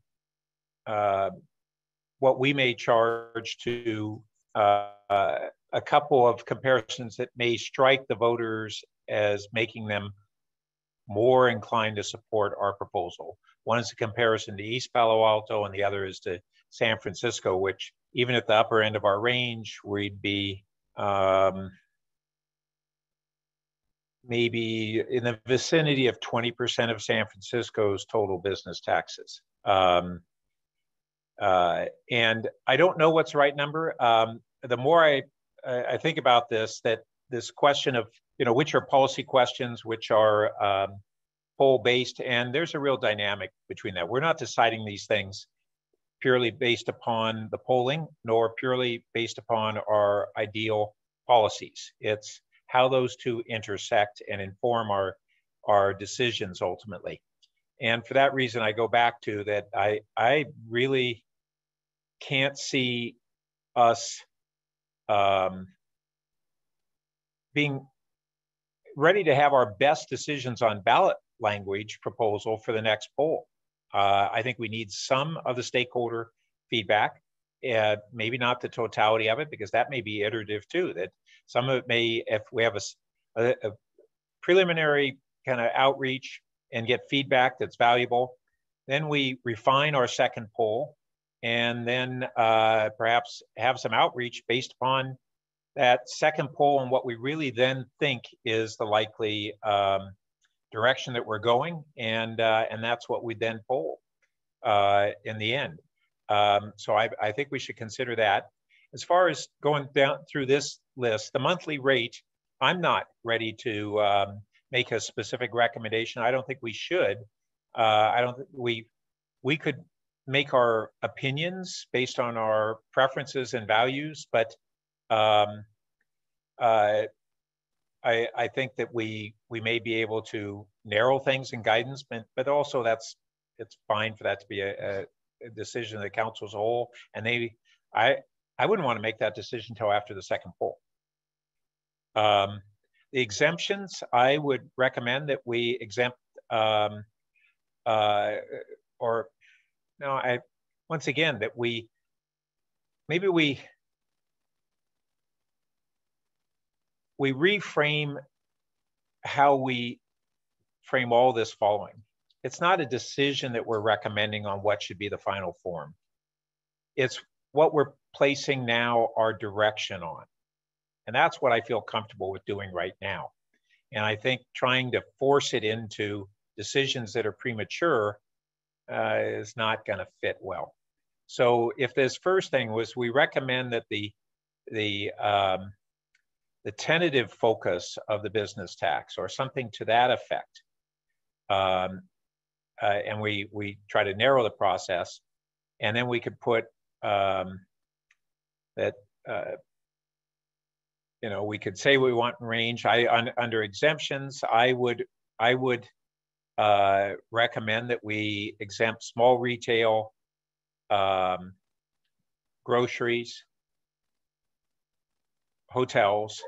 Speaker 13: what we may charge to a couple of comparisons that may strike the voters as making them more inclined to support our proposal. One is a comparison to East Palo Alto, and the other is to San Francisco, which even at the upper end of our range, we'd be maybe in the vicinity of 20% of San Francisco's total business taxes. And I don't know what's the right number. The more I think about this question of, which are policy questions, which are poll-based, and there's a real dynamic between that. We're not deciding these things purely based upon the polling, nor purely based upon our ideal policies. It's how those two intersect and inform our decisions ultimately. And for that reason, I go back to that I really can't see us being ready to have our best decisions on ballot language proposal for the next poll. I think we need some of the stakeholder feedback, maybe not the totality of it, because that may be iterative too, that some of it may, if we have a preliminary kind of outreach and get feedback that's valuable, then we refine our second poll, and then perhaps have some outreach based upon that second poll and what we really then think is the likely direction that we're going, and that's what we then poll in the end. So I think we should consider that. As far as going down through this list, the monthly rate, I'm not ready to make a specific recommendation. I don't think we should. I don't think we could make our opinions based on our preferences and values, but I think that we may be able to narrow things in guidance, but also it's fine for that to be a decision of the council as a whole. And I wouldn't want to make that decision until after the second poll. The exemptions, I would recommend that we exempt, once again, that we reframe how we frame all this following. It's not a decision that we're recommending on what should be the final form. It's what we're placing now our direction on. And that's what I feel comfortable with doing right now. And I think trying to force it into decisions that are premature is not going to fit well. So if this first thing was, we recommend that the tentative focus of the business tax or something to that effect. And we try to narrow the process, and then we could put that, you know, we could say we want range. Under exemptions, I would recommend that we exempt small retail, groceries, hotels,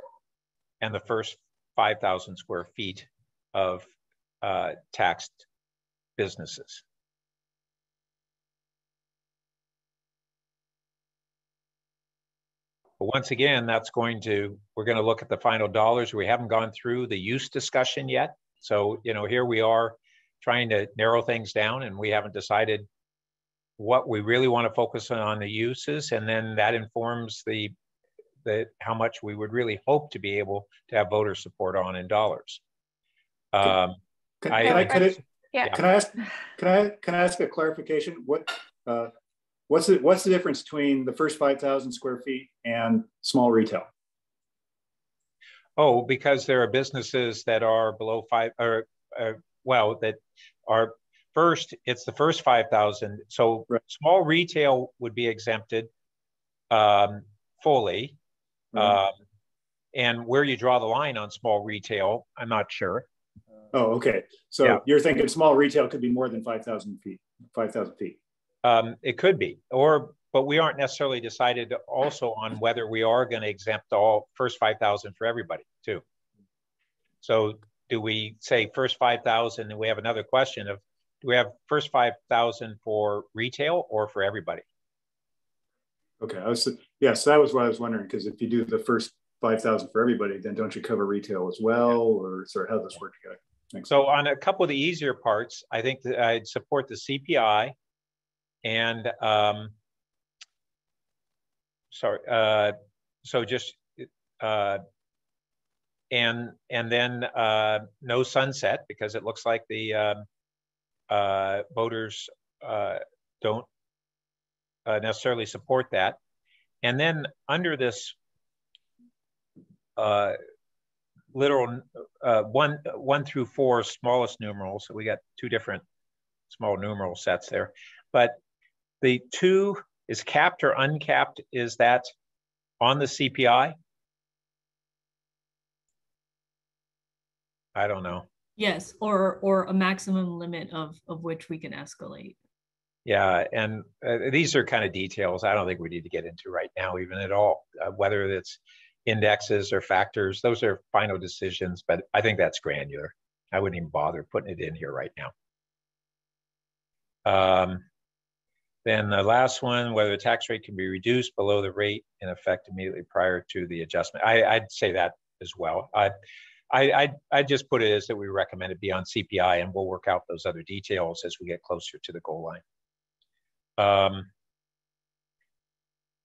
Speaker 13: and the first 5,000 square feet of taxed businesses. But once again, we're going to look at the final dollars. We haven't gone through the use discussion yet. So, you know, here we are trying to narrow things down, and we haven't decided what we really want to focus on the uses. And then that informs how much we would really hope to be able to have voter support on in dollars.
Speaker 11: Can I ask a clarification? What's the difference between the first 5,000 square feet and small retail?
Speaker 13: Oh, because there are businesses that are below that are first. It's the first 5,000. So right. Small retail would be exempted fully. Right. And where you draw the line on small retail, I'm not sure.
Speaker 11: Oh, okay. So yeah. You're thinking small retail could be more than 5,000 feet, 5,000 feet.
Speaker 13: It could be, but we aren't necessarily decided also on whether we are going to exempt all first 5,000 for everybody too. So do we say first 5,000, and we have another question of, do we have first 5,000 for retail or for everybody?
Speaker 11: Okay, so that was what I was wondering, because if you do the first 5,000 for everybody, then don't you cover retail as well, or sort of how does this work together? Thanks.
Speaker 13: So on a couple of the easier parts, I think that I'd support the CPI, and so just and then no sunset, because it looks like the voters don't necessarily support that. And then under this literal 1 through 4 smallest numerals, so we got 2 different small numeral sets there, but the 2 is capped or uncapped. Is that on the CPI? I don't know.
Speaker 1: Yes, or a maximum limit of which we can escalate.
Speaker 13: Yeah, and these are kind of details I don't think we need to get into right now, even at all. Whether it's indexes or factors, those are final decisions, but I think that's granular. I wouldn't even bother putting it in here right now. Then the last one, whether the tax rate can be reduced below the rate in effect immediately prior to the adjustment. I'd say that as well. I just put it as that we recommend it be on CPI, and we'll work out those other details as we get closer to the goal line.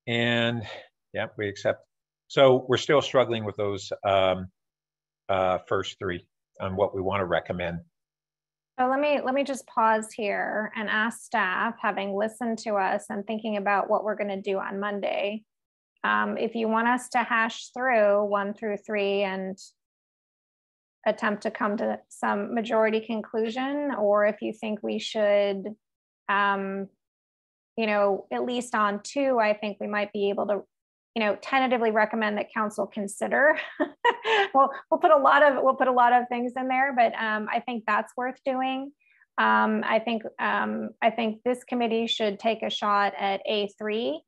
Speaker 13: And yeah, we accept. So we're still struggling with those first 3 on what we want to recommend.
Speaker 4: So let me just pause here and ask staff, having listened to us and thinking about what we're going to do on Monday, if you want us to hash through 1 through 3 and attempt to come to some majority conclusion, or if you think we should, you know, at least on 2, I think we might be able to, you know, tentatively recommend that council consider. we'll put a lot of things in there, but I think that's worth doing. I think this committee should take a shot at A3,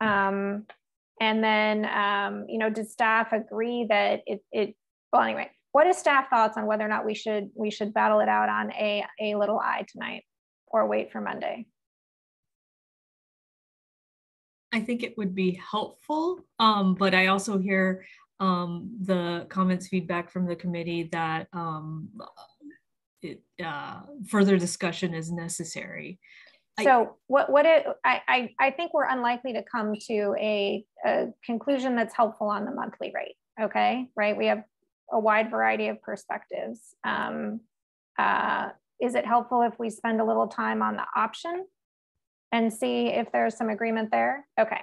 Speaker 4: and then you know, does staff agree that well, anyway, what is staff thoughts on whether or not we should battle it out on a little I tonight, or wait for Monday?
Speaker 1: I think it would be helpful, but I also hear the comments, feedback from the committee that further discussion is necessary.
Speaker 4: So I think we're unlikely to come to a conclusion that's helpful on the monthly rate. Okay, right? We have a wide variety of perspectives. Is it helpful if we spend a little time on the option and see if there's some agreement there? Okay.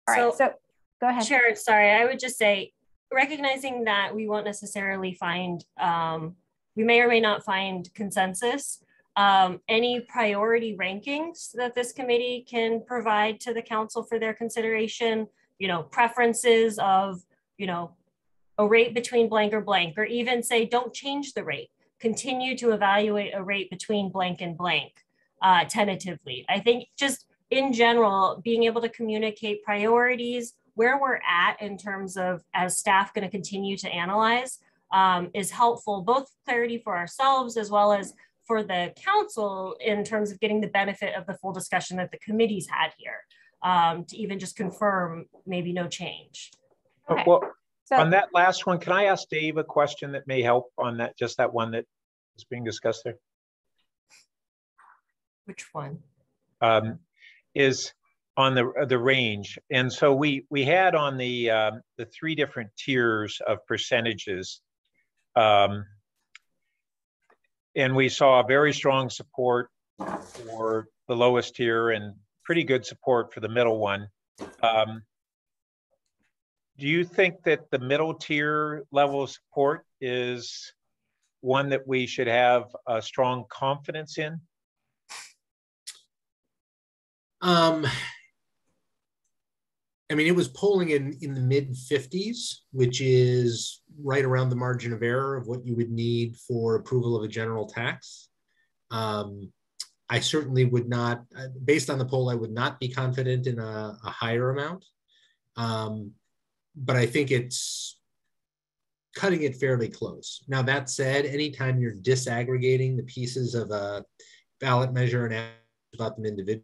Speaker 4: All right. So Go ahead.
Speaker 10: Sure, sorry, I would just say, recognizing that we won't necessarily find, we may or may not find consensus, any priority rankings that this committee can provide to the council for their consideration, preferences of, a rate between blank or blank, or even say, don't change the rate, continue to evaluate a rate between blank and blank tentatively. I think just in general, being able to communicate priorities, where we're at in terms of as staff going to continue to analyze is helpful, both clarity for ourselves as well as for the council in terms of getting the benefit of the full discussion that the committee's had here to even just confirm maybe no change.
Speaker 13: Okay. Well, so, on that last one, can I ask Dave a question that may help on that, just that one that is being discussed there?
Speaker 10: Which one?
Speaker 13: Is on the range. And so we had on the 3 different tiers of percentages, and we saw very strong support for the lowest tier and pretty good support for the middle one. Do you think that the middle tier level of support is one that we should have a strong confidence in?
Speaker 2: I mean, it was polling in the mid 50s, which is right around the margin of error of what you would need for approval of a general tax. I certainly would not, based on the poll, I would not be confident in a higher amount. But I think it's cutting it fairly close. Now, that said, anytime you're disaggregating the pieces of a ballot measure and ask about them individually,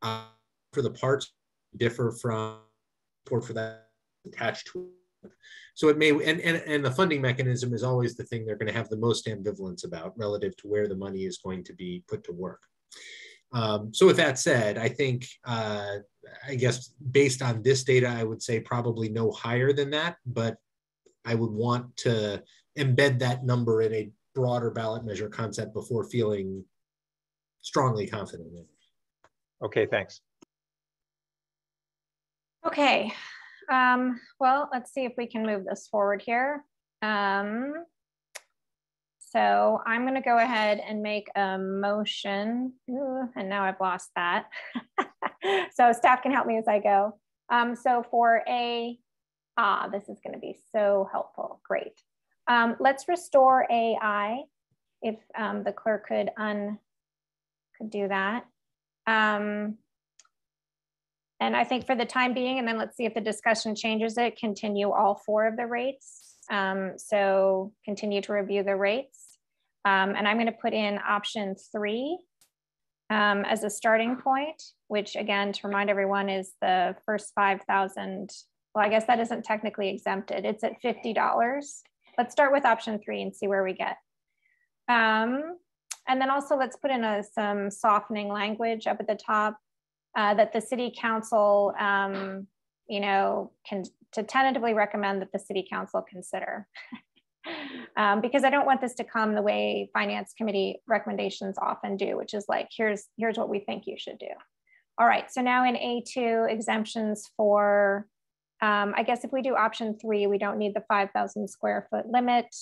Speaker 2: for the parts differ from support for that attached to it. So it may, and the funding mechanism is always the thing they're going to have the most ambivalence about relative to where the money is going to be put to work. So with that said, I think, I guess based on this data, I would say probably no higher than that, but I would want to embed that number in a broader ballot measure concept before feeling strongly confident in it.
Speaker 13: Okay, thanks.
Speaker 4: Okay, well, let's see if we can move this forward here. So I'm going to go ahead and make a motion. Ooh, and now I've lost that. So staff can help me as I go. So for this is going to be so helpful. Great. Let's restore AI. If the clerk could do that. And I think for the time being, and then let's see if the discussion changes it, continue all 4 of the rates. So continue to review the rates. And I'm going to put in option 3 as a starting point, which again, to remind everyone, is the first 5,000. Well, I guess that isn't technically exempted. It's at $50. Let's start with option 3 and see where we get. And then also let's put in some softening language up at the top. That the city council, can to tentatively recommend that the city council consider. Because I don't want this to come the way finance committee recommendations often do, which is like, here's what we think you should do. All right, so now in A2, exemptions for, I guess if we do option 3, we don't need the 5,000 square foot limit.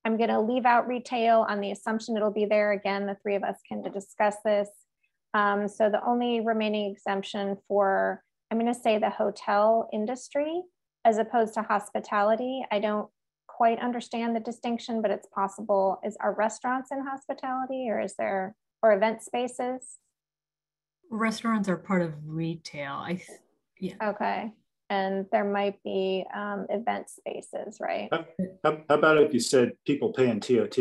Speaker 4: I'm gonna leave out retail on the assumption it'll be there. Again, the 3 of us can discuss this. So the only remaining exemption for, I'm going to say the hotel industry as opposed to hospitality. I don't quite understand the distinction, but it's possible. Are restaurants in hospitality, or or event spaces?
Speaker 1: Restaurants are part of retail. Yeah.
Speaker 4: Okay. And there might be event spaces, right?
Speaker 11: How about if you said people paying TOT?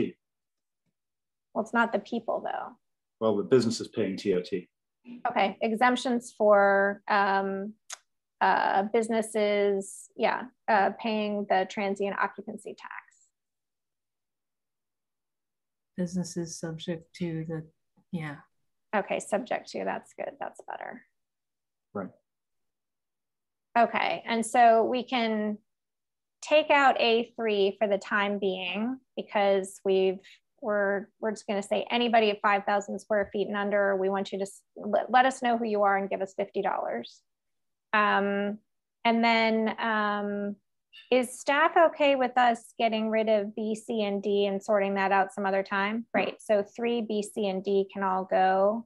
Speaker 4: Well, it's not the people though.
Speaker 11: Well, the business is paying TOT.
Speaker 4: Okay, exemptions for businesses, paying the transient occupancy tax.
Speaker 1: Businesses subject to the, yeah.
Speaker 4: Okay, subject to, that's good, that's better.
Speaker 11: Right.
Speaker 4: Okay, and so we can take out A3 for the time being because we're just going to say anybody at 5,000 square feet and under, we want you to let us know who you are and give us $50. And And then is staff okay with us getting rid of B, C, and D and sorting that out some other time? Great. So 3, B, C, and D can all go.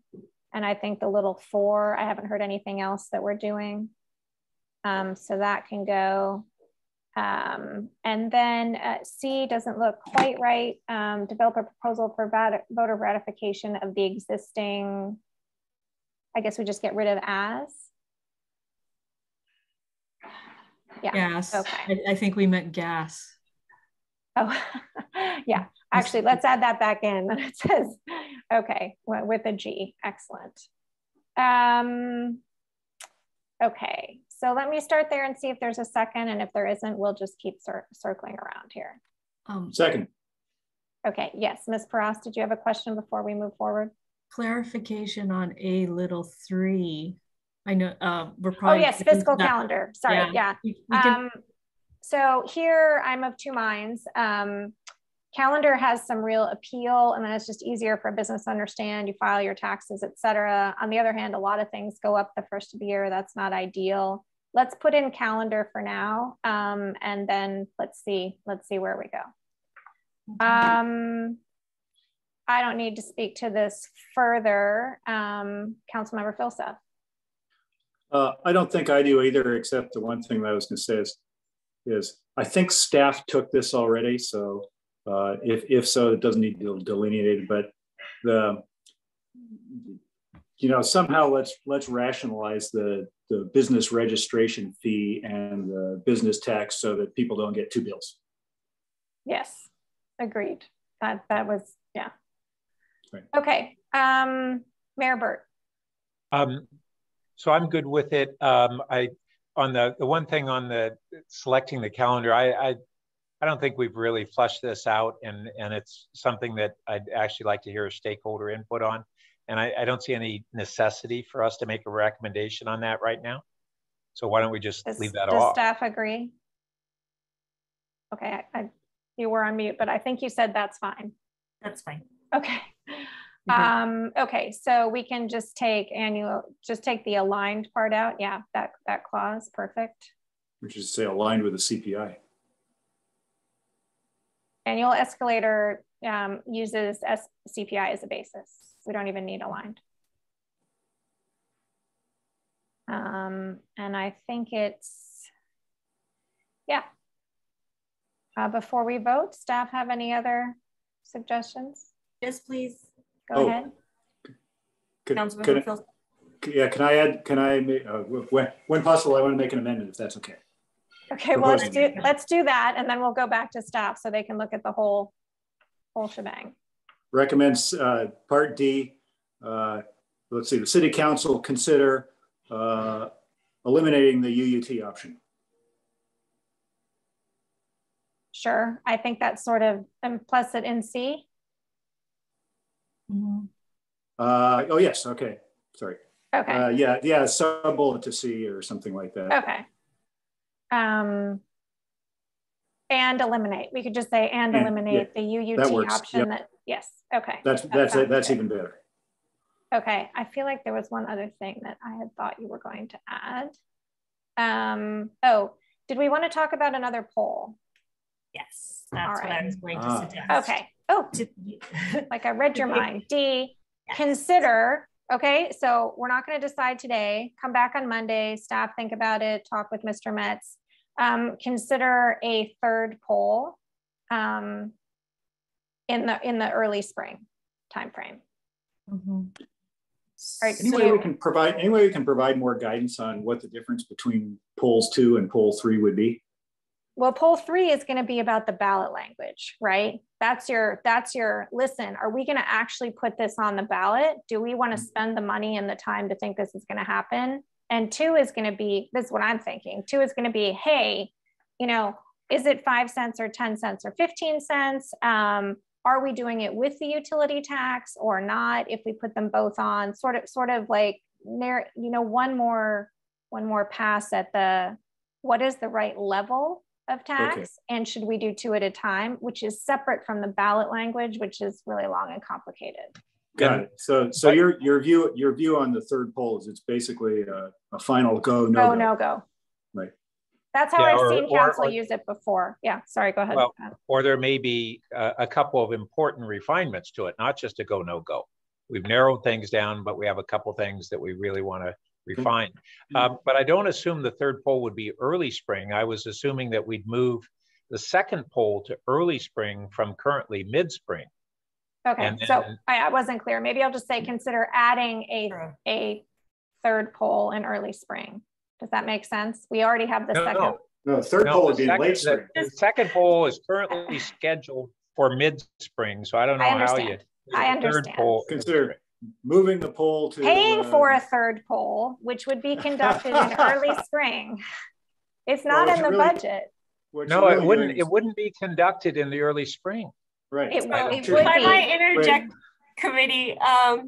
Speaker 4: And I think the little 4, I haven't heard anything else that we're doing. So that can go. And then C doesn't look quite right. Develop a proposal for voter ratification of the existing, I guess we just get rid of as. Yeah.
Speaker 1: Gas.
Speaker 4: Okay.
Speaker 1: I think we meant gas.
Speaker 4: Oh, yeah. Actually, let's add that back in. It says, okay, with a G. Excellent. Okay, so let me start there and see if there's a second. And if there isn't, we'll just keep circling around here.
Speaker 11: Second.
Speaker 4: Okay, yes. Ms. Paras, did you have a question before we move forward?
Speaker 1: Clarification on A3. I know we're probably.
Speaker 4: Oh yes, fiscal calendar. Sorry, yeah. So here I'm of two minds. Calendar has some real appeal, and then it's just easier for a business to understand. You file your taxes, et cetera. On the other hand, a lot of things go up the first of the year. That's not ideal. Let's put in calendar for now, and then let's see where we go. I don't need to speak to this further. Councilmember Filsath.
Speaker 11: I don't think I do either, except the one thing that I was going to say is I think staff took this already. So if so, it doesn't need to be delineated. But somehow let's rationalize the business registration fee and the business tax so that people don't get two bills.
Speaker 4: Yes, agreed. That was yeah.
Speaker 11: Right.
Speaker 4: Okay, Mayor Burt.
Speaker 13: So I'm good with it. On the one thing on the selecting the calendar, I don't think we've really fleshed this out, and it's something that I'd actually like to hear a stakeholder input on. And I don't see any necessity for us to make a recommendation on that right now. So why don't we just leave that off?
Speaker 4: Does staff agree? Okay, you were on mute, but I think you said that's fine.
Speaker 10: That's fine.
Speaker 4: Okay. Okay, so we can just take the aligned part out. Yeah, that clause, perfect.
Speaker 11: Which is say aligned with the CPI.
Speaker 4: Annual escalator uses CPI as a basis. We don't even need aligned. And I think it's, yeah. Before we vote, staff have any other suggestions?
Speaker 10: Yes, please.
Speaker 4: Go ahead.
Speaker 11: Can I add, when possible, I want to make an amendment if that's okay.
Speaker 4: Okay, well, let's do that, and then we'll go back to staff so they can look at the whole shebang.
Speaker 11: Recommends Part D, let's see, the City Council consider eliminating the UUT option.
Speaker 4: Sure, I think that's sort of implicit in C.
Speaker 1: Mm-hmm.
Speaker 11: Oh yes, okay, sorry.
Speaker 4: Okay.
Speaker 11: Yeah, sub-bullet to C or something like that.
Speaker 4: Okay. And eliminate. We could just say and eliminate the UUT option. Yep. Yes. Okay.
Speaker 11: That's even better.
Speaker 4: Okay. I feel like there was one other thing that I had thought you were going to add. Oh, did we want to talk about another poll?
Speaker 10: Yes, that's what I was going to suggest.
Speaker 4: Okay. Oh, like I read your mind. D, yes. Consider. Okay, so we're not going to decide today. Come back on Monday. Staff, think about it. Talk with Mr. Metz. Consider a third poll in the early spring timeframe.
Speaker 1: Mm-hmm.
Speaker 4: All right.
Speaker 11: Any way we can provide more guidance on what the difference between polls 2 and poll 3 would be?
Speaker 4: Well, poll 3 is going to be about the ballot language, right? That's your listen, are we going to actually put this on the ballot? Do we want to spend the money and the time to think this is going to happen? And 2 is going to be, this is what I'm thinking. 2 is going to be, hey, is it 5 cents or 10 cents or 15 cents? Are we doing it with the utility tax or not? If we put them both on, sort of like, one more pass at what is the right level of tax, okay. And should we do 2 at a time, which is separate from the ballot language, which is really long and complicated.
Speaker 11: Got it. So your view on the third poll is it's basically a final go, no go.
Speaker 4: No go.
Speaker 11: Right.
Speaker 4: That's how I've seen council use it before. Yeah, sorry, go ahead.
Speaker 13: Well, or there may be a couple of important refinements to it, not just a go, no go. We've narrowed things down, but we have a couple things that we really want to refine. But I don't assume the third poll would be early spring. I was assuming that we'd move the second poll to early spring from currently mid-spring.
Speaker 4: Okay,
Speaker 13: then,
Speaker 4: so I wasn't clear. Maybe I'll just say consider adding a third poll in early spring. Does that make sense? We already have the second.
Speaker 11: No, the third poll would be in late spring.
Speaker 13: The second poll is currently scheduled for mid-spring, so I don't know how you.
Speaker 4: I understand.
Speaker 13: Third poll.
Speaker 11: Consider moving the poll to
Speaker 4: paying for a third poll, which would be conducted in early spring. It's not in the budget.
Speaker 13: No, it wouldn't. It wouldn't be conducted in the early spring.
Speaker 11: Right.
Speaker 4: It would
Speaker 10: be. I might interject, committee.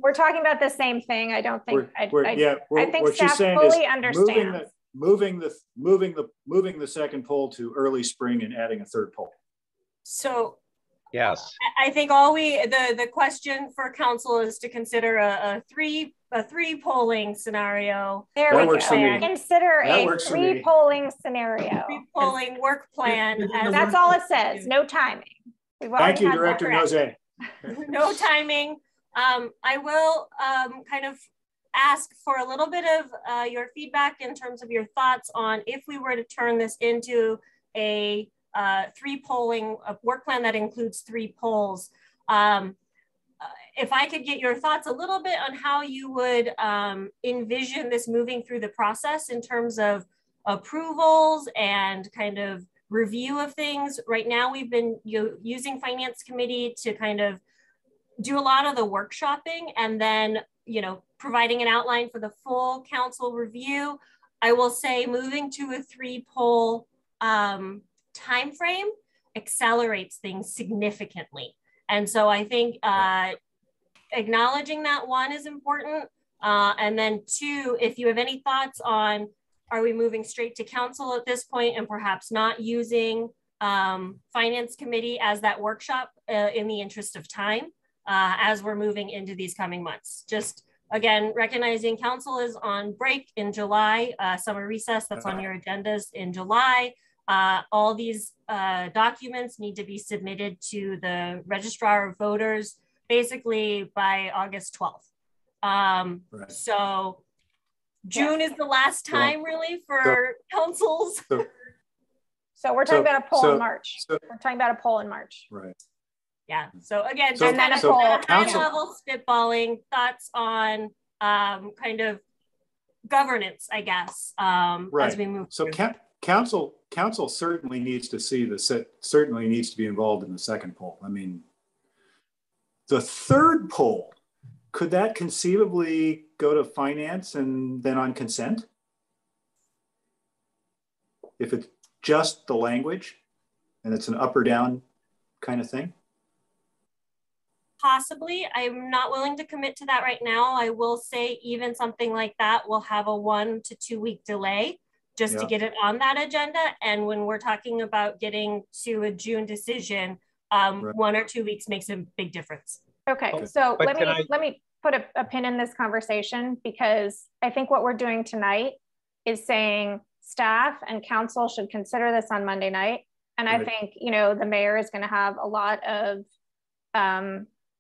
Speaker 4: We're talking about the same thing. I don't think. I think
Speaker 11: what
Speaker 4: staff fully understands.
Speaker 11: Moving the second poll to early spring and adding a third poll.
Speaker 10: So.
Speaker 13: Yes.
Speaker 10: I think all the question for council is to consider a three polling scenario.
Speaker 4: There we go. Consider a three polling scenario.
Speaker 10: Three polling work plan.
Speaker 4: That's all it says. No timing.
Speaker 11: Thank you, Director Nose.
Speaker 10: No timing. I will kind of ask for a little bit of your feedback in terms of your thoughts on if we were to turn this into a three polling work plan that includes three polls. If I could get your thoughts a little bit on how you would envision this moving through the process in terms of approvals and kind of review of things. Right now, we've been using Finance Committee to kind of do a lot of the workshopping and then, providing an outline for the full council review. I will say moving to a three poll time frame accelerates things significantly. And so I think acknowledging that one is important. And then two, if you have any thoughts on, are we moving straight to council at this point and perhaps not using Finance Committee as that workshop in the interest of time as we're moving into these coming months? Just again, recognizing council is on break in July, summer recess, that's on your agendas in July. All these documents need to be submitted to the registrar of voters basically by August 12th. Right. So June is the last time really for councils.
Speaker 4: So we're talking about a poll in March. We're talking about a poll in March.
Speaker 11: Right.
Speaker 10: Yeah. So again,
Speaker 4: and then a poll.
Speaker 10: High level spitballing thoughts on kind of governance, I guess,
Speaker 11: right.
Speaker 10: As we move.
Speaker 11: So council certainly needs to see certainly needs to be involved in the second poll. I mean, the third poll, could that conceivably go to finance and then on consent? If it's just the language and it's an up or down kind of thing?
Speaker 10: Possibly. I'm not willing to commit to that right now. I will say even something like that will have a 1 to 2 week delay just to get it on that agenda. And when we're talking about getting to a June decision, right. 1 or 2 weeks makes a big difference.
Speaker 4: Okay, so let me put a pin in this conversation, because I think what we're doing tonight is saying staff and council should consider this on Monday night. And right. I think, the mayor is going to have a lot of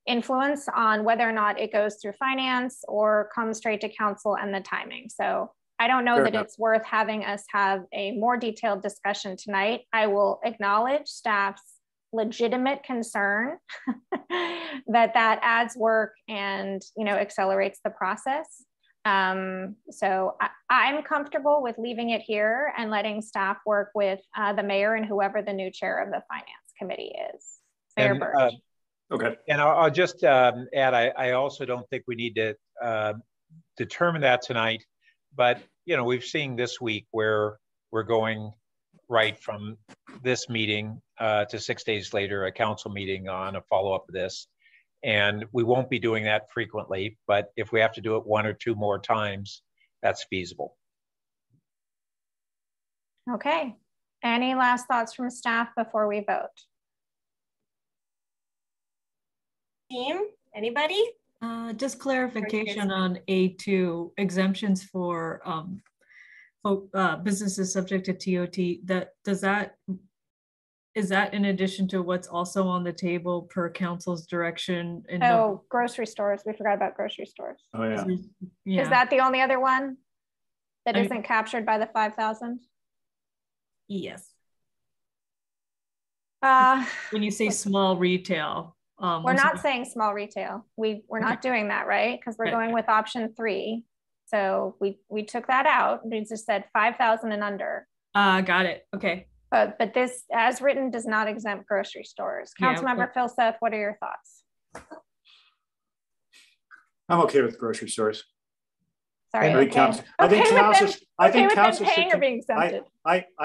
Speaker 4: influence on whether or not it goes through finance or comes straight to council and the timing. So I don't know that it's worth having us have a more detailed discussion tonight. I will acknowledge staff's legitimate concern that adds work and accelerates the process. So I'm comfortable with leaving it here and letting staff work with the mayor and whoever the new chair of the finance committee is. Mayor Birch.
Speaker 11: Okay.
Speaker 13: And I'll just add, I also don't think we need to determine that tonight, but we've seen this week where we're going right from this meeting to 6 days later, a council meeting on a follow-up of this. And we won't be doing that frequently, but if we have to do it 1 or 2 more times, that's feasible.
Speaker 4: Okay. Any last thoughts from staff before we vote?
Speaker 10: Team, anybody?
Speaker 1: Just clarification on A2 exemptions for businesses subject to TOT, is that in addition to what's also on the table per council's direction?
Speaker 4: Oh, grocery stores. We forgot about grocery stores.
Speaker 11: Oh, yeah.
Speaker 1: Yeah.
Speaker 4: Is that the only other one that isn't captured by the 5,000?
Speaker 1: Yes.
Speaker 4: When
Speaker 1: you say small retail,
Speaker 4: we're not saying small retail. We're not doing that, right? Because we're going with option 3. So we took that out. We just said 5,000 and under.
Speaker 1: Got it. Okay.
Speaker 4: But this, as written, does not exempt grocery stores. Councilmember Philseth, what are your thoughts?
Speaker 11: I'm okay with grocery stores.
Speaker 4: Sorry.
Speaker 11: I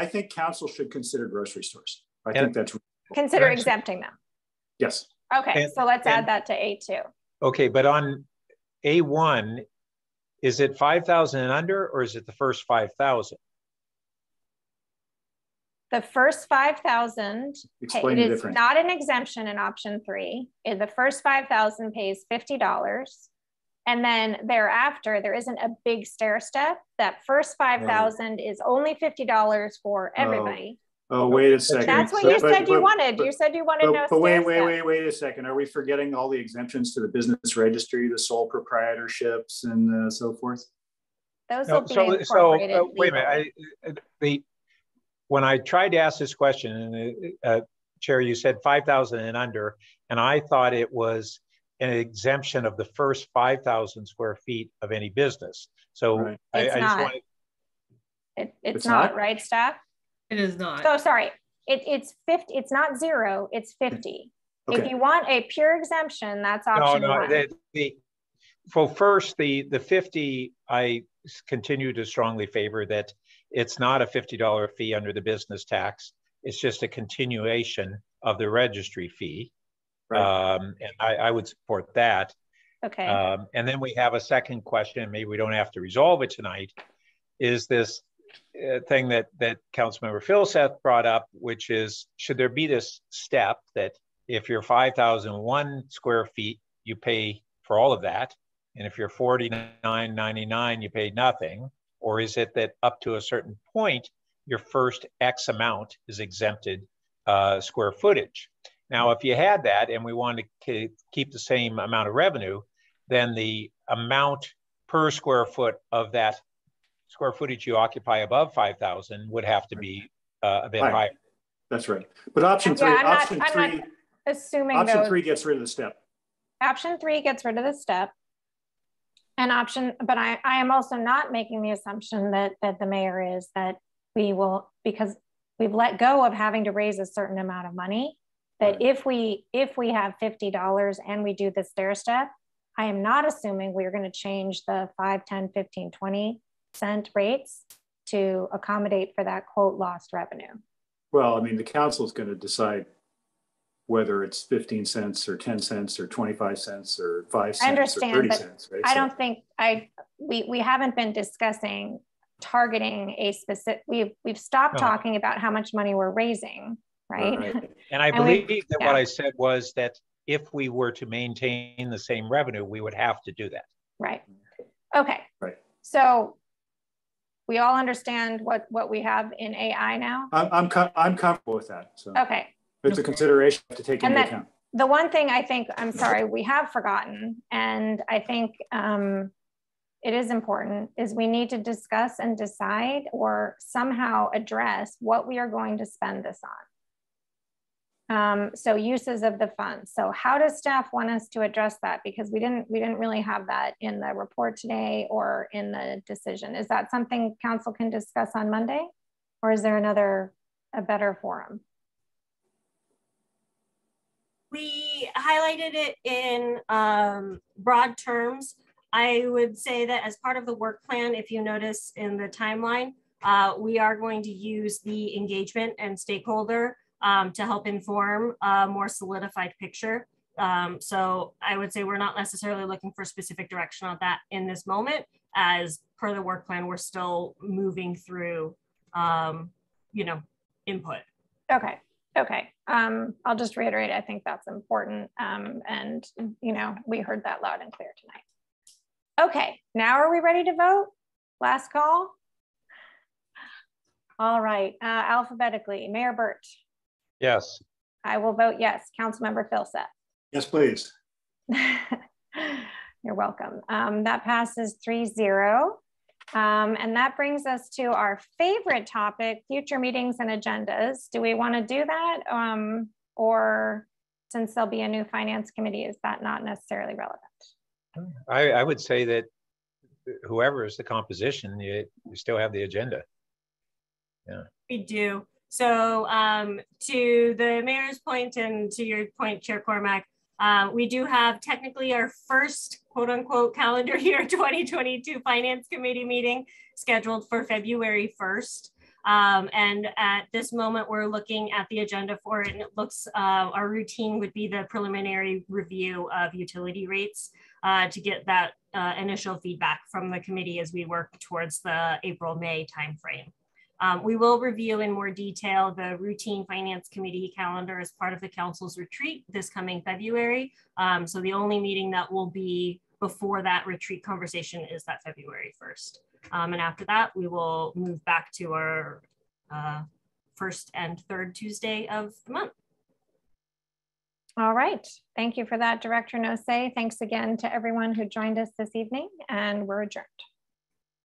Speaker 11: think council should consider grocery stores. I think that's
Speaker 4: consider exempting them.
Speaker 11: Yes.
Speaker 4: Okay, so let's add that to A2.
Speaker 13: Okay, but on A1, is it 5,000 and under, or is it the first 5,000?
Speaker 4: The first 5,000, it is not an exemption in option 3. The first 5,000 pays $50. And then thereafter, there isn't a big stair step. That first 5,000 is only $50 for everybody.
Speaker 11: Oh, wait a second.
Speaker 4: That's what you said you wanted. You said you wanted no stair step.
Speaker 11: Wait a second. Are we forgetting all the exemptions to the business registry, the sole proprietorships, and so forth?
Speaker 4: Those will be incorporated.
Speaker 13: Wait a minute. When I tried to ask this question, and Chair, you said 5,000 and under, and I thought it was an exemption of the first 5,000 square feet of any business. So
Speaker 11: right.
Speaker 13: I just wanted.
Speaker 4: It's not, right, staff?
Speaker 1: It is not.
Speaker 4: So sorry, it's 50. It's not 0. It's 50. Okay. If you want a pure exemption, that's option 1.
Speaker 13: Well, first, the 50, I continue to strongly favor that it's not a $50 fee under the business tax. It's just a continuation of the registry fee. Right. And I would support that.
Speaker 4: Okay.
Speaker 13: And then we have a second question, maybe we don't have to resolve it tonight, is this thing that Councilmember Philseth brought up, which is, should there be this step that if you're 5,001 square feet, you pay for all of that, and if you're 49.99, you pay nothing? Or is it that up to a certain point, your first X amount is exempted square footage? Now, if you had that and we wanted to keep the same amount of revenue, then the amount per square foot of that square footage you occupy above 5,000 would have to be a bit higher.
Speaker 11: That's right. But option 3, option 3 gets rid of the step.
Speaker 4: Option 3 gets rid of the step. And but I am also not making the assumption that the mayor is that we will, because we've let go of having to raise a certain amount of money, that if we have $50 and we do the stair step, I am not assuming we're going to change the 5, 10, 15, 20 cent rates to accommodate for that quote lost revenue.
Speaker 11: Well, I mean, the council is going to decide whether it's 15 cents or 10 cents or 25 cents or 5 cents.
Speaker 4: I understand,
Speaker 11: or 30
Speaker 4: but
Speaker 11: cents, right?
Speaker 4: I don't think we haven't been discussing targeting a specific. We've stopped talking about how much money we're raising, right?
Speaker 13: And I believe that what I said was that if we were to maintain the same revenue, we would have to do that.
Speaker 4: Right. Okay.
Speaker 11: Right.
Speaker 4: So we all understand what we have in AI now.
Speaker 11: I'm comfortable with that. So.
Speaker 4: Okay.
Speaker 11: It's a consideration to take into account.
Speaker 4: The one thing I think, I'm sorry, we have forgotten, and I think it is important, is we need to discuss and decide or somehow address what we are going to spend this on. So uses of the funds. So how does staff want us to address that? Because we didn't really have that in the report today or in the decision. Is that something council can discuss on Monday? Or is there a better forum?
Speaker 10: We highlighted it in broad terms. I would say that as part of the work plan, if you notice in the timeline, we are going to use the engagement and stakeholder to help inform a more solidified picture. So I would say we're not necessarily looking for specific direction on that in this moment. As per the work plan, we're still moving through, input.
Speaker 4: Okay. Okay, I'll just reiterate, I think that's important. And, we heard that loud and clear tonight. Okay, now are we ready to vote? Last call? All right, alphabetically, Mayor Burt.
Speaker 13: Yes.
Speaker 4: I will vote yes. Councilmember Filseth.
Speaker 11: Yes, please.
Speaker 4: You're welcome. That passes 3-0. And that brings us to our favorite topic, future meetings and agendas. Do we want to do that? Or since there'll be a new finance committee, is that not necessarily relevant?
Speaker 13: I would say that whoever is the composition, you still have the agenda. Yeah. We
Speaker 10: do. So to the mayor's point and to your point, Chair Cormack, we do have technically our first quote unquote calendar year 2022 Finance Committee meeting scheduled for February 1st. And at this moment, we're looking at the agenda for it, and it looks our routine would be the preliminary review of utility rates to get that initial feedback from the committee as we work towards the April-May timeframe. We will review in more detail the routine Finance Committee calendar as part of the Council's retreat this coming February. So the only meeting that will be before that retreat conversation is that February 1st. And after that, we will move back to our first and third Tuesday of the month.
Speaker 4: All right. Thank you for that, Director Nosey. Thanks again to everyone who joined us this evening, and we're adjourned.